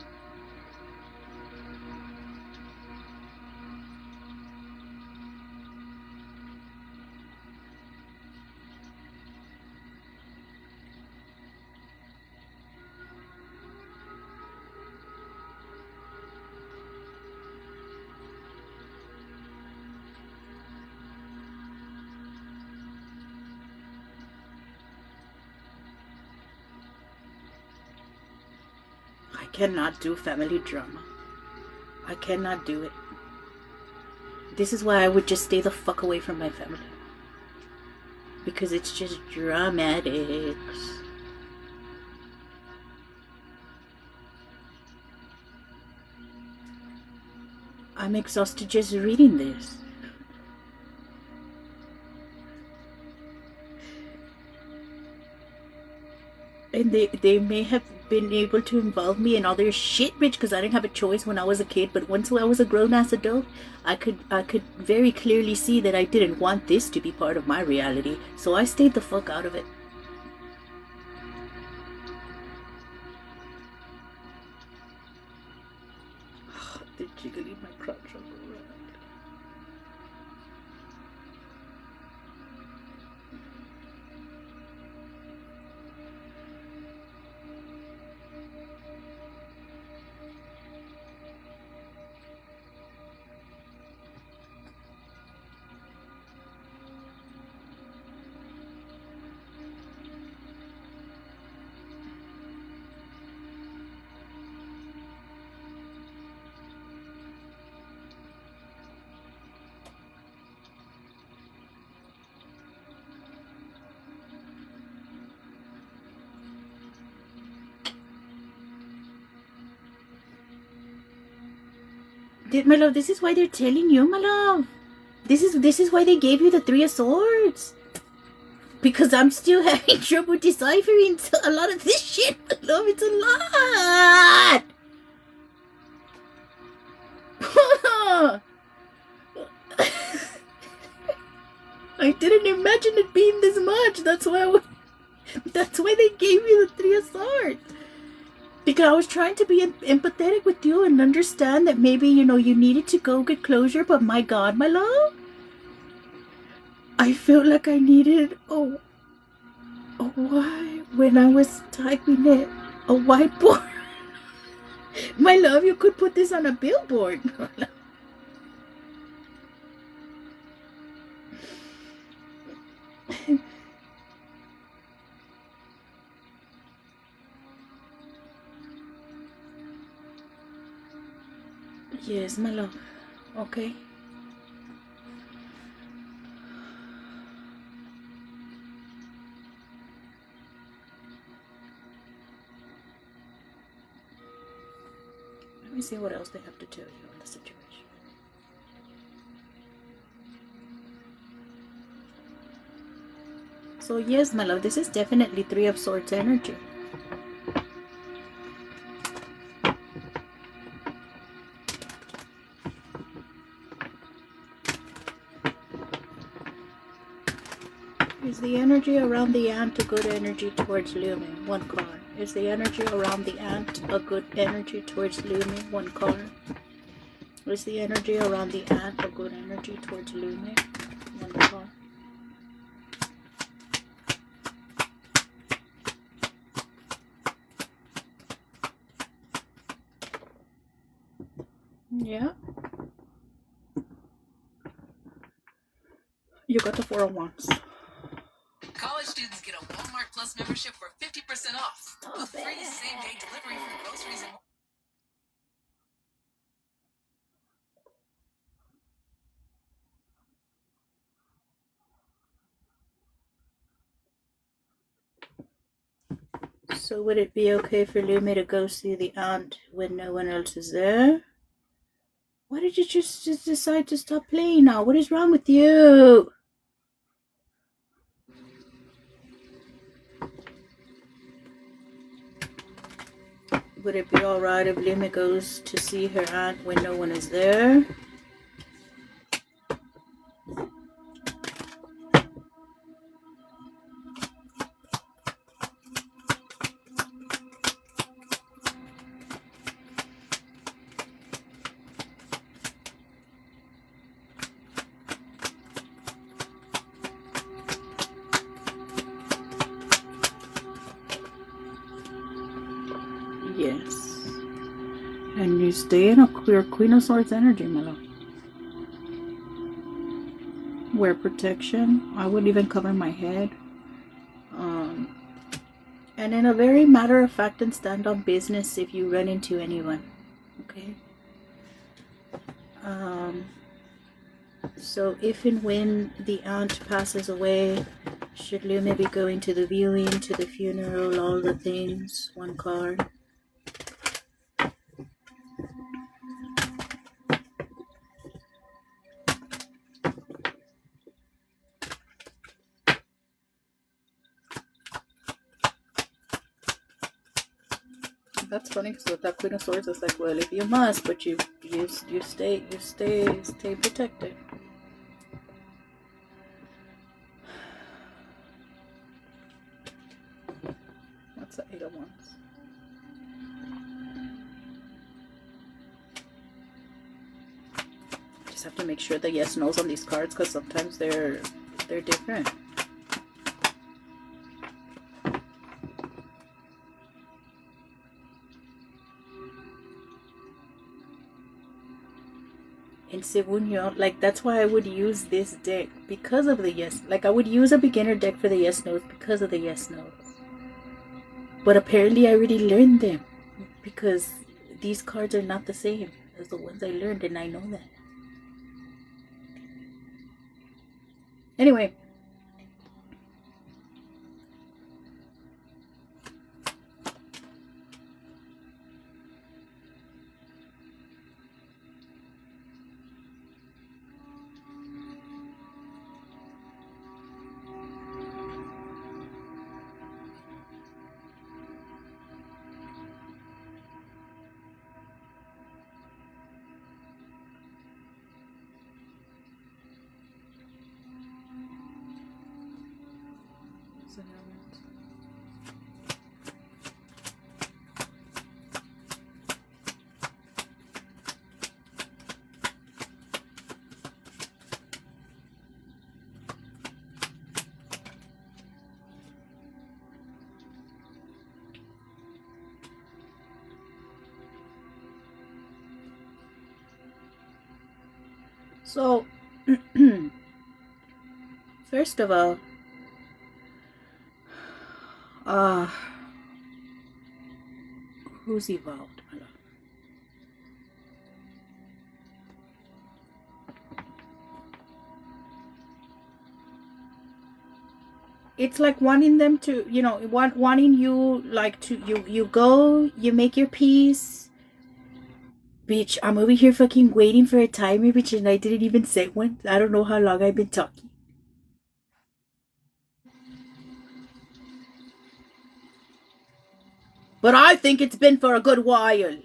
I cannot do family drama. I cannot do it. This is why I would just stay the fuck away from my family. Because it's just dramatics. I'm exhausted just reading this. And they may have been able to involve me in all their shit, bitch, because I didn't have a choice when I was a kid. But once I was a grown-ass adult, I could very clearly see that I didn't want this to be part of my reality. So I stayed the fuck out of it. They're jiggling my crotch all around. My love, this is why they're telling you, my love. This is why they gave you the Three of Swords. Because I'm still having trouble deciphering a lot of this shit, my love. It's a lot. I didn't imagine it being this much. That's why they gave you the Three of Swords. Because I was trying to be empathetic with you and understand that maybe, you needed to go get closure. But my God, my love, I felt like I needed a when I was typing it, a whiteboard. My love, you could put this on a billboard. Yes, my love. Okay. Let me see what else they have to tell you on the situation. So yes, my love, this is definitely Three of Swords energy. Is the energy around the ant a good energy towards looming? One card. Is the energy around the ant a good energy towards looming? One card. Is the energy around the ant a good energy towards looming? One card. Yeah. You got the 401s. College students get a Walmart Plus membership for 50% off. With free same-day delivery for groceries and So would it be okay for Lumi to go see the aunt when no one else is there? Why did you just decide to stop playing now? What is wrong with you? Would it be alright if Lumi goes to see her aunt when no one is there? Yes. And you stay in a clear Queen of Swords energy, my love. Wear protection. I wouldn't even cover my head. And in a very matter of fact and stand on business if you run into anyone. Okay? So if and when the aunt passes away, should Lumi be going to the viewing, to the funeral, all the things, one card. That's funny because with that Queen of Swords, it's like, well, if you must, but you stay protected. That's the 8 of Wands. Just have to make sure the yes nos on these cards because sometimes they're different. In Sibunyo, like that's why I would use this deck because of the yes. Like I would use a beginner deck for the yes nos because of the yes nos. But apparently I already learned them because these cards are not the same as the ones I learned, and I know that. Anyway. So, first of all, who's evolved, my love? It's like wanting them to, wanting you, like to, you go, you make your peace. Bitch, I'm over here fucking waiting for a timer, bitch, and I didn't even set one. I don't know how long I've been talking. But I think it's been for a good while.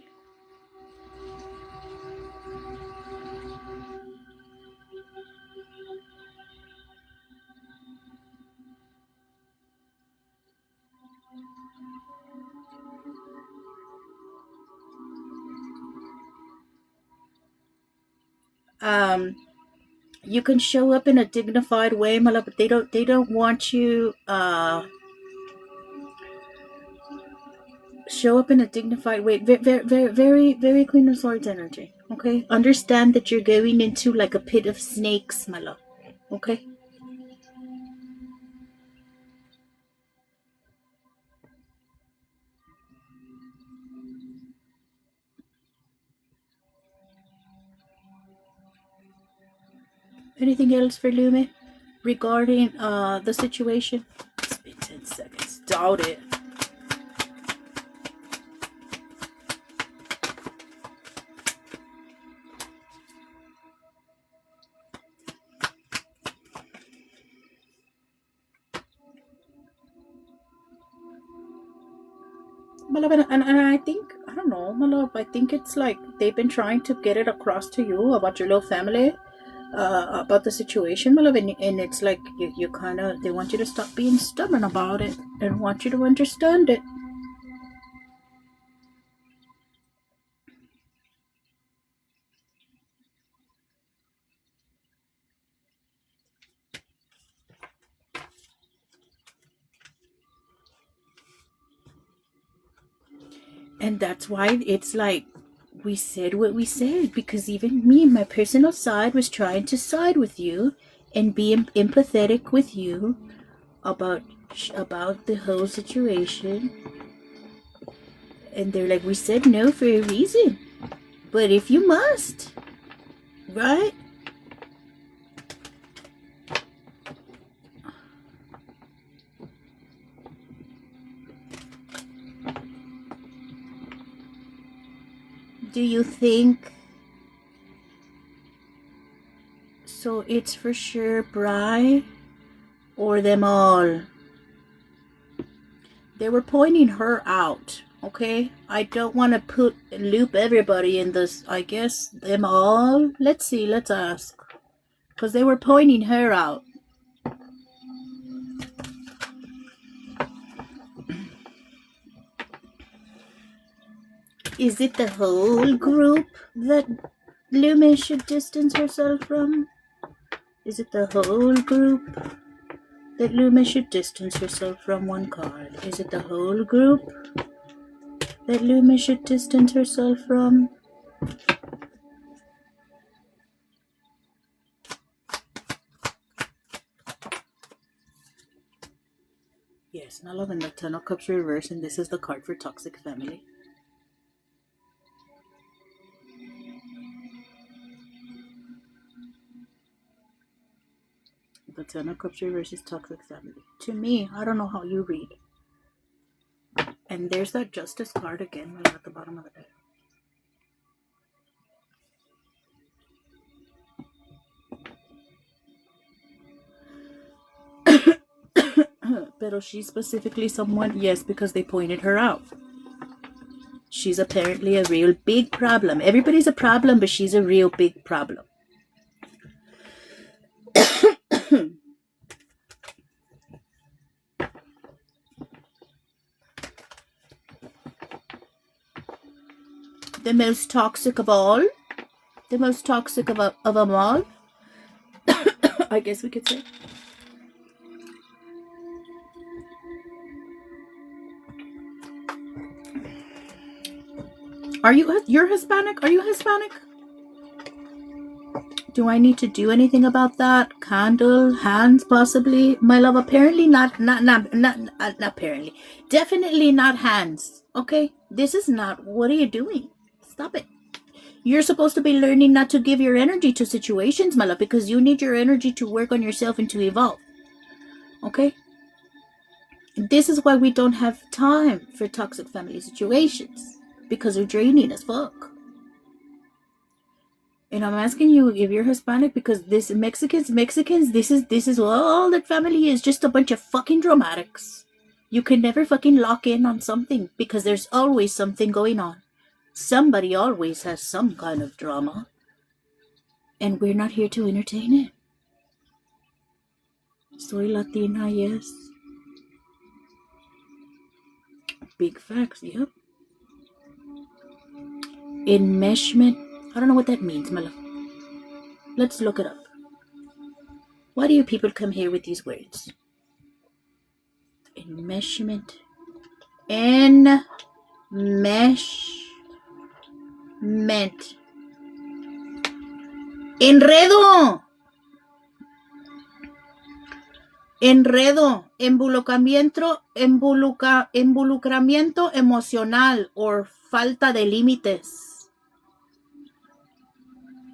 You can show up in a dignified way, my love, but they don't want you show up in a dignified way. Very, very, very, very Queen of Swords energy. Okay? Understand that you're going into like a pit of snakes, my love. Okay? Anything else for Lumi regarding the situation? It's been 10 seconds. Doubt it. My love, and I think, I don't know, my love, I think it's like they've been trying to get it across to you about your little family, about the situation, my love, and it's like you kind of, they want you to stop being stubborn about it and want you to understand it. And that's why it's like we said what we said, because even me, my personal side, was trying to side with you and be empathetic with you about the whole situation. And they're like, we said no for a reason. But if you must, right? Do you think so? It's for sure Bri or them all. They were pointing her out, okay? I don't want to loop everybody in this. I guess them all. Let's see, let's ask. Because they were pointing her out. Is it the whole group that Lumi should distance herself from? Is it the whole group that Lumi should distance herself from? One card. Is it the whole group that Lumi should distance herself from? Yes, now love, and the Ten of Cups reverse, and this is the card for toxic family. The Ten of Cups reverse is toxic family. To me, I don't know how you read. And there's that Justice card again right at the bottom of the deck. But she's specifically someone, yes, because they pointed her out. She's apparently a real big problem. Everybody's a problem, but she's a real big problem. The most toxic of all. The most toxic of them all. I guess we could say. You're Hispanic? Are you Hispanic? Do I need to do anything about that? Candle, hands, possibly? My love, apparently not apparently. Definitely not hands. Okay? This is not, what are you doing? Stop it. You're supposed to be learning not to give your energy to situations, my love, because you need your energy to work on yourself and to evolve. Okay? This is why we don't have time for toxic family situations, because they're draining as fuck. And I'm asking you if you're Hispanic, because this Mexicans, this is all that family is, just a bunch of fucking dramatics. You can never fucking lock in on something, because there's always something going on. Somebody always has some kind of drama. And we're not here to entertain it. Soy Latina, yes. Big facts, yep. Enmeshment. I don't know what that means, my love. Let's look it up. Why do you people come here with these words? Enmeshment. Enmeshment. Enredo. Involucramiento emocional or falta de límites.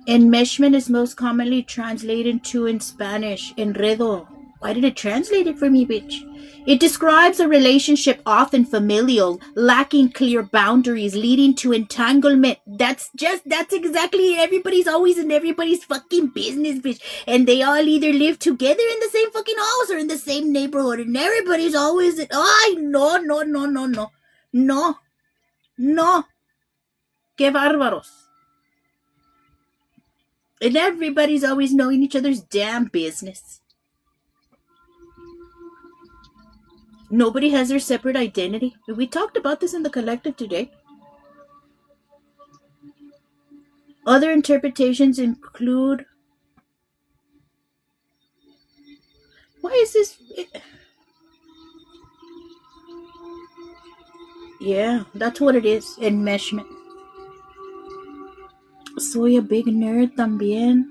Enmeshment is most commonly translated to in Spanish. Enredo. Why did it translate it for me, bitch? It describes a relationship often familial, lacking clear boundaries, leading to entanglement. That's exactly it. Everybody's always in everybody's fucking business, bitch. And they all either live together in the same fucking house or in the same neighborhood. And everybody's always in, no. No. Que bárbaros. And everybody's always knowing each other's damn business. Nobody has their separate identity. We talked about this in the collective today. Other interpretations include... Why is this... Yeah, that's what it is. Enmeshment. Soy a big nerd también.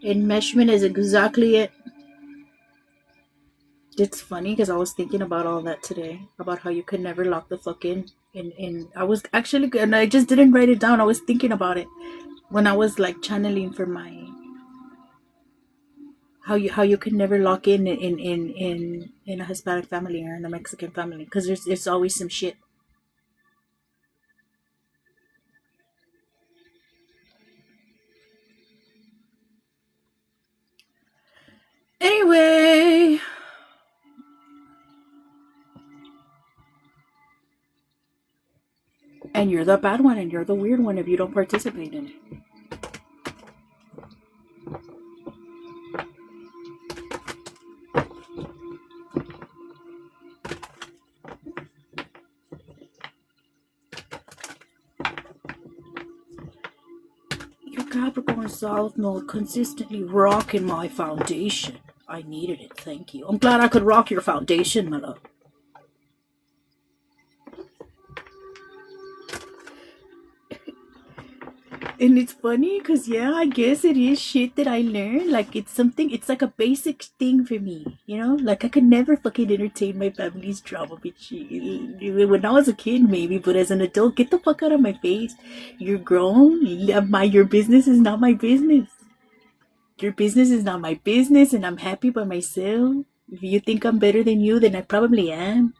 Enmeshment is exactly it. It's funny because I was thinking about all that today. About how you could never lock the fuck in. And I was actually... And I just didn't write it down. I was thinking about it. When I was like channeling for my... How you could never lock in a Hispanic family or in a Mexican family. Because there's always some shit. Anyway, and you're the bad one and you're the weird one if you don't participate in it. Your Capricorn South Node consistently rocking my foundation. I needed it, thank you. I'm glad I could rock your foundation, my love. And it's funny because, yeah, I guess it is shit that I learned. Like, it's like a basic thing for me, you know? Like, I could never fucking entertain my family's drama, bitch. When I was a kid, maybe, but as an adult, get the fuck out of my face. You're grown. Your business is not my business. Your business is not my business, and I'm happy by myself. If you think I'm better than you, then I probably am.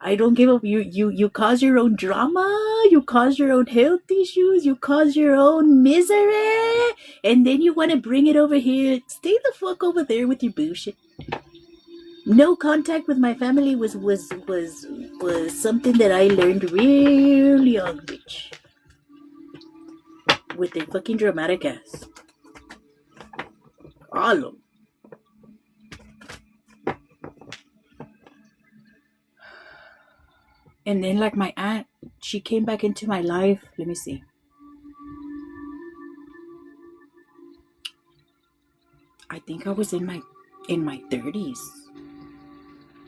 I don't give up. You cause your own drama. You cause your own health issues. You cause your own misery. And then you want to bring it over here. Stay the fuck over there with your bullshit. No contact with my family was something that I learned real young, bitch. With their fucking dramatic ass. All of them. And then, like, my aunt, she came back into my life. Let me see. I think I was in my 30s.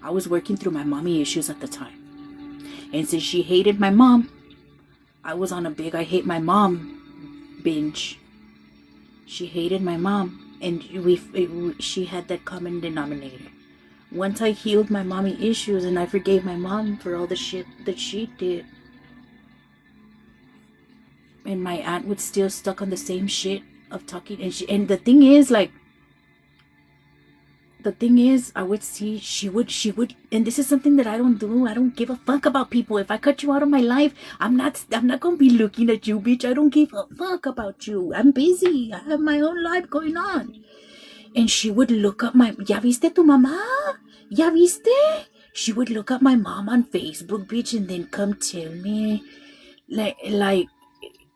I was working through my mommy issues at the time. And since she hated my mom, I was on a big I hate my mom binge. She hated my mom, and she had that common denominator. Once I healed my mommy issues and I forgave my mom for all the shit that she did, and my aunt was still stuck on the same shit of talking, and the thing is, I would see she would, and this is something that I don't do. I don't give a fuck about people. If I cut you out of my life, I'm not gonna be looking at you, bitch. I don't give a fuck about you. I'm busy. I have my own life going on. And she would look up ¿Ya viste tu mamá? ¿Ya viste? She would look up my mom on Facebook, bitch, and then come tell me,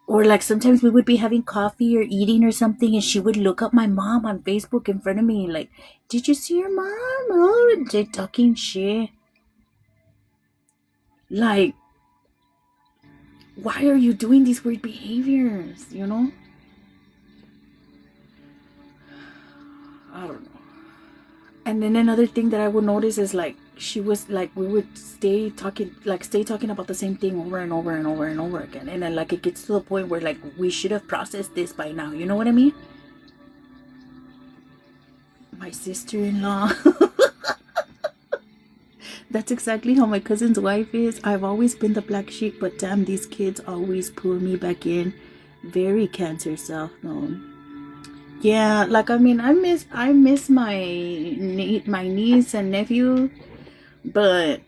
or sometimes we would be having coffee or eating or something, and she would look up my mom on Facebook in front of me, like, did you see your mom? Oh, and they're talking shit. Like, why are you doing these weird behaviors, you know? I don't know. And then another thing that I would notice is, like, she was like, we would stay talking about the same thing over and over again, and then, like, it gets to the point where, like, we should have processed this by now, you know what I mean? My sister-in-law. That's exactly how my cousin's wife is. I've always been the black sheep, but damn, these kids always pull me back in. Very Cancer self known. Yeah, like I mean, I miss my niece and nephew, but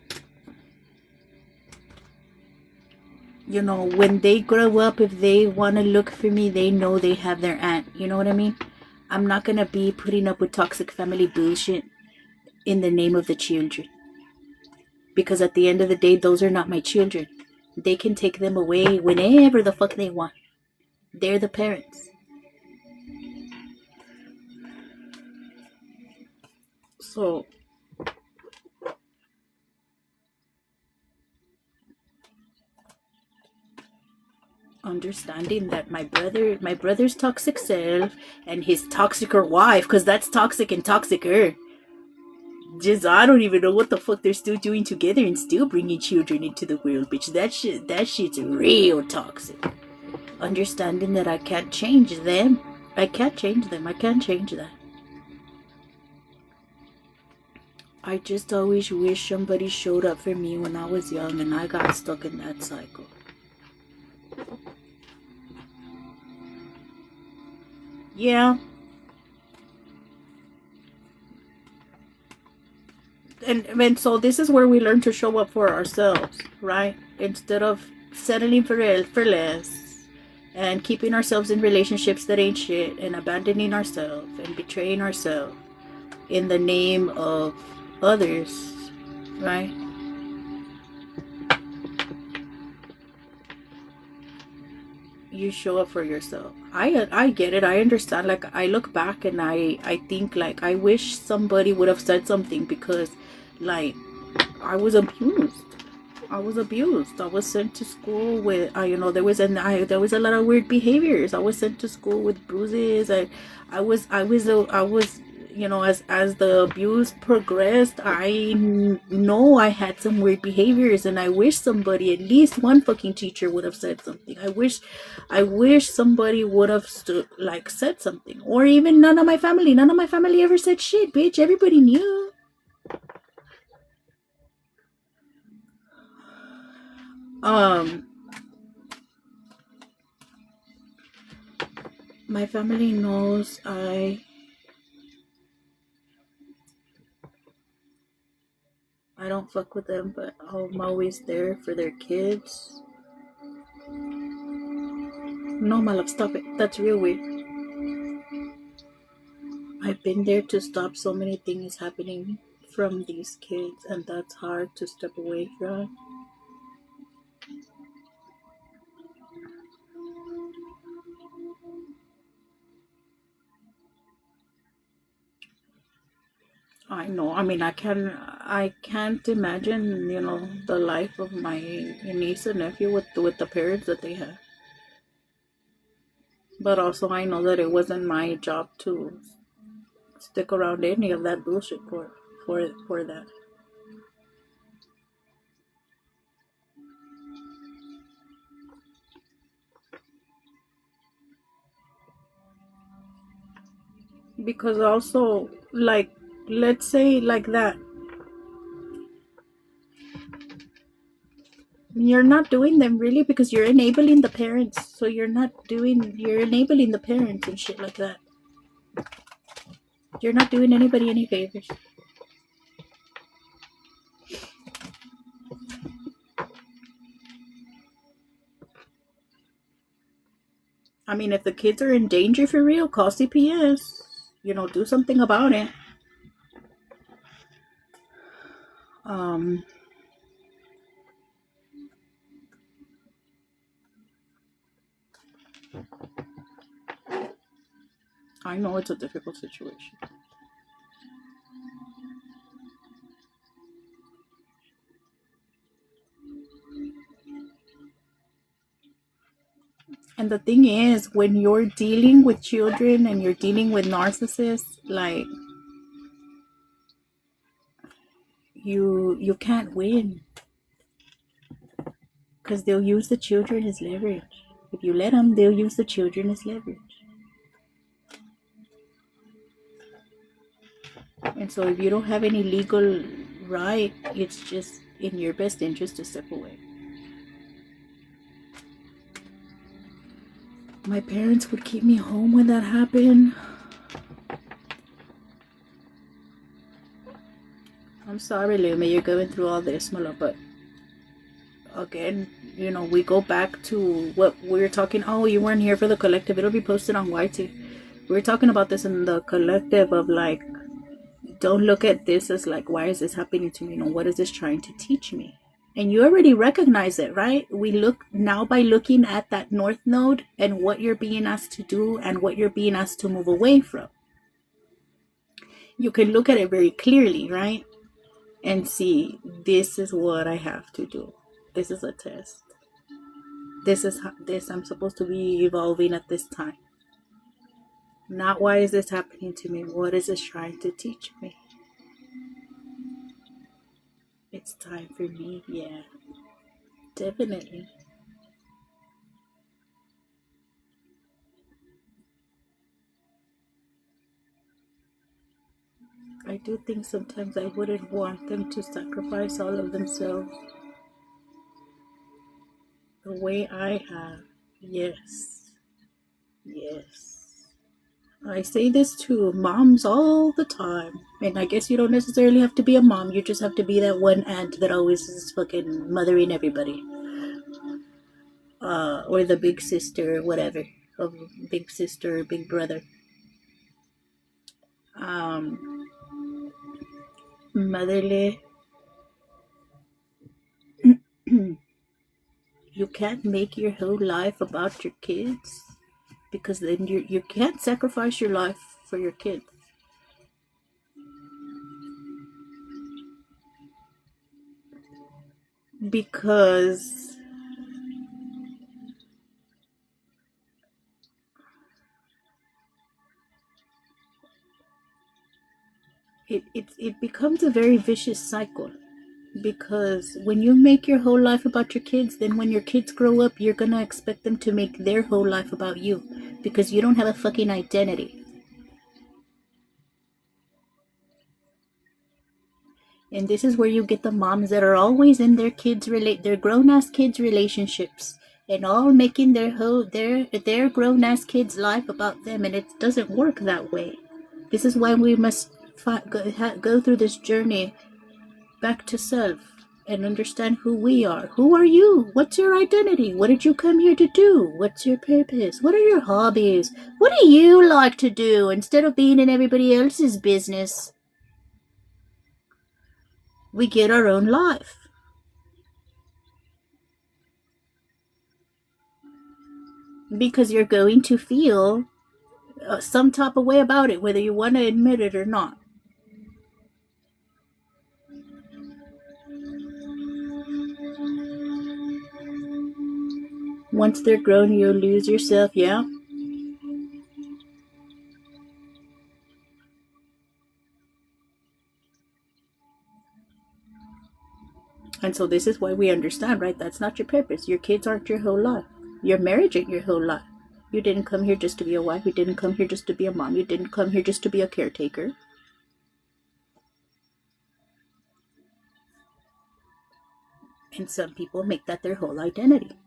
you know, when they grow up, if they want to look for me, they know they have their aunt. You know what I mean? I'm not gonna be putting up with toxic family bullshit in the name of the children. Because at the end of the day, those are not my children. They can take them away whenever the fuck they want. They're the parents. So understanding that my brother's toxic self and his toxicer wife, because that's toxic and toxicer. Just I don't even know what the fuck they're still doing together and still bringing children into the world, bitch. That shit's real toxic. Understanding that I can't change them. I can't change them. I can't change that. I just always wish somebody showed up for me when I was young and I got stuck in that cycle. Yeah. And so this is where we learn to show up for ourselves, right? Instead of settling for less and keeping ourselves in relationships that ain't shit and abandoning ourselves and betraying ourselves in the name of others, right? You show up for yourself. I get it. I understand. Like I look back and I think like I wish somebody would have said something because like I was abused. I was sent to school with you know there was a lot of weird behaviors. I was sent to school with bruises. I was you know as the abuse progressed, I know I had some weird behaviors, and I wish somebody, at least one fucking teacher, would have said something. I wish somebody would have said something, or even none of my family. None of my family ever said shit, bitch. Everybody knew. My family knows I don't fuck with them, but I'm always there for their kids. No, my love, stop it. That's real weird. I've been there to stop so many things happening from these kids, and that's hard to step away from. I know. I mean, I can't imagine, the life of my niece and nephew with the parents that they have. But also, I know that it wasn't my job to stick around any of that bullshit for that. Because also, like, let's say like that, you're not doing them really because you're enabling the parents. So you're enabling the parents and shit like that. You're not doing anybody any favors. I mean, if the kids are in danger for real, call CPS. Do something about it. Um, I know it's a difficult situation. And the thing is, when you're dealing with children and you're dealing with narcissists, like you can't win because they'll use the children as leverage. If you let them, they'll use the children as leverage. So if you don't have any legal right, it's just in your best interest to step away. My parents would keep me home when that happened. I'm sorry, Lumi, you're going through all this, my love, but again, you know, we go back to what we were talking. Oh, you weren't here for the collective. It'll be posted on YT. We were talking about this in the collective of like, don't look at this as like, why is this happening to me? You know, what is this trying to teach me? And you already recognize it, right? We look now by looking at that north node and what you're being asked to do and what you're being asked to move away from. You can look at it very clearly, right? And see, this is what I have to do. This is a test. This is this I'm supposed to be evolving at this time. Not why is this happening to me? What is this trying to teach me? It's time for me, yeah. Definitely. I do think sometimes I wouldn't want them to sacrifice all of themselves the way I have. Yes. Yes. I say this to moms all the time. And I guess you don't necessarily have to be a mom. You just have to be that one aunt that always is fucking mothering everybody. Or the big sister, whatever. Or big sister, big brother. Motherly. You can't make your whole life about your kids, because then you can't sacrifice your life for your kids. Because it becomes a very vicious cycle. Because when you make your whole life about your kids, then when your kids grow up, you're gonna expect them to make their whole life about you, because you don't have a fucking identity. And this is where you get the moms that are always in their their grown ass kids relationships, and all making their grown ass kids life about them, and it doesn't work that way. This is why we must go through this journey back to self and understand who we are. Who are you? What's your identity? What did you come here to do? What's your purpose? What are your hobbies? What do you like to do instead of being in everybody else's business? We get our own life. Because you're going to feel some type of way about it, whether you want to admit it or not. Once they're grown, you'll lose yourself, yeah? And so this is why we understand, right? That's not your purpose. Your kids aren't your whole life. Your marriage ain't your whole life. You didn't come here just to be a wife. You didn't come here just to be a mom. You didn't come here just to be a caretaker. And some people make that their whole identity.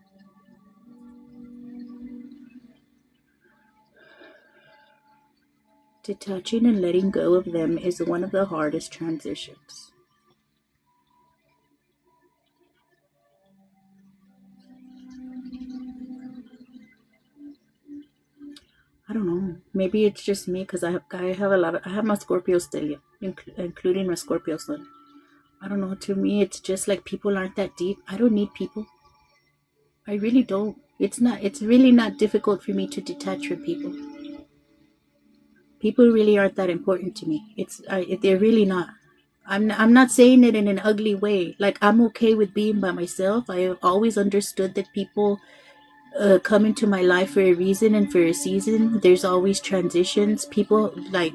Detaching and letting go of them is one of the hardest transitions. I don't know. Maybe it's just me, because I have my Scorpio stellium, including my Scorpio sun. I don't know. To me, it's just like people aren't that deep. I don't need people. I really don't. It's really not difficult for me to detach from people. People really aren't that important to me. They're really not. I'm not saying it in an ugly way. Like, I'm okay with being by myself. I have always understood that people come into my life for a reason and for a season. There's always transitions. People like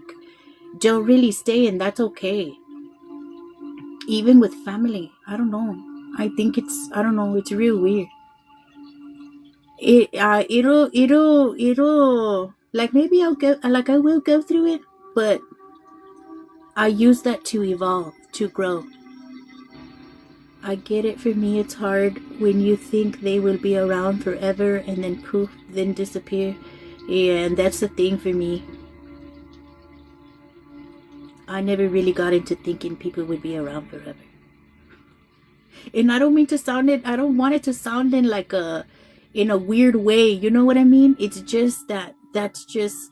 don't really stay, and that's okay. Even with family, I don't know. I don't know. It's real weird. It'll like maybe I will go through it, but I use that to evolve, to grow. I get it. For me, it's hard when you think they will be around forever and then poof, then disappear. Yeah, and that's the thing for me. I never really got into thinking people would be around forever. And I don't mean to sound it, I don't want it to sound in like in a weird way. You know what I mean? It's just that's just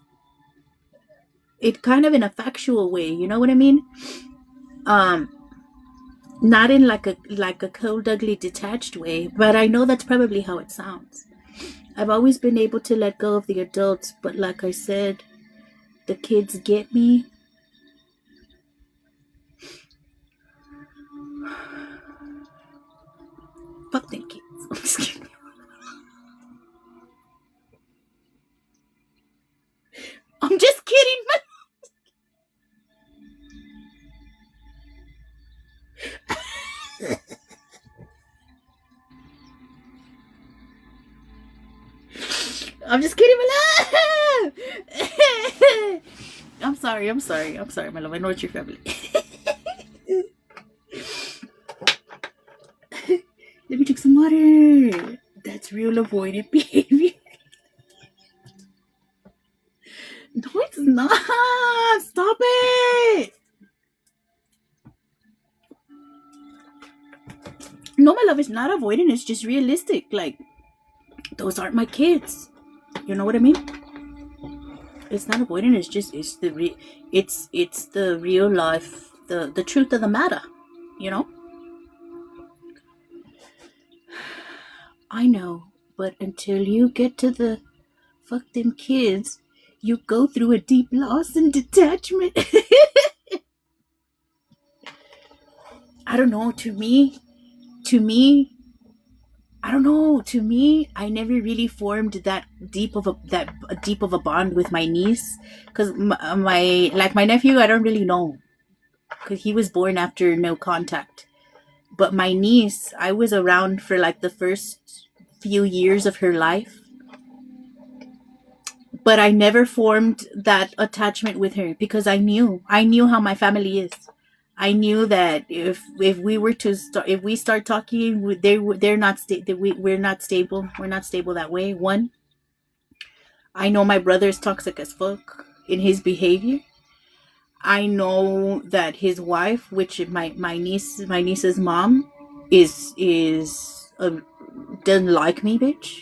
it kind of in a factual way. You know what I mean? Um, not in like a cold, ugly, detached way, but I know that's probably how it sounds. I've always been able to let go of the adults, but like I said, the kids get me. Fuck them kids. I'm just kidding. I'm just kidding. I'm just kidding, my love. I'm sorry, my love. I know it's your family. Let me drink some water. That's real avoidant behavior. No, it's not. Stop it. No, my love, it's not avoidant. It's just realistic. Like, those aren't my kids. You know what I mean? It's not avoidant. It's the real life, the truth of the matter. You know. I know, but until you get to the fuck them kids, you go through a deep loss and detachment. I don't know. To me, I don't know. To me, I never really formed that deep of a bond with my niece, because my nephew, I don't really know, because he was born after no contact. But my niece, I was around for like the first few years of her life, but I never formed that attachment with her because I knew how my family is. I knew that if we were to start, if we start talking, they're not we're not stable. We're not stable that way. One, I know my brother is toxic as fuck in his behavior. I know that his wife, which my niece's mom, doesn't like me, bitch.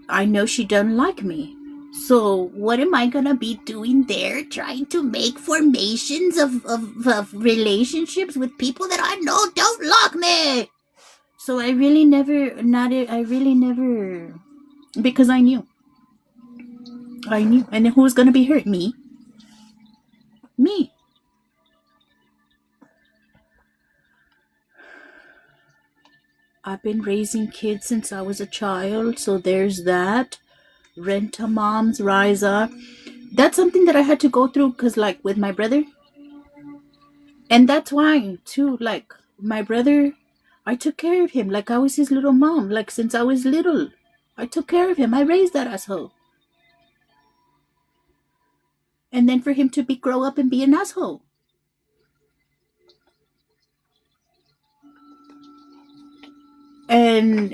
I know she doesn't like me. So what am I gonna be doing there? Trying to make formations of relationships with people that I know don't like me. So I really never, not it. I really never, because I knew, and then who's gonna be hurt? Me. I've been raising kids since I was a child, so there's that. Rent a moms, rise up. That's something that I had to go through because, like, with my brother, and that's why too. Like my brother, I took care of him like I was his little mom. Like since I was little, I took care of him. I raised that asshole, and then for him to be grow up and be an asshole. And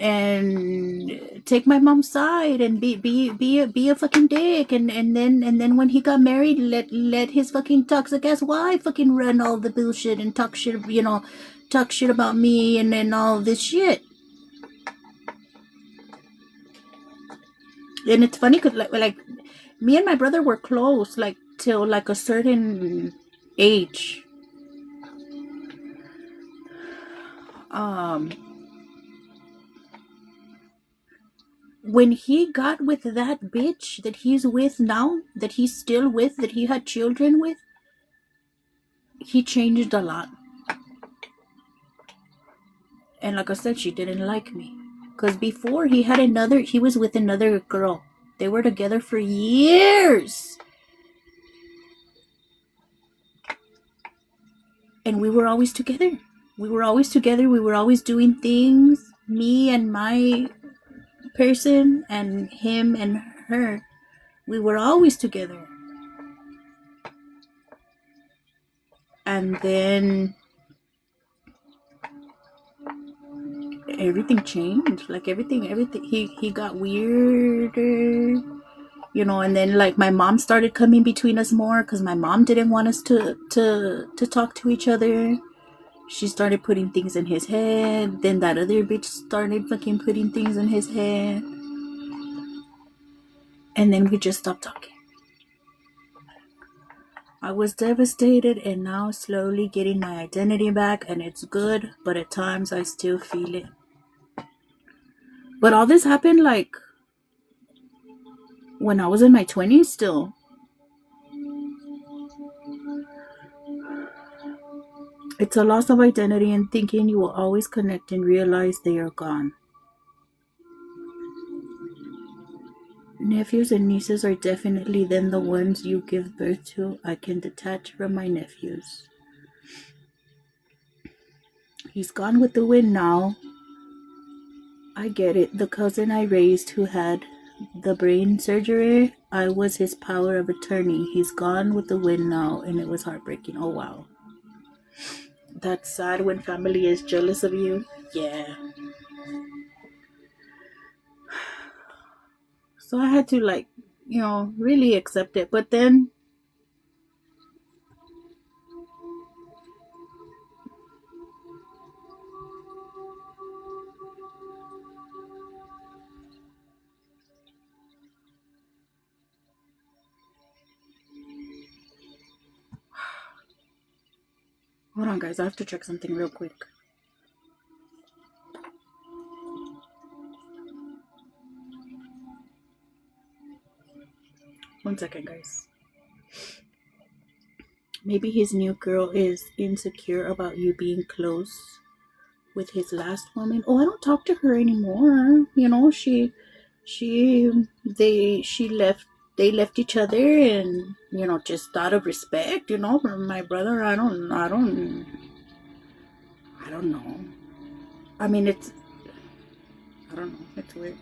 take my mom's side and be a fucking dick and then when he got married, let his fucking toxic ass wife fucking run all the bullshit and talk shit about me and then all this shit. And it's funny because like me and my brother were close like till like a certain age. um when he got with that bitch that he's with now, that he's still with, that he had children with, he changed a lot. And like I said, she didn't like me. Because before he was with another girl. They were together for years. And we were always together. We were always together. We were always doing things. Me and my person and him and her. We were always together. And then everything changed. Like everything he got weirder, and then like my mom started coming between us more because my mom didn't want us to talk to each other. She started putting things in his head. Then that other bitch started fucking putting things in his head. And then we just stopped talking. I was devastated, and now slowly getting my identity back, and it's good, but at times I still feel it. But all this happened like when I was in my 20s still. It's a loss of identity and thinking you will always connect and realize they are gone. Nephews and nieces are definitely then the ones you give birth to. I can detach from my nephews. He's gone with the wind now. I get it. The cousin I raised who had the brain surgery, I was his power of attorney. He's gone with the wind now, and it was heartbreaking. Oh, wow. That's sad when family is jealous of you. Yeah. So I had to really accept it. But then hold on, guys. I have to check something real quick. One second, guys. Maybe his new girl is insecure about you being close with his last woman. Oh, I don't talk to her anymore. They left each other, and just out of respect, for my brother. I don't know. I mean, I don't know. It's weird.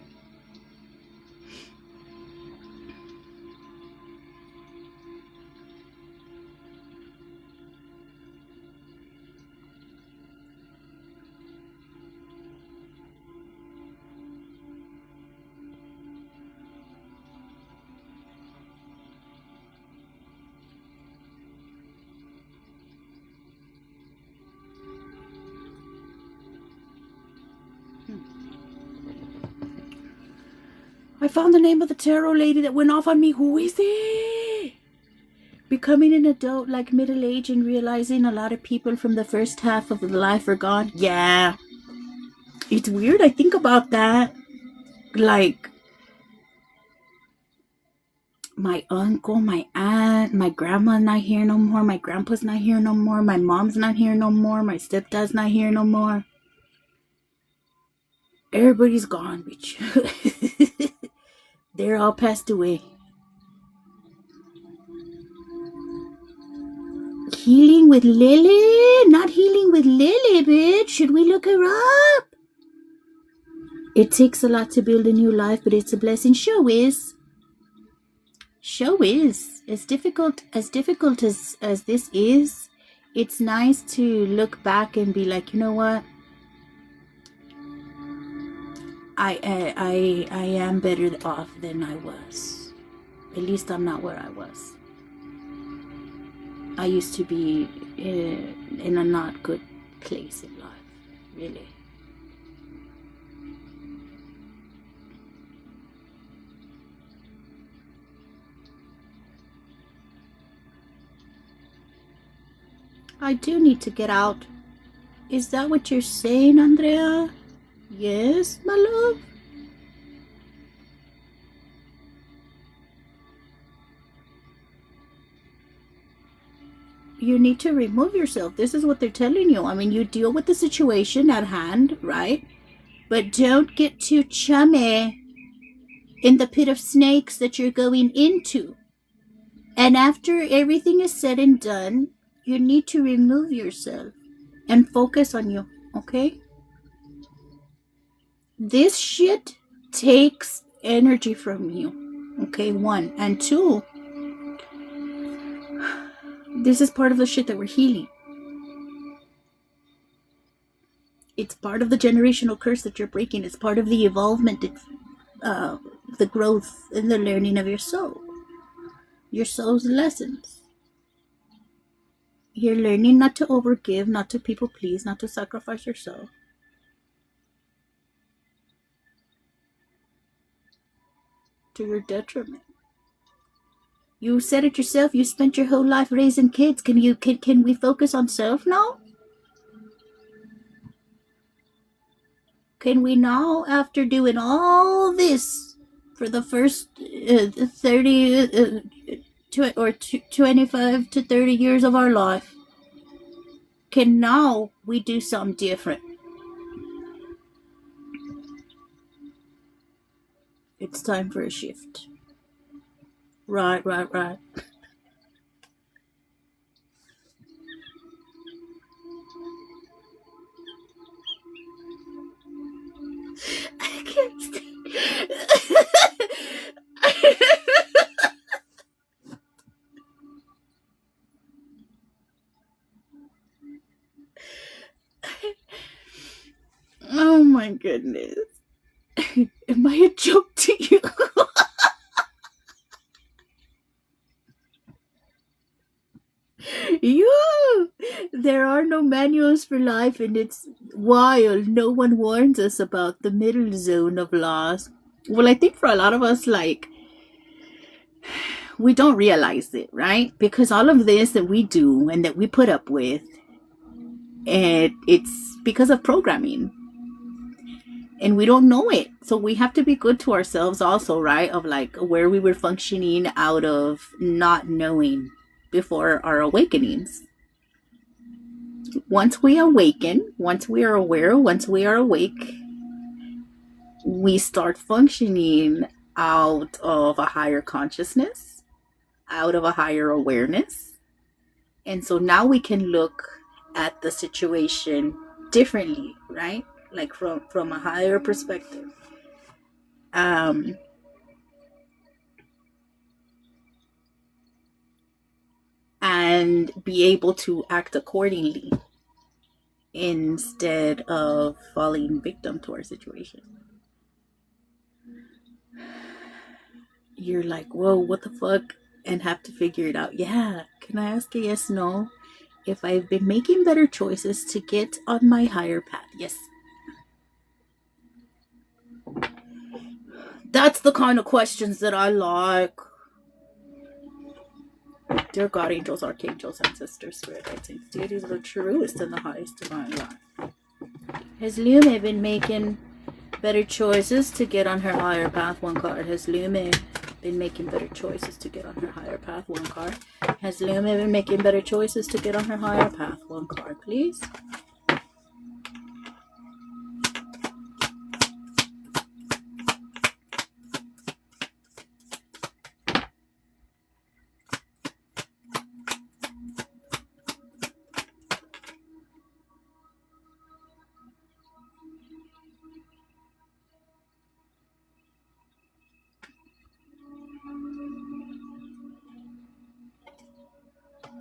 I found the name of the tarot lady that went off on me. Who is it? Becoming an adult, like middle age, and realizing a lot of people from the first half of life are gone. Yeah. It's weird. I think about that. Like, my uncle, my aunt, my grandma's not here no more. My grandpa's not here no more. My mom's not here no more. My stepdad's not here no more. Everybody's gone, bitch. They're all passed away. Healing with Lily? Not healing with Lily, bitch. Should we look her up? It takes a lot to build a new life, but it's a blessing. Show is. As difficult as this is, it's nice to look back and be like, you know what? I am better off than I was. At least I'm not where I was. I used to be in a not good place in life, really. I do need to get out. Is that what you're saying, Andrea? Yes, my love. You need to remove yourself. This is what they're telling you. I mean, you deal with the situation at hand, right? But don't get too chummy in the pit of snakes that you're going into. And after everything is said and done, you need to remove yourself and focus on you, okay? This shit takes energy from you, okay? 1. And 2, this is part of the shit that we're healing. It's part of the generational curse that you're breaking. It's part of the evolvement. It's the growth and the learning of your soul. Your soul's lessons. You're learning not to overgive, not to people please, not to sacrifice your soul. To your detriment. You said it yourself. You spent your whole life raising kids. Can we focus on self now? Can we now, after doing all this for the first 30 or 25 to 30 years of our life, can now we do something different? It's time for a shift. Right. I can't stand. Oh my goodness. Am I a joke to you? There are no manuals for life, and it's wild. No one warns us about the middle zone of loss. Well, I think for a lot of us, like, we don't realize it, right? Because all of this that we do and that we put up with, and it's because of programming. And we don't know it. So we have to be good to ourselves also, right? Of like where we were functioning out of not knowing before our awakenings. Once we awaken, once we are aware, once we are awake, we start functioning out of a higher consciousness, out of a higher awareness. And so now we can look at the situation differently, right? Like from a higher perspective. And be able to act accordingly instead of falling victim to our situation. You're like, whoa, what the fuck? And have to figure it out. Yeah, can I ask a yes, no? If I've been making better choices to get on my higher path. Yes. That's the kind of questions that I like. Dear God, angels, archangels, ancestors, spirit guides, and deities are the truest and the highest divine life. Has Lume been making better choices to get on her higher path? One card. Has Lume been making better choices to get on her higher path? One card. Has Lume been making better choices to get on her higher path? One card, please.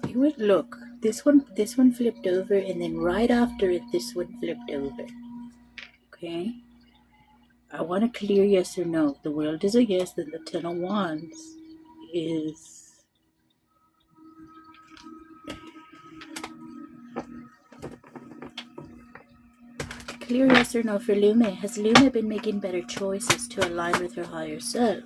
You would look. This one flipped over, and then right after it, this one flipped over. Okay. I want to clear yes or no. The world is a yes, then the Ten of Wands is clear yes or no for Lume. Has Lume been making better choices to align with her higher self?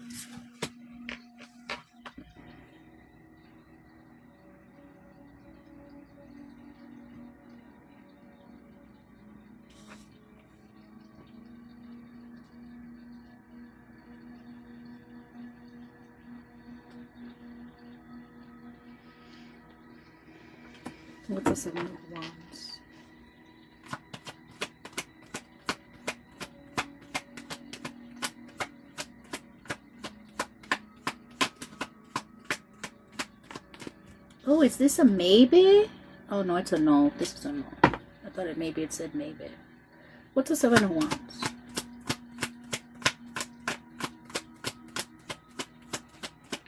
What's the Seven of Wands? Oh, is this a maybe? Oh no, it's a no. This is a no. I thought it said maybe. What's the Seven of Wands?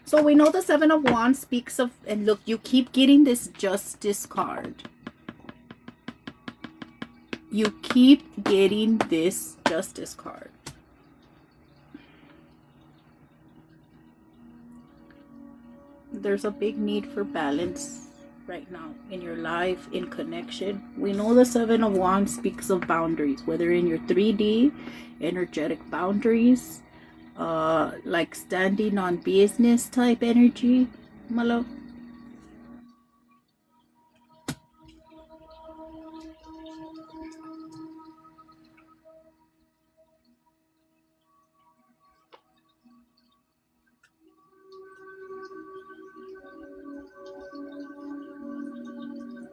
So we know the Seven of Wands speaks of, and look, you keep getting this Justice card. you keep getting this Justice card. There's a big need for balance right now in your life, in connection. We know the Seven of Wands speaks of boundaries, whether in your 3D energetic boundaries, like standing on business type energy, my love.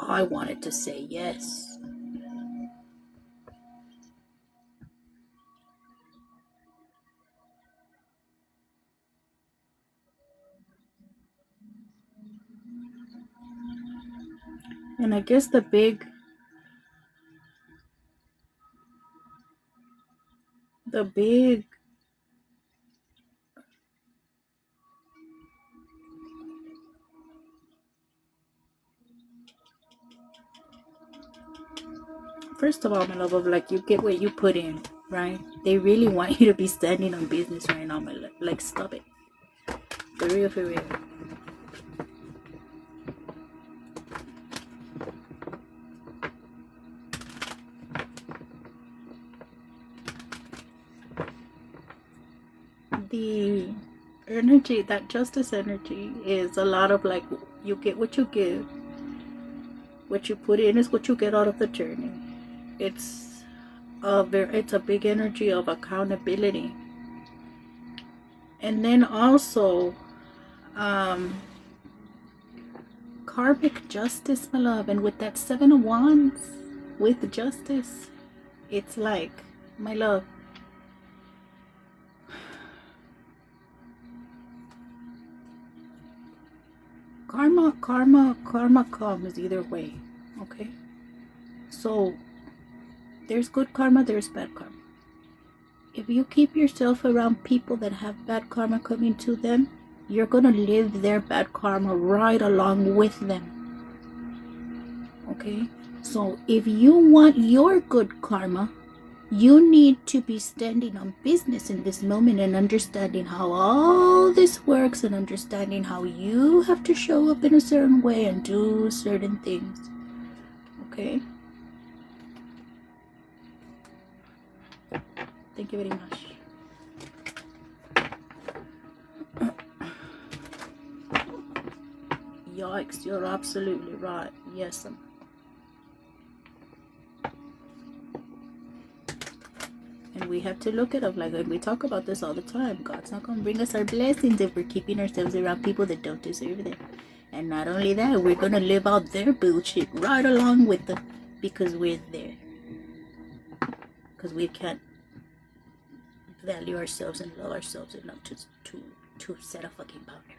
I wanted to say yes. And I guess the big first of all, my love, of like, you get what you put in, right? They really want you to be standing on business right now, my love. Like, stop it. For real, for real. The energy, that Justice energy, is a lot of like, you get what you give. What you put in is what you get out of the journey. It's a big energy of accountability. And then also, karmic justice, my love. And with that Seven of Wands, with justice, it's like, my love, karma comes either way. Okay, so there's good karma, there's bad karma. If you keep yourself around people that have bad karma coming to them, you're gonna live their bad karma right along with them. Okay, so if you want your good karma, you need to be standing on business in this moment and understanding how all this works, and understanding how you have to show up in a certain way and do certain things. Okay? Thank you very much. Yikes, you're absolutely right. Yes, and we have to look at it like, we talk about this all the time. God's not going to bring us our blessings if we're keeping ourselves around people that don't deserve them. And not only that, we're going to live out their bullshit right along with them, because we're there. Because we can't value ourselves and love ourselves enough to set a fucking boundary.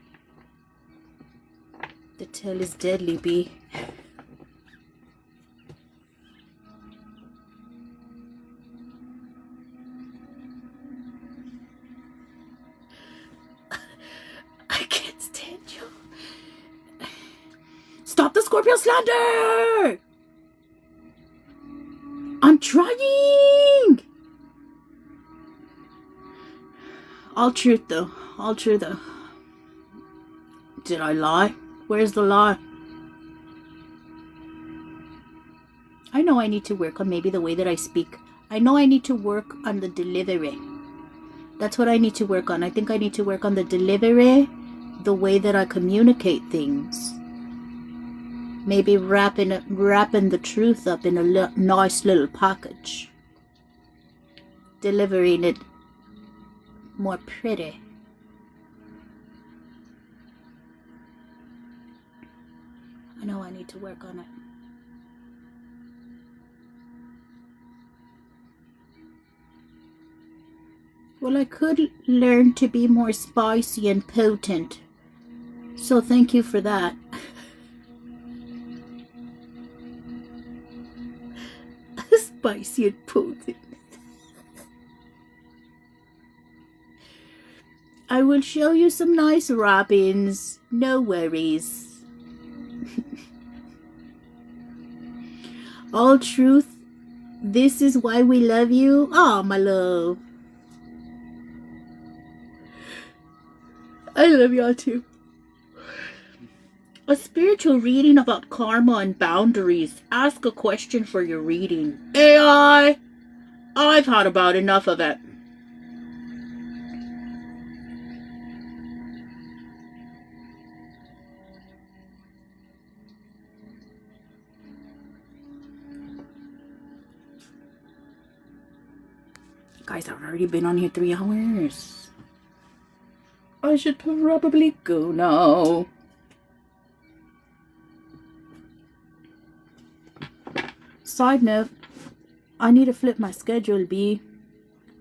The tail is deadly, B. I can't stand you. Stop the Scorpio slander! I'm trying! All truth though. All true though. Did I lie? Where's the lie? I know I need to work on maybe the way that I speak. I know I need to work on the delivery. That's what I need to work on. I think I need to work on the delivery, the way that I communicate things. Maybe wrapping the truth up in a nice little package. Delivering it more pretty. I know I need to work on it. Well, I could learn to be more spicy and potent. So thank you for that. Spicy and potent. I will show you some nice wrappings. No worries. All truth, This is why we love you. Oh, my love. I love y'all too. A spiritual reading about karma and boundaries. Ask a question for your reading. AI, I've had about enough of it. Guys, I've already been on here 3 hours. I should probably go now. Side note, I need to flip my schedule, B.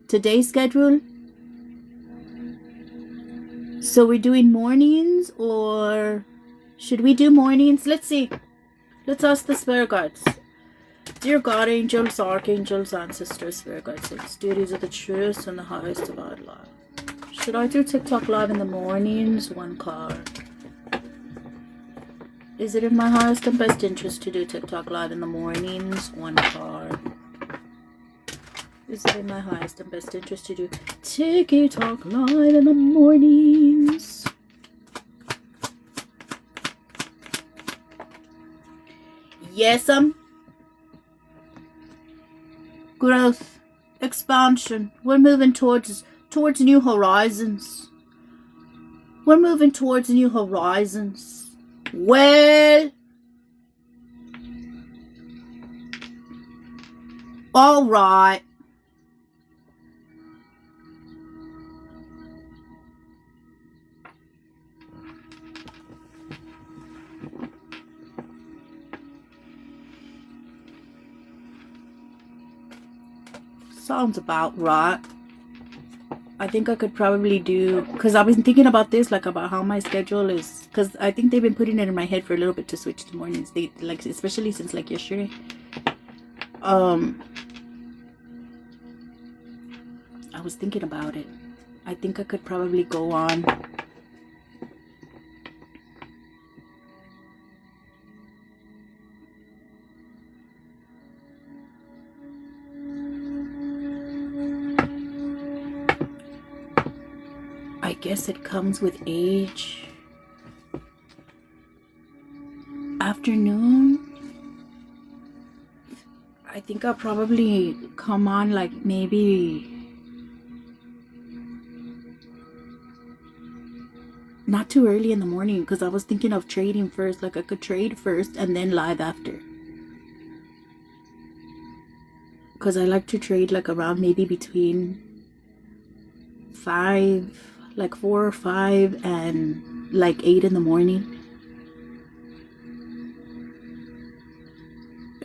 Today's schedule. So we're doing mornings, or should we do mornings? Let's see. Let's ask the spirit guides. Dear God, angels, archangels, ancestors, spirit guides, saints, deities of the truest and the highest divine life. Should I do TikTok live in the mornings? 1 card. Is it in my highest and best interest to do TikTok live in the mornings? 1 card. Is it in my highest and best interest to do TikTok live in the mornings? Yes, growth, expansion. We're moving towards new horizons. We're moving towards new horizons. Well, all right. Sounds about right. I think I could probably do, because I've been thinking about this, like about how my schedule is, because I think they've been putting it in my head for a little bit to switch to mornings. They like, especially since like yesterday. I was thinking about it. I think I could probably go on. I guess it comes with age. Afternoon. I think I'll probably come on like maybe not too early in the morning, because I was thinking of trading first. Like I could trade first and then live after, because I like to trade like around maybe between 4 or 5 and like 8 in the morning.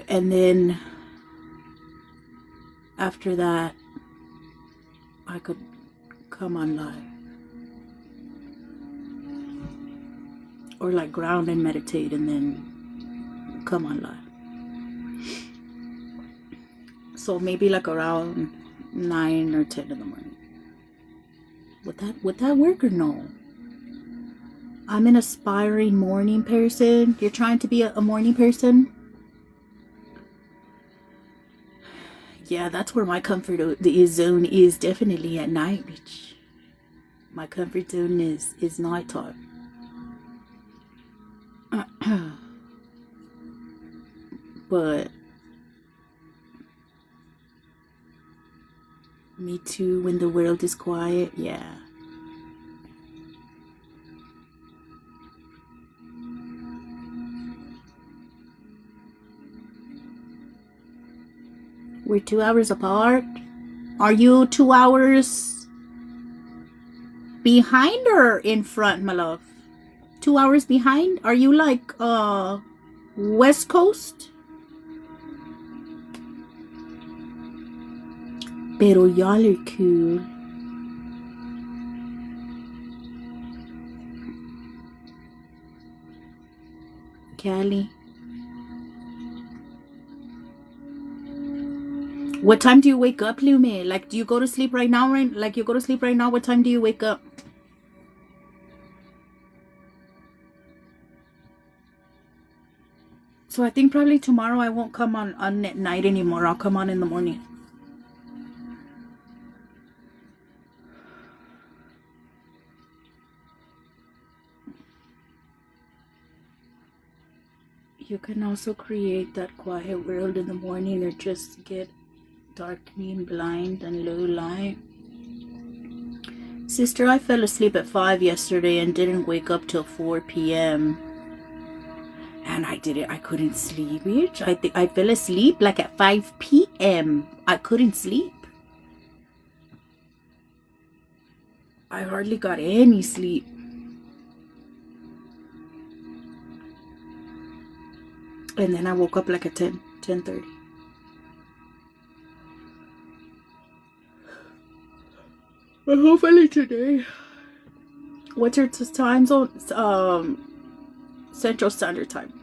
And then after that I could come on live, or like ground and meditate and then come on live. So maybe like around 9 or 10 in the morning. Would that work or no? I'm an aspiring morning person. You're trying to be a morning person? Yeah, that's where my comfort zone is, definitely at night, bitch. My comfort zone is nighttime. But me too, when the world is quiet, yeah. We're 2 hours apart. Are you 2 hours behind or in front, my love? 2 hours behind? Are you like West Coast? Pero y'all are cool. Cali. What time do you wake up, Lume? Like, do you go to sleep right now? Like, you go to sleep right now? What time do you wake up? So I think probably tomorrow I won't come on at night anymore. I'll come on in the morning. You can also create that quiet world in the morning or just get darkening, blind, and low light. Sister, I fell asleep at 5 yesterday and didn't wake up till 4 p.m. And I couldn't sleep, bitch. I fell asleep like at 5 p.m. I couldn't sleep. I hardly got any sleep. And then I woke up like at 10:30. But hopefully today. What's your time zone? Central Standard Time.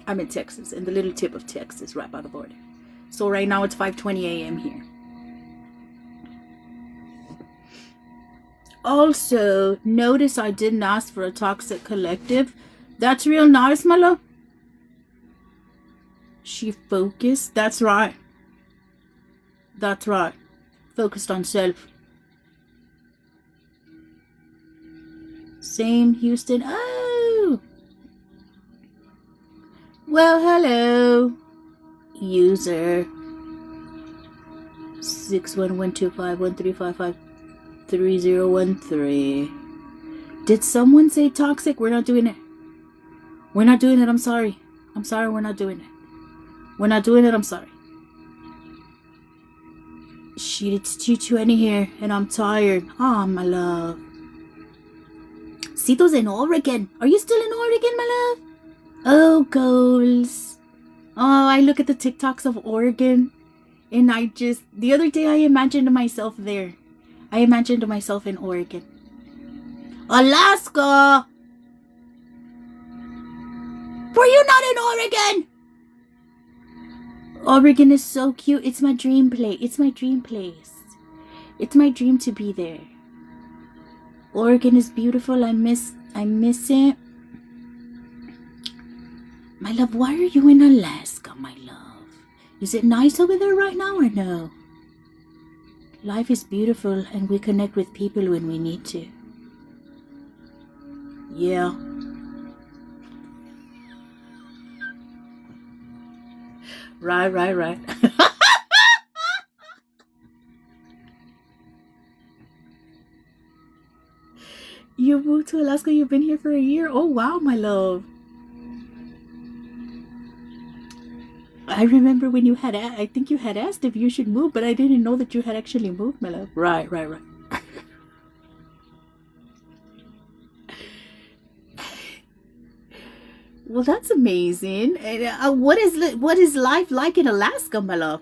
I'm in Texas, in the little tip of Texas, right by the border. So right now it's 5:20 a.m. here. Also, notice I didn't ask for a toxic collective. That's real nice, my love. She focused. That's right. That's right. Focused on self. Same, Houston. Oh! Well, hello. User 6112513553013. Did someone say toxic? We're not doing it. We're not doing it. I'm sorry. I'm sorry. We're not doing it. We're not doing it. I'm sorry. Shit, it's 2:20 here, and I'm tired. Ah, my love. Cito's in Oregon. Are you still in Oregon, my love? Oh, goals. Oh, I look at the TikToks of Oregon, and the other day I imagined myself there. I imagined myself in Oregon. Alaska! Were you not in Oregon? Oregon is so cute. It's my dream place. It's my dream place. It's my dream to be there. Oregon is beautiful. I miss it. My love, why are you in Alaska, my love? Is it nice over there right now or no? Life is beautiful and we connect with people when we need to. Yeah. Right. You moved to Alaska, you've been here for a year? Oh, wow, my love. I remember when you had, I think you had asked if you should move, but I didn't know that you had actually moved, my love. Right. Well, that's amazing. And, what is life like in Alaska, my love?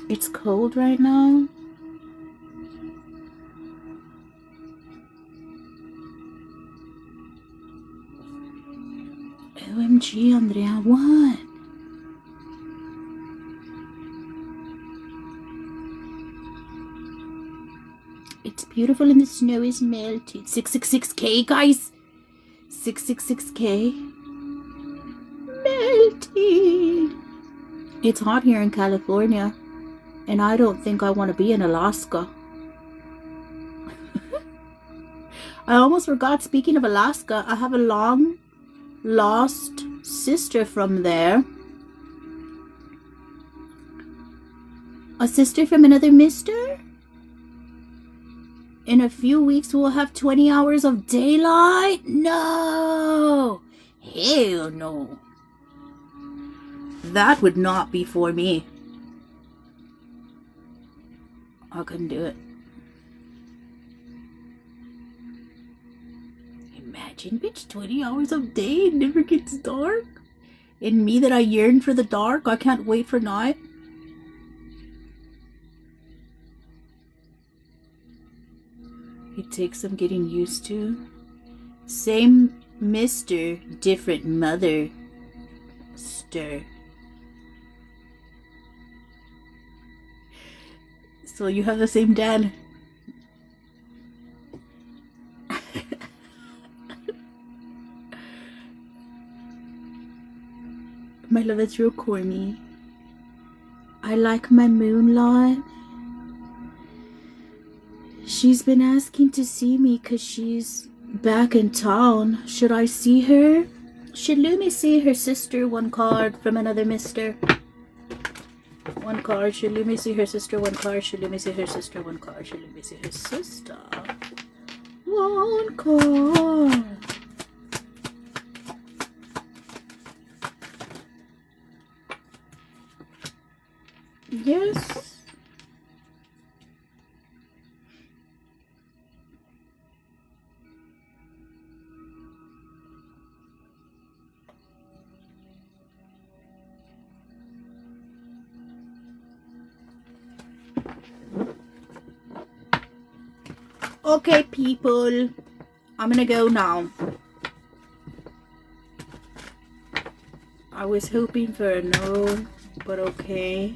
It's cold right now. OMG, Andrea, what? It's beautiful and the snow is melted. 666K, guys. 666K. Melted. It's hot here in California, and I don't think I want to be in Alaska. I almost forgot, speaking of Alaska, I have a long lost sister from there. A sister from another mister? In a few weeks we'll have 20 hours of daylight? No! Hell no. That would not be for me. I couldn't do it. Imagine, bitch, 20 hours of day, it never gets dark. And me that I yearn for the dark, I can't wait for night. It takes some getting used to. Same Mr. Different Mother. Stir. So you have the same dad. My love, that's real corny. I like my moonlight. She's been asking to see me because she's back in town. Should I see her? Should Lumi see her sister? One card from another mister. One card. Should Lumi see her sister? One card. Should Lumi see her sister? One card. Should Lumi see her sister? One card. Yes. Okay, people. I'm gonna go now. I was hoping for a no, but okay.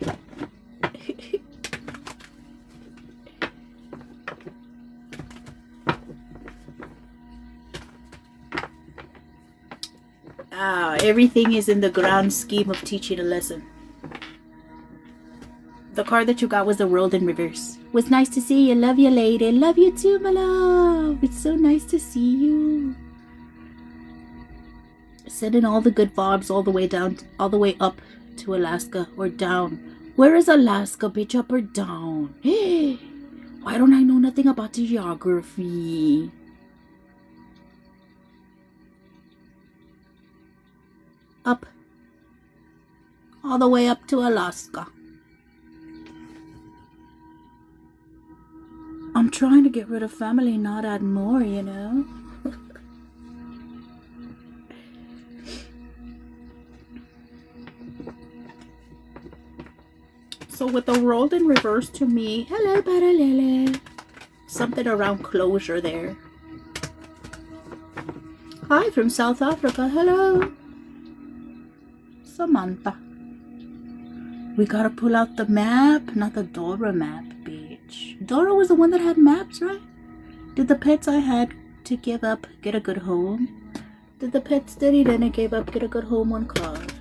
Everything is in the grand scheme of teaching a lesson. The card that you got was the world in reverse. Was nice to see you. Love you, lady. Love you too, my love. It's so nice to see you. Sending all the good vibes all the way down, all the way up to Alaska or down. Where is Alaska, bitch? Up or down? Why don't I know nothing about geography? Up. All the way up to Alaska. I'm trying to get rid of family, not add more, you know? So with the world in reverse to me, hello, Paralele. Something around closure there. Hi from South Africa, hello. Samantha. We gotta pull out the map, not the Dora map, bitch. Dora was the one that had maps, right? Did the pets I had to give up get a good home? Did the pets that he didn't give up get a good home? One card.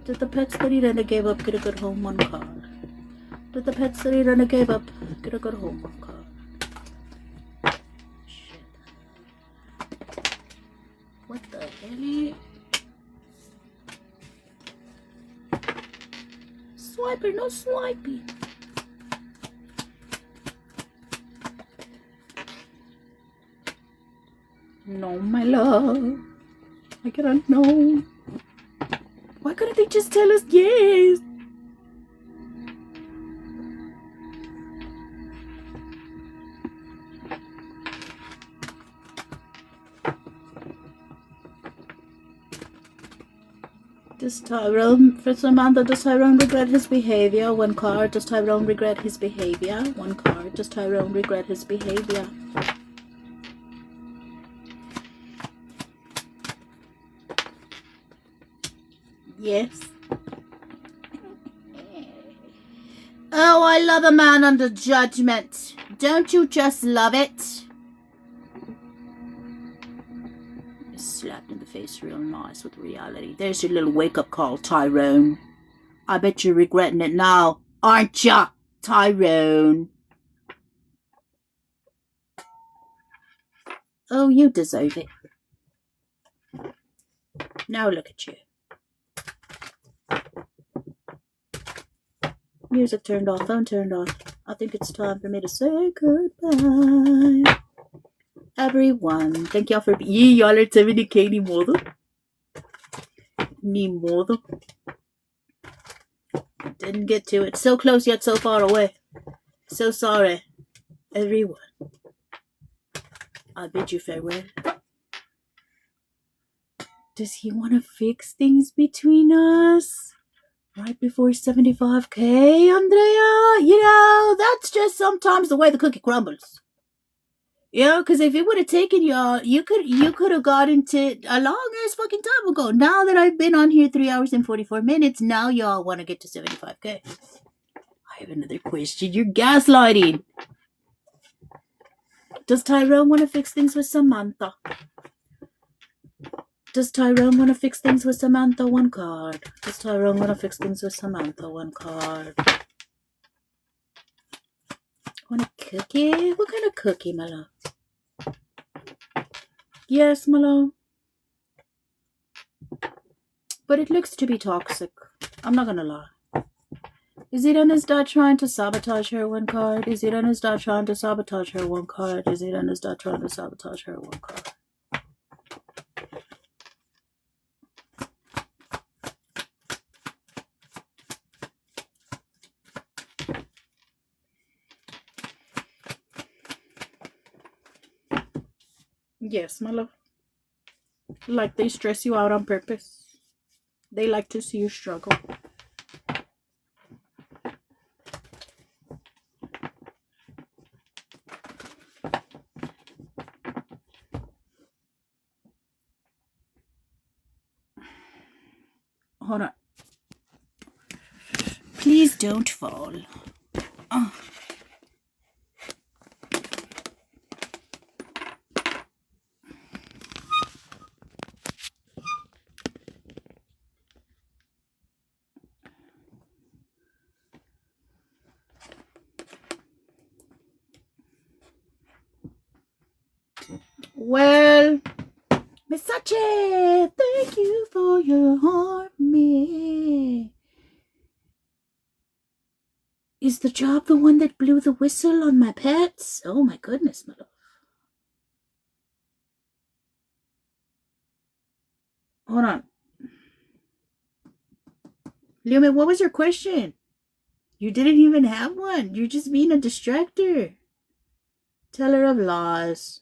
Did the pets that he didn't give up get a good home? One card. Did the pets that he didn't give up get a good home? One card. Shit. What the hell? Swiper, no swiping. No, my love. I cannot know. Why couldn't they just tell us yes? Does Tyrone, for Samantha, does Tyrone regret his behavior? One card. Does Tyrone regret his behavior? One card. Does Tyrone regret his behavior? Yes. Oh, I love a man under judgment. Don't you just love it? Slapped in the face real nice with reality. There's your little wake-up call, Tyrone. I bet you're regretting it now, aren't ya, Tyrone? Oh, you deserve it. Now look at you. Music turned off, phone turned off. I think it's time for me to say goodbye. Everyone, thank y'all for being. Y'all are 70K ni modo. Ni modo. Didn't get to it. So close yet so far away. So sorry, everyone. I bid you farewell. Does he want to fix things between us? Right before 75K, Andrea? You know, that's just sometimes the way the cookie crumbles. Yeah, because if it would have taken y'all, you could have got into a long ass fucking time ago. Now that I've been on here 3 hours and 44 minutes, now y'all want to get to 75K. I have another question. You're gaslighting. Does Tyrone want to fix things with Samantha? Does Tyrone want to fix things with Samantha? One card. Does Tyrone want to fix things with Samantha? One card. Want a cookie? What kind of cookie, my love? Yes, my love. But it looks to be toxic. I'm not gonna lie. Is it on his dad trying to sabotage her? One card. Is it on his dad trying to sabotage her? One card. Is it on his dad trying to sabotage her? One card. Yes, my love. Like they stress you out on purpose. They like to see you struggle. Hold on. Please don't fall. Oh. Well, Miss Sachi, thank you for your harmony. Is the job the one that blew the whistle on my pets? Oh my goodness, my love. Hold on. Lumen, what was your question? You didn't even have one. You're just being a distractor. Teller of lies.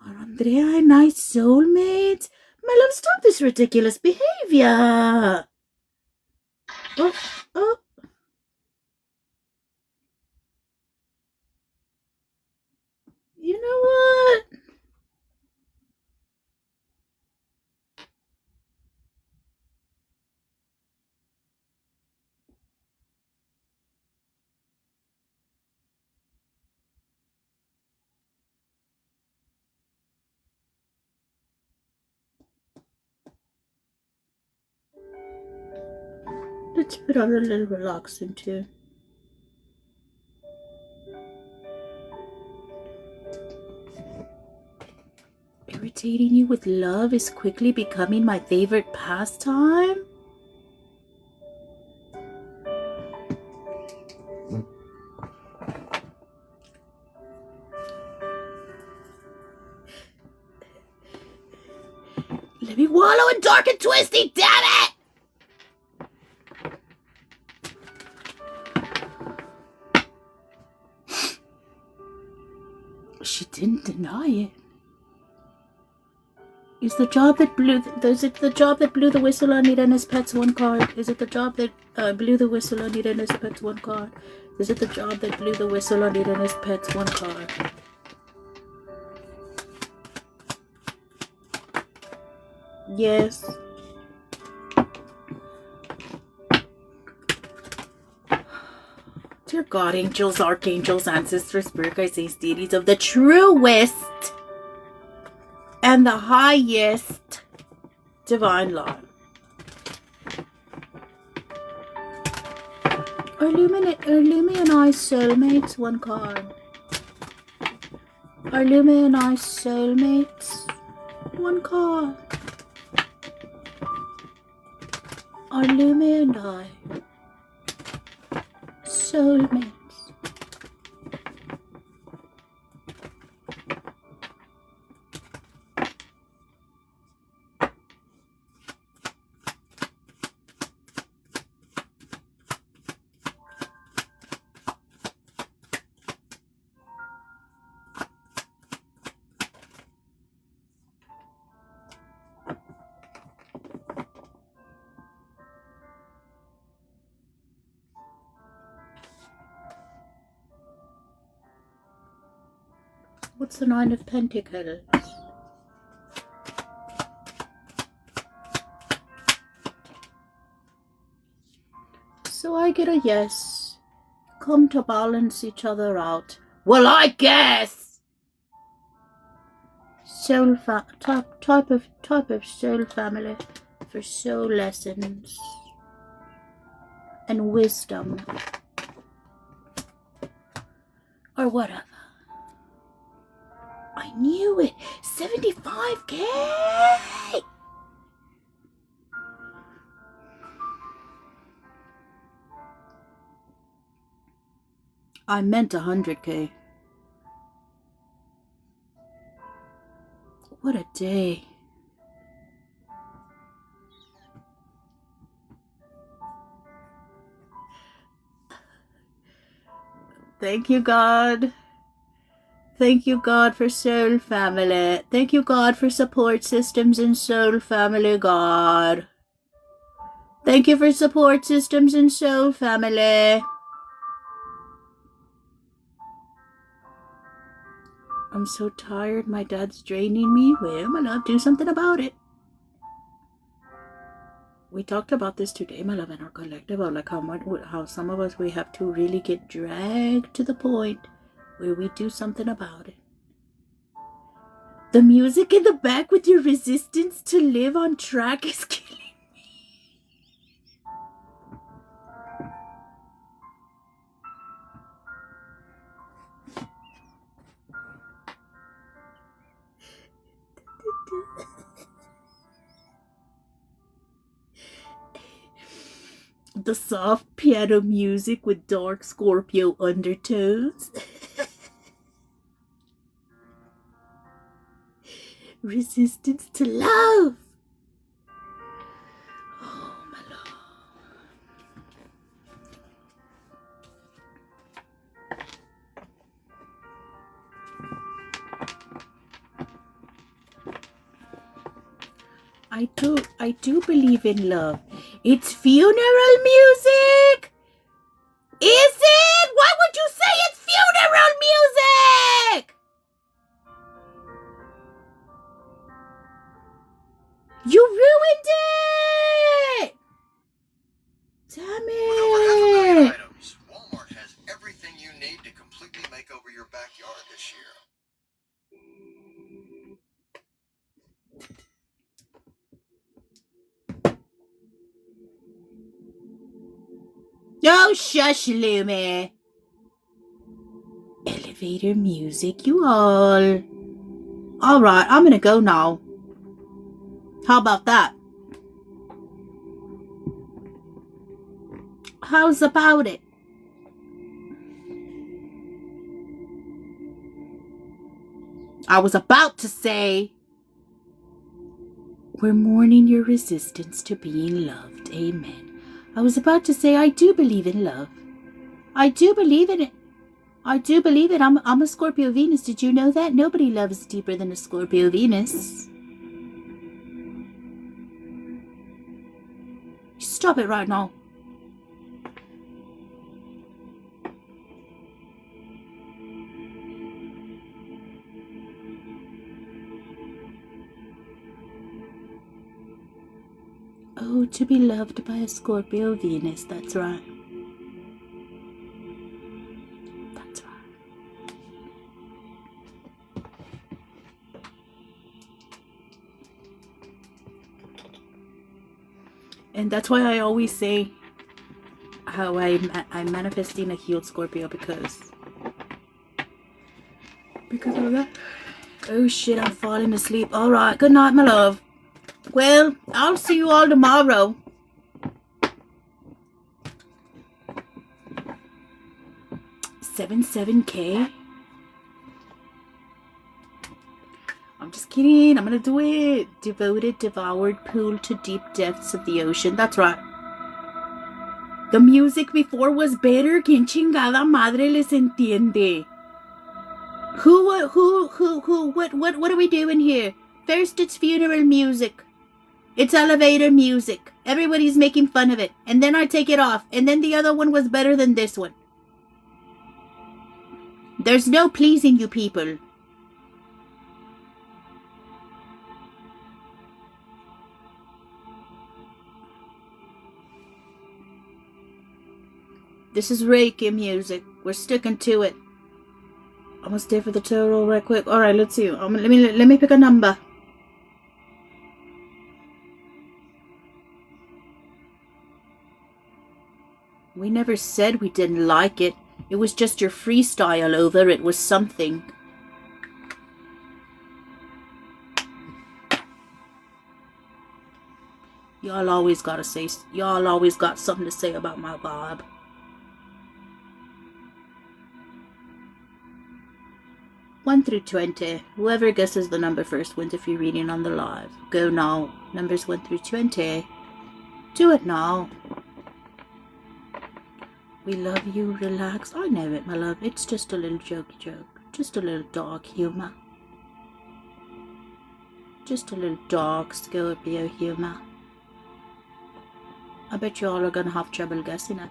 Are Andrea and I soulmates? My love, stop this ridiculous behavior. Oh. You know what? Let's put on a little relaxing too. Irritating you with love is quickly becoming my favorite pastime? Let me wallow in dark and twisty, damn it! She didn't deny it. Is the job that blew the whistle on Irana's pets one card? Is it the job that blew the whistle on Irana's pets one card? Is it the job that blew the whistle on Irana's pets one card? Yes. Dear God, angels, archangels, ancestors, spirit guides, saints, deities of the truest and the highest divine law. Are Lumi and I soulmates? One card. Are Lumi and I soulmates? One card. Are Lumi and I soulmates? What's the Nine of Pentacles? So I get a yes. Come to balance each other out. Well, I guess. Soul type of soul family for soul lessons and wisdom or whatever. I knew it. 75K. I meant 100K. What a day. Thank you, God. Thank you, God, for soul family. Thank you, God, for support systems and soul family, God. Thank you for support systems and soul family. I'm so tired. My dad's draining me. Well, my love, do something about it. We talked about this today, my love, in our collective, about like how some of us, we have to really get dragged to the point where we do something about it. The music in the back with your resistance to live on track is killing me. The soft piano music with dark Scorpio undertones. Resistance to love. Oh, my love. I do believe in love. It's funeral music. Is it? Why would you say it's funeral music? You ruined it! Damn it! Items. Walmart has everything you need to completely make over your backyard this year. Oh, shush, Lumi. Elevator music, you all. Alright, I'm gonna go now. How about that? How's about it? I was about to say, we're mourning your resistance to being loved. Amen. I was about to say, I do believe in love. I do believe in it. I do believe it. I'm a Scorpio Venus. Did you know that? Nobody loves deeper than a Scorpio Venus. Stop it right now. Oh, to be loved by a Scorpio Venus. That's right. That's right. And that's why I always say how I'm manifesting a healed Scorpio because of that. Oh shit, I'm falling asleep. Alright, good night, my love. Well, I'll see you all tomorrow. $7K. I'm just kidding. I'm gonna do it. Devoted, devoured, pulled to deep depths of the ocean. That's right. The music before was better. ¿Quién chingada madre les entiende? What are we doing here? First, it's funeral music. It's elevator music. Everybody's making fun of it. And then I take it off. And then the other one was better than this one. There's no pleasing you people. This is Reiki music. We're sticking to it. I'm gonna stay for the total right quick. All right, let's see. Let me pick a number. We never said we didn't like it. It was just your freestyle over it was something. Y'all always got something to say about my vibe. One through 20. Whoever guesses the number first wins if you're reading on the live. Go now. Numbers 1 through 20. Do it now. We love you. Relax. I know it, my love. It's just a little jokey joke. Just a little dark humor. Just a little dark Scorpio humor. I bet you all are gonna have trouble guessing it.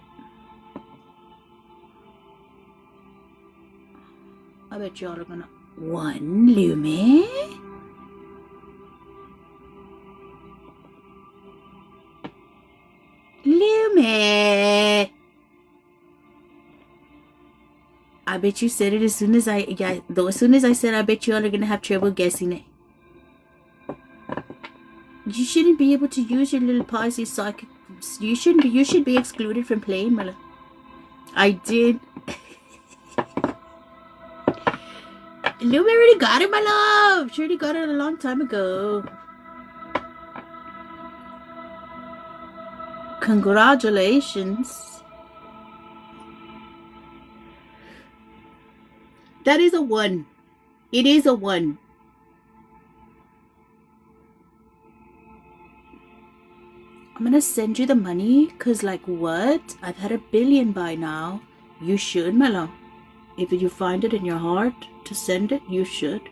I bet you all are gonna... 1, Lumi. Lumi. I bet you said it as soon as I said I bet you all are gonna have trouble guessing it. You shouldn't be able to use your little Pisces psychic. You should be excluded from playing, Mella. I did. Lumi already got it, my love. She already got it a long time ago. Congratulations. That is a 1. It is a 1. I'm gonna send you the money, cause like what? I've had 1 billion by now. You should, my love. If you find it in your heart to send it, you should.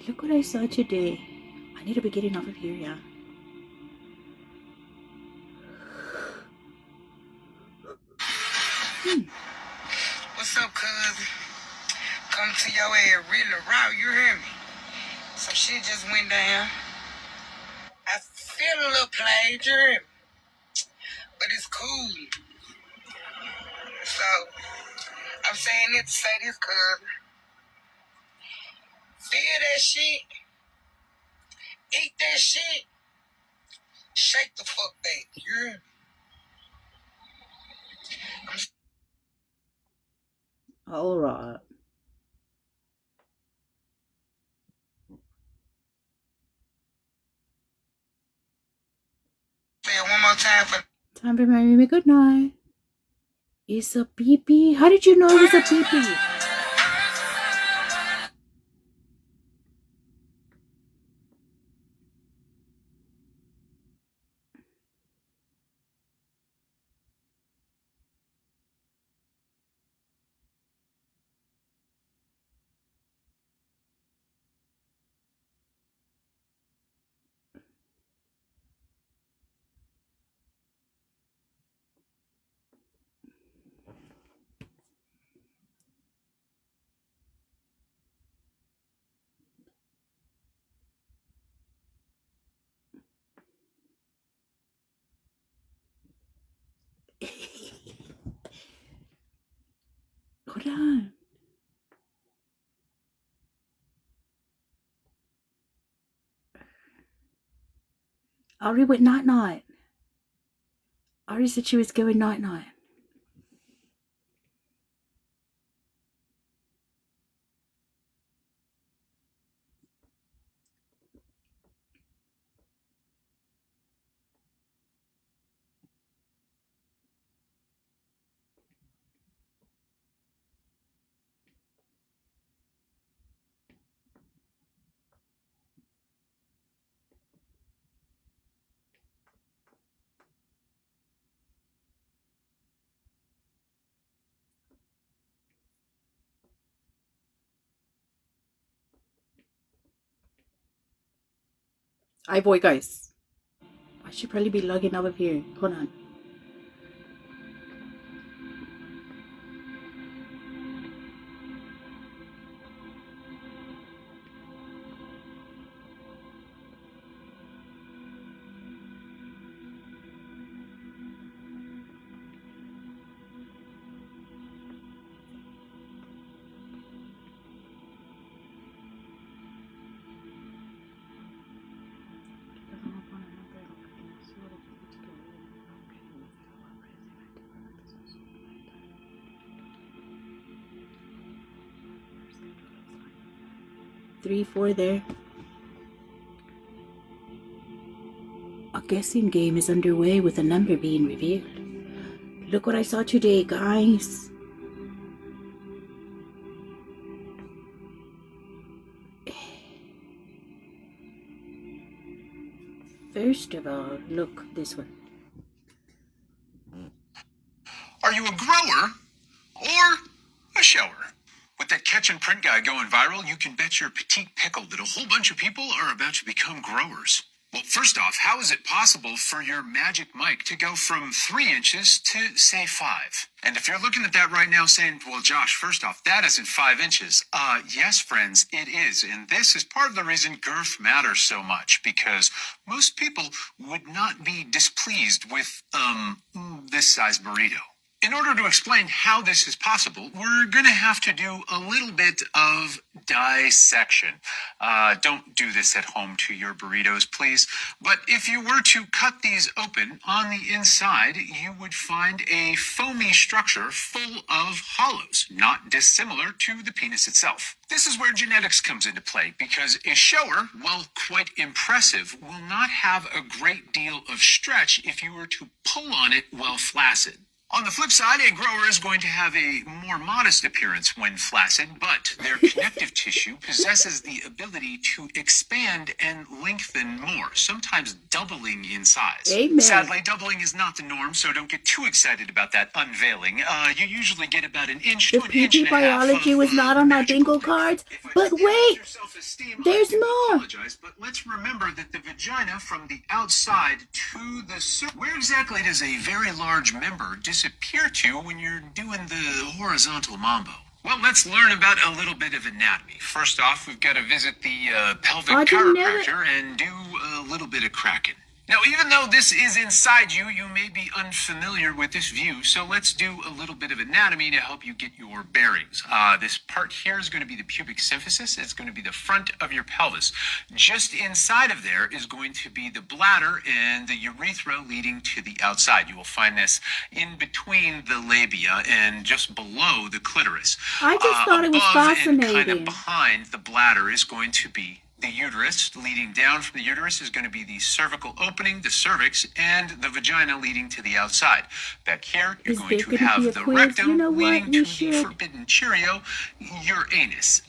Look what I saw today. I need to be getting off of here, yeah. What's up, cousin? Come to your area really raw, you hear me? Some shit just went down. I feel a little played, you hear me? But it's cool. So, I'm saying it to say this, cousin. Feel that shit. Eat that shit. Shake the fuck back, you hear me? All right. Say it one more time for... Time for my good night. It's a pee-pee. How did you know it was a pee-pee? Hold on. Ari went night-night. Ari said she was going night-night. Hi, boy, guys. I should probably be logging out of here. Hold on. 3, 4 there. A guessing game is underway with a number being revealed. Look what I saw today, guys. First of all, look, this one. Are you a grower or a shower? With that catch and print guy going viral, you can bet your petite pickle that a whole bunch of people are about to become growers. Well, first off, how is it possible for your magic mic to go from 3 inches to, say, 5? And if you're looking at that right now saying, well, Josh, first off, that isn't 5 inches. Yes, friends, it is. And this is part of the reason girth matters so much, because most people would not be displeased with, this size burrito. In order to explain how this is possible, we're going to have to do a little bit of dissection. Don't do this at home to your burritos, please. But if you were to cut these open, on the inside, you would find a foamy structure full of hollows, not dissimilar to the penis itself. This is where genetics comes into play, because a shower, while quite impressive, will not have a great deal of stretch if you were to pull on it while flaccid. On the flip side, a grower is going to have a more modest appearance when flaccid, but their connective tissue possesses the ability to expand and lengthen more, sometimes doubling in size. Amen. Sadly, doubling is not the norm, so don't get too excited about that unveiling. You usually get about an inch The to an inch and PP a half biology of was not on my magical bingo cards, If I but damage wait, your self-esteem, there's I do more. apologize, but let's remember that the vagina from the outside to the surface, where exactly does a very large member disappear to when you're doing the horizontal mambo? Well, let's learn about a little bit of anatomy. First off, we've got to visit the pelvic I didn't know chiropractor and do a little bit of cracking. Now, even though this is inside you, you may be unfamiliar with this view, so let's do a little bit of anatomy to help you get your bearings. This part here is going to be the pubic symphysis. It's going to be the front of your pelvis. Just inside of there is going to be the bladder and the urethra leading to the outside. You will find this in between the labia and just below the clitoris. I just thought it was Above and kind fascinating. of behind the bladder is going to be the uterus. Leading down from the uterus is going to be the cervical opening, the cervix, and the vagina leading to the outside. Back here, you're Is going there to gonna be have a the quiz? rectum You know what? leading We to the should. forbidden Cheerio, your anus.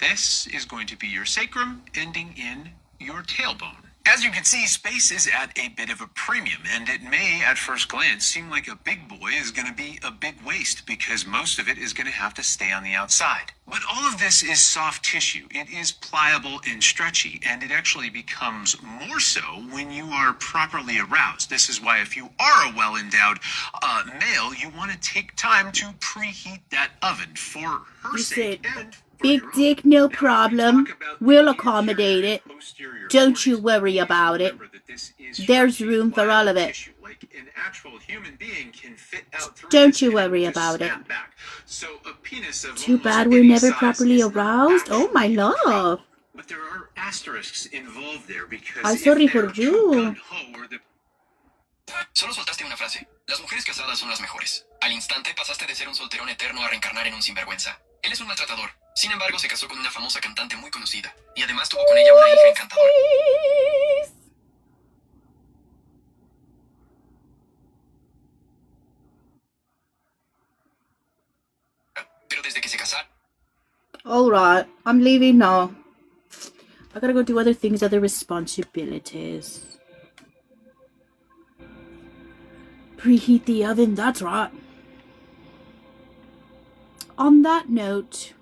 This is going to be your sacrum, ending in your tailbone. As you can see, space is at a bit of a premium, and it may, at first glance, seem like a big boy is going to be a big waist, because most of it is going to have to stay on the outside. But all of this is soft tissue. It is pliable and stretchy, and it actually becomes more so when you are properly aroused. This is why if you are a well-endowed male, you want to take time to preheat that oven for her You sake said, and for big your own. dick, no Now, if we problem. talk about We'll the accommodate anterior it. posterior Don't you cortex, worry please about it. remember that this is There's stretchy, room for all pliable of it. tissue. Like an actual human being can fit out through Don't this you and worry just about it. snap back. So a penis of Too almost bad we're any never size properly is not aroused. Oh my actually a problem. love. But there are asterisks involved there, because I'm if sorry they're for too you. gung-ho or the Solo soltaste una frase. Las mujeres casadas son las mejores. Al instante pasaste de ser un solterón eterno a reencarnar en un sinvergüenza. Él es un maltratador. Sin embargo, se casó con una famosa cantante muy conocida. Y además tuvo con ella una hija encantadora. Please. Pero desde que se casaron, Alright, I'm leaving now. I gotta go do other things, other responsibilities. Preheat the oven, that's right. On that note,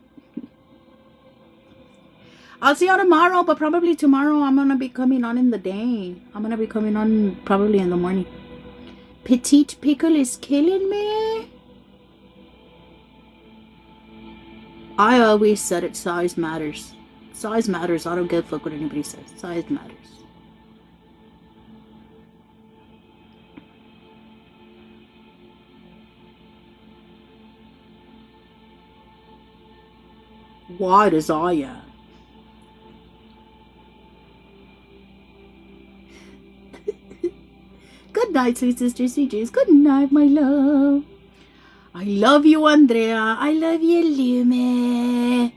I'll see you tomorrow, but probably tomorrow I'm gonna be coming on in the day. I'm gonna be coming on probably in the morning. Petite pickle is killing me. I always said it, size matters. Size matters. I don't give a fuck what anybody says. Size matters. Wide as I am. Good night, sweet sister CJs. Good night, my love. I love you, Andrea. I love you, Lume.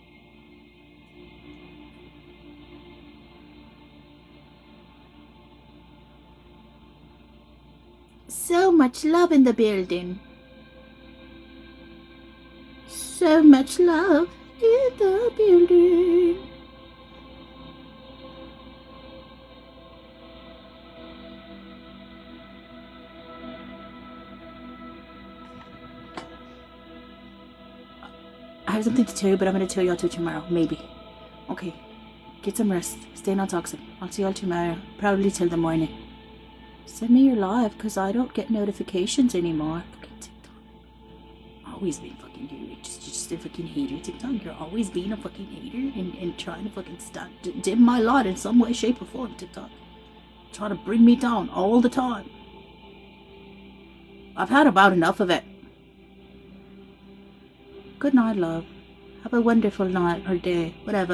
So much love in the building. So much love in the building. I have something to tell you, but I'm going to tell y'all till tomorrow. Maybe. Okay. Get some rest. Stay not toxic. I'll see y'all tomorrow. Probably till the morning. Send me your live, because I don't get notifications anymore. Fucking TikTok. Always been fucking hater. Just a fucking hater. TikTok, you're always being a fucking hater and trying to fucking dim my light in some way, shape, or form, TikTok. Trying to bring me down all the time. I've had about enough of it. Good night, love. Have a wonderful night or day, whatever.